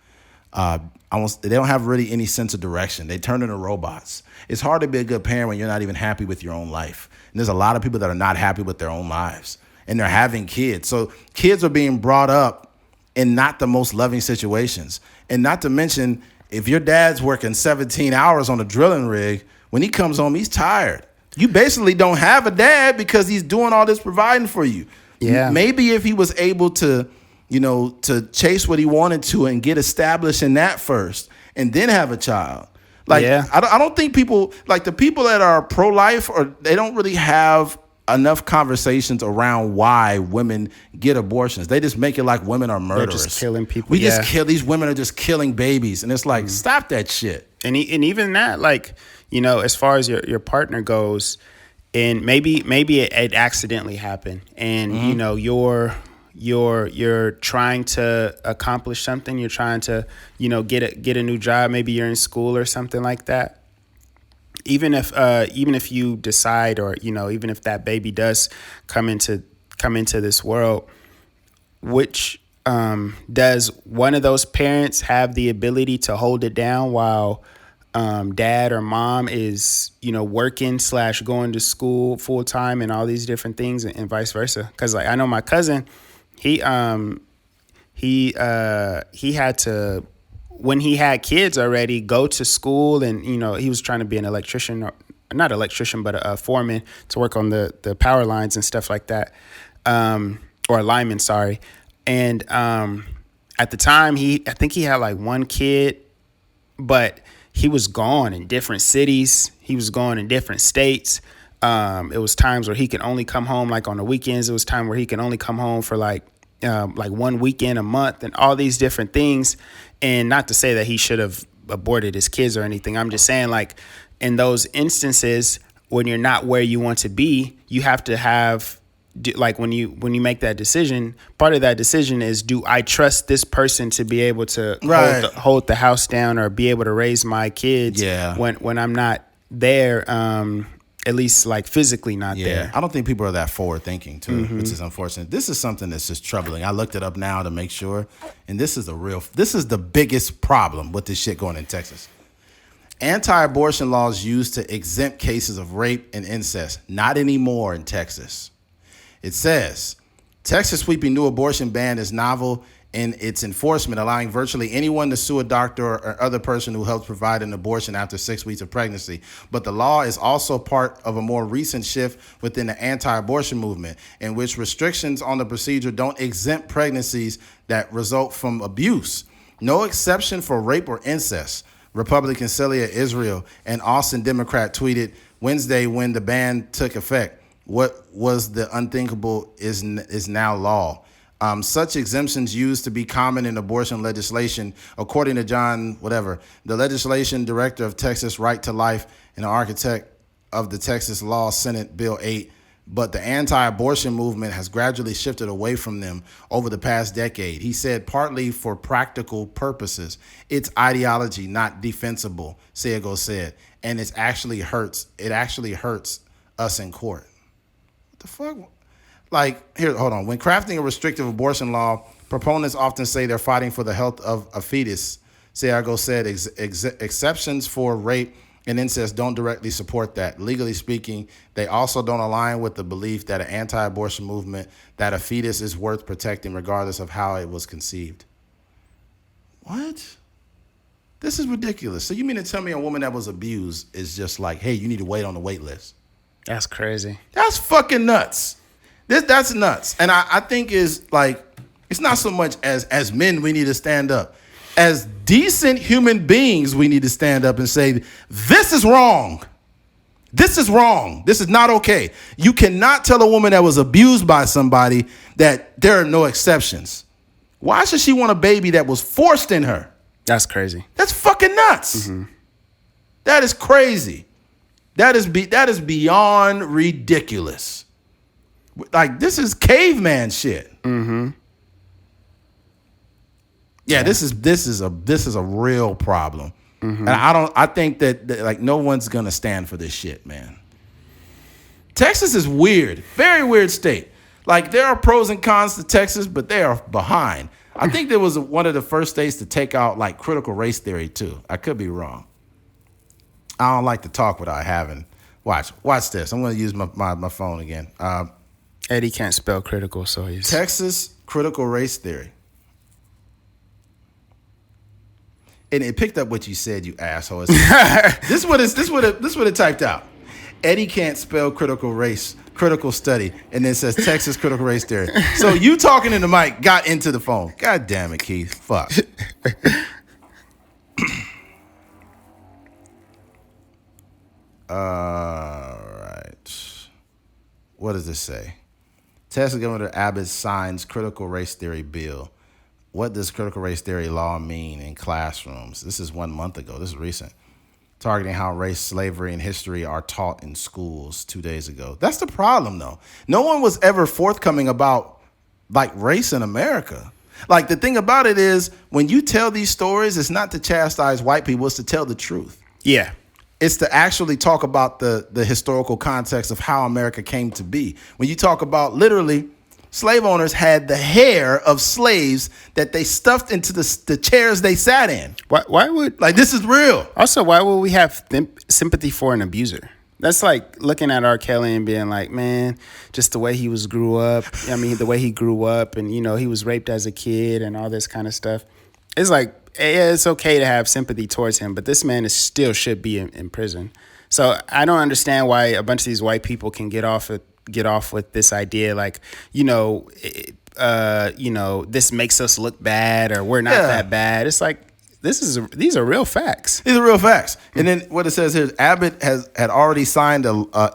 they don't have really any sense of direction. They turn into robots. It's hard to be a good parent when you're not even happy with your own life. And there's a lot of people that are not happy with their own lives, and they're having kids. So kids are being brought up in not the most loving situations. And not to mention, if your dad's working 17 hours on a drilling rig, when he comes home, he's tired. You basically don't have a dad because he's doing all this providing for you. Yeah. Maybe if he was able to, to chase what he wanted to and get established in that first and then have a child. Like, I don't think people, like the people that are pro-life, or they don't really have enough conversations around why women get abortions. They just make it like women are murderers. They're just killing people. Just kill, these women are just killing babies. And it's like, stop that shit. And even that, like, as far as your partner goes, and maybe it accidentally happened, and you're trying to accomplish something. You're trying to get a new job. Maybe you're in school or something like that. Even if you decide, or even if that baby does come into this world, which does one of those parents have the ability to hold it down while dad or mom is working / going to school full time and all these different things, and vice versa? Because, like, I know my cousin, he had to, when he had kids already, go to school, and he was trying to be an electrician, or not electrician, but a foreman, to work on the power lines and stuff like that, or a lineman, sorry. And at the time, I think he had like one kid, but he was gone in different cities. He was gone in different states. It was times where he could only come home like on the weekends. It was time where he could only come home for like 1 weekend a month, and all these different things. And not to say that he should have aborted his kids or anything. I'm just saying, like, in those instances when you're not where you want to be, you have to have, like, when you make that decision, part of that decision is, do I trust this person to be able to hold the house down, or be able to raise my kids when I'm not there, at least, like, physically not there. I don't think people are that forward thinking too, which is unfortunate. This is something that's just troubling. I looked it up now to make sure, and this is the biggest problem with this shit going in Texas. Anti-abortion laws used to exempt cases of rape and incest. Not anymore in Texas. It says, Texas sweeping new abortion ban is novel in its enforcement, allowing virtually anyone to sue a doctor or other person who helps provide an abortion after 6 weeks of pregnancy. But the law is also part of a more recent shift within the anti-abortion movement, in which restrictions on the procedure don't exempt pregnancies that result from abuse. No exception for rape or incest. Republican Celia Israel, an Austin Democrat, tweeted Wednesday when the ban took effect. What was the unthinkable is now law. Such exemptions used to be common in abortion legislation, according to John, the legislation director of Texas Right to Life and the architect of the Texas Law Senate Bill 8. But the anti-abortion movement has gradually shifted away from them over the past decade. He said, partly for practical purposes. It's ideology, not defensible, Seago said. And it actually hurts us in court. What the fuck? like, here, hold on. When crafting a restrictive abortion law, proponents often say they're fighting for the health of a fetus. Santiago said exceptions for rape and incest don't directly support that. Legally speaking, they also don't align with the belief that an anti-abortion movement that a fetus is worth protecting regardless of how it was conceived. What? This is ridiculous. So you mean to tell me a woman that was abused is just like, hey, you need to wait on the wait list? That's crazy. That's fucking nuts. That's nuts. And I think is like, it's not so much as men we need to stand up. As decent human beings, we need to stand up and say, this is wrong. This is wrong. This is not okay. You cannot tell a woman that was abused by somebody that there are no exceptions. Why should she want a baby that was forced in her? That's crazy. That's fucking nuts. Mm-hmm. That is crazy. That is beyond ridiculous. Like, this is caveman shit. Mm-hmm. Yeah, this is a real problem. Mm-hmm. And I think that like no one's gonna stand for this shit, man. Texas is weird. Very weird state. Like, there are pros and cons to Texas, but they are behind. I think there was one of the first states to take out like critical race theory too. I could be wrong. I don't like to talk without having. Watch this. I'm going to use my phone again. Eddie can't spell critical, so he's Texas critical race theory. And it picked up what you said, you asshole. This what it typed out. Eddie can't spell critical study, and then says Texas critical race theory. So you talking in the mic got into the phone. God damn it, Keith. Fuck. All right. What does this say? Texas Governor Abbott signs critical race theory bill. What does critical race theory law mean in classrooms? This is 1 month ago. This is recent. Targeting how race, slavery, and history are taught in schools 2 days ago. That's the problem, though. No one was ever forthcoming about, like, race in America. Like, the thing about it is, when you tell these stories, it's not to chastise white people, it's to tell the truth. Yeah. It's to actually talk about the historical context of how America came to be. When you talk about, literally, slave owners had the hair of slaves that they stuffed into the chairs they sat in. Why would... Like, this is real. Also, why would we have sympathy for an abuser? That's like looking at R. Kelly and being like, man, just the way he grew up. I mean, the way he grew up and, you know, he was raped as a kid and all this kind of stuff. It's like, yeah, it's okay to have sympathy towards him, but this man still should be in prison. So I don't understand why a bunch of these white people can get off with this idea, like, this makes us look bad or we're not that bad. It's like, these are real facts. These are real facts. And then what it says here is Abbott had already signed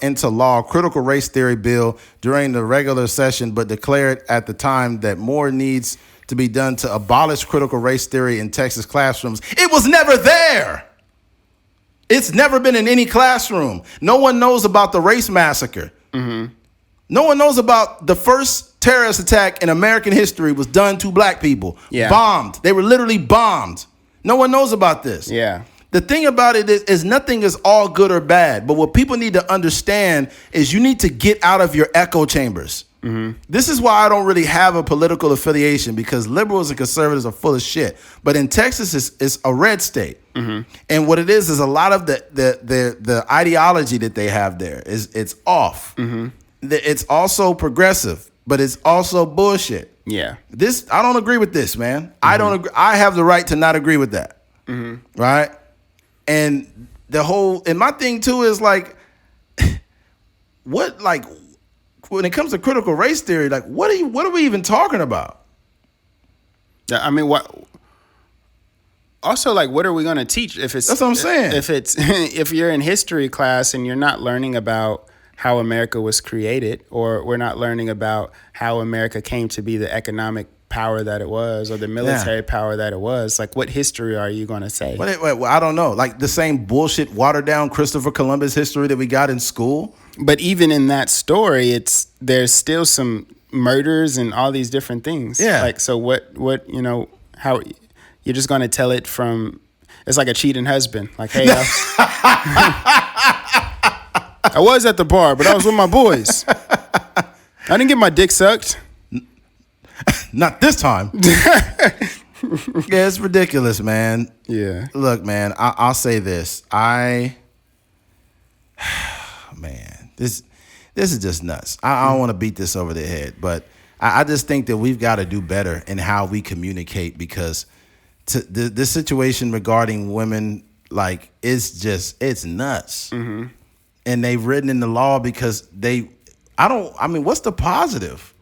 into law critical race theory bill during the regular session, but declared at the time that more needs to be done to abolish critical race theory in Texas classrooms. It was never there. It's never been in any classroom. No one knows about the race massacre. Mm-hmm. No one knows about the first terrorist attack in American history was done to black people. Yeah. Bombed. They were literally bombed. No one knows about this. Yeah. The thing about it is nothing is all good or bad. But what people need to understand is you need to get out of your echo chambers. Mm-hmm. This is why I don't really have a political affiliation, because liberals and conservatives are full of shit. But in Texas, it's a red state. Mm-hmm. And what it is a lot of the ideology that they have there it's off. Mm-hmm. It's also progressive, but it's also bullshit. Yeah. I don't agree with this, man. Mm-hmm. I don't agree. I have the right to not agree with that. Mm-hmm. Right? And my thing too is like, when it comes to critical race theory, like what are we even talking about? I mean, what? Also, like, what are we going to teach if it's? That's what I'm saying. If you're in history class and you're not learning about how America was created, or we're not learning about how America came to be the economic power that it was, or the military power that it was, like, what history are you going to say? Well, I don't know. Like the same bullshit watered down Christopher Columbus history that we got in school. But even in that story, there's still some murders and all these different things. Yeah. Like, so what how you're just going to tell it from? It's like a cheating husband. Like, hey, I was at the bar, but I was with my boys. I didn't get my dick sucked. Not this time. Yeah, it's ridiculous, man. Yeah. Look, man, I'll say this. Man, this is just nuts. I don't want to beat this over the head, but I just think that we've got to do better in how we communicate, because the situation regarding women, like, it's nuts. Mm-hmm. And they've written in the law because what's the positive?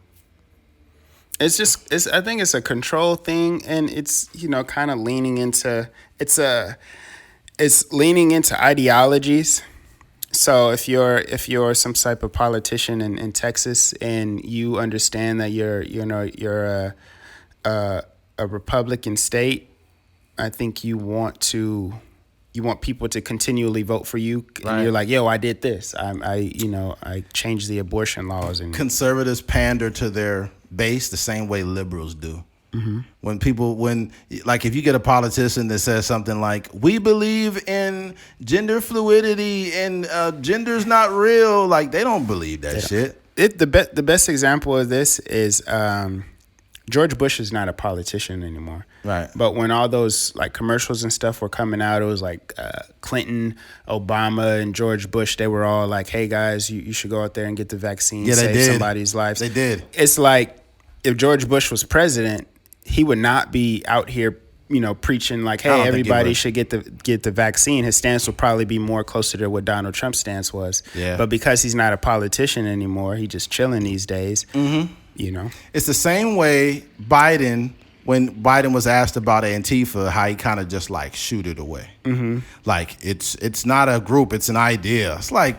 I think it's a control thing, and it's, kind of leaning into, it's leaning into ideologies. So if you're some type of politician in Texas, and you understand that you're a Republican state, I think you want people to continually vote for you, and right. You're like, yo, I did this. I changed the abortion laws. And conservatives pander to their base the same way liberals do. Mm-hmm. When if you get a politician that says something like, we believe in gender fluidity and gender's not real, like, they don't believe that shit. The best example of this is George Bush is not a politician anymore. Right. But when all those like commercials and stuff were coming out, it was like Clinton, Obama, and George Bush. They were all like, hey, guys, you should go out there and get the vaccine, save somebody's lives. They did. It's like, if George Bush was president, he would not be out here, preaching like, hey, everybody should get the vaccine. His stance would probably be more closer to what Donald Trump's stance was. Yeah. But because he's not a politician anymore, he's just chilling these days. Mm-hmm. It's the same way when Biden was asked about Antifa, how he kind of just like shoot it away. Mm-hmm. Like, it's not a group, it's an idea. It's like,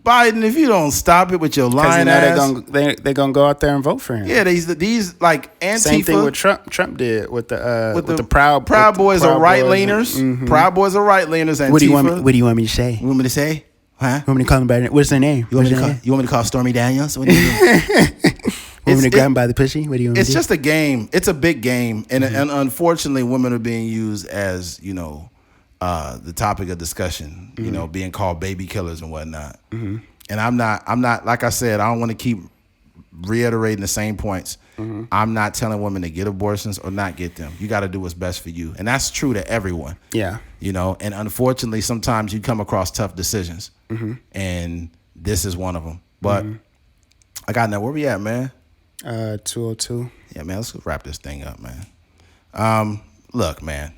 Biden, if you don't stop it with your lying ass, they're gonna go out there and vote for him. Yeah, these like Antifa. Same thing with Trump. Trump did with the Proud Boys are right leaners. Mm-hmm. Proud Boys are right leaners. Antifa. What do you want me to say? You want me to say? Huh? You want me to call them by what's their name? You want me to call Stormy Daniels? What do you want me to grab him by the pussy? What do you want me to do? It's just a game. It's a big game, and unfortunately, women are being used as the topic of discussion. Mm-hmm. Being called baby killers and whatnot. Mm-hmm. And I'm not like I said, I don't want to keep reiterating the same points. Mm-hmm. I'm not telling women to get abortions or not get them. You got to do what's best for you, and that's true to everyone. Yeah. And unfortunately, sometimes you come across tough decisions, mm-hmm. and this is one of them. But I got now. Where we at, man? 202. Yeah, man. Let's wrap this thing up, man. Look, man.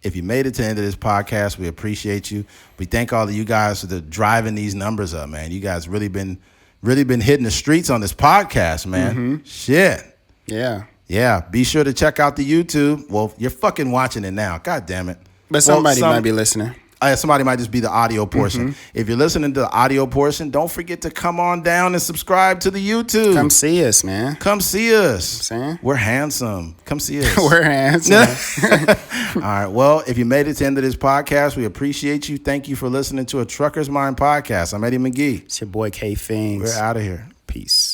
If you made it to the end of this podcast, we appreciate you. We thank all of you guys for driving these numbers up, man. You guys really been hitting the streets on this podcast, man. Mm-hmm. Shit. Yeah. Yeah. Be sure to check out the YouTube. Well, you're fucking watching it now. God damn it. But somebody might be listening. Somebody might just be the audio portion. Mm-hmm. If you're listening to the audio portion, don't forget to come on down and subscribe to the YouTube. Come see us, man. Come see us. Saying? We're handsome. Come see us. We're handsome. All right. Well, if you made it to the end of this podcast, we appreciate you. Thank you for listening to a Trucker's Mind podcast. I'm Eddie McGee. It's your boy K Fings. We're out of here. Peace.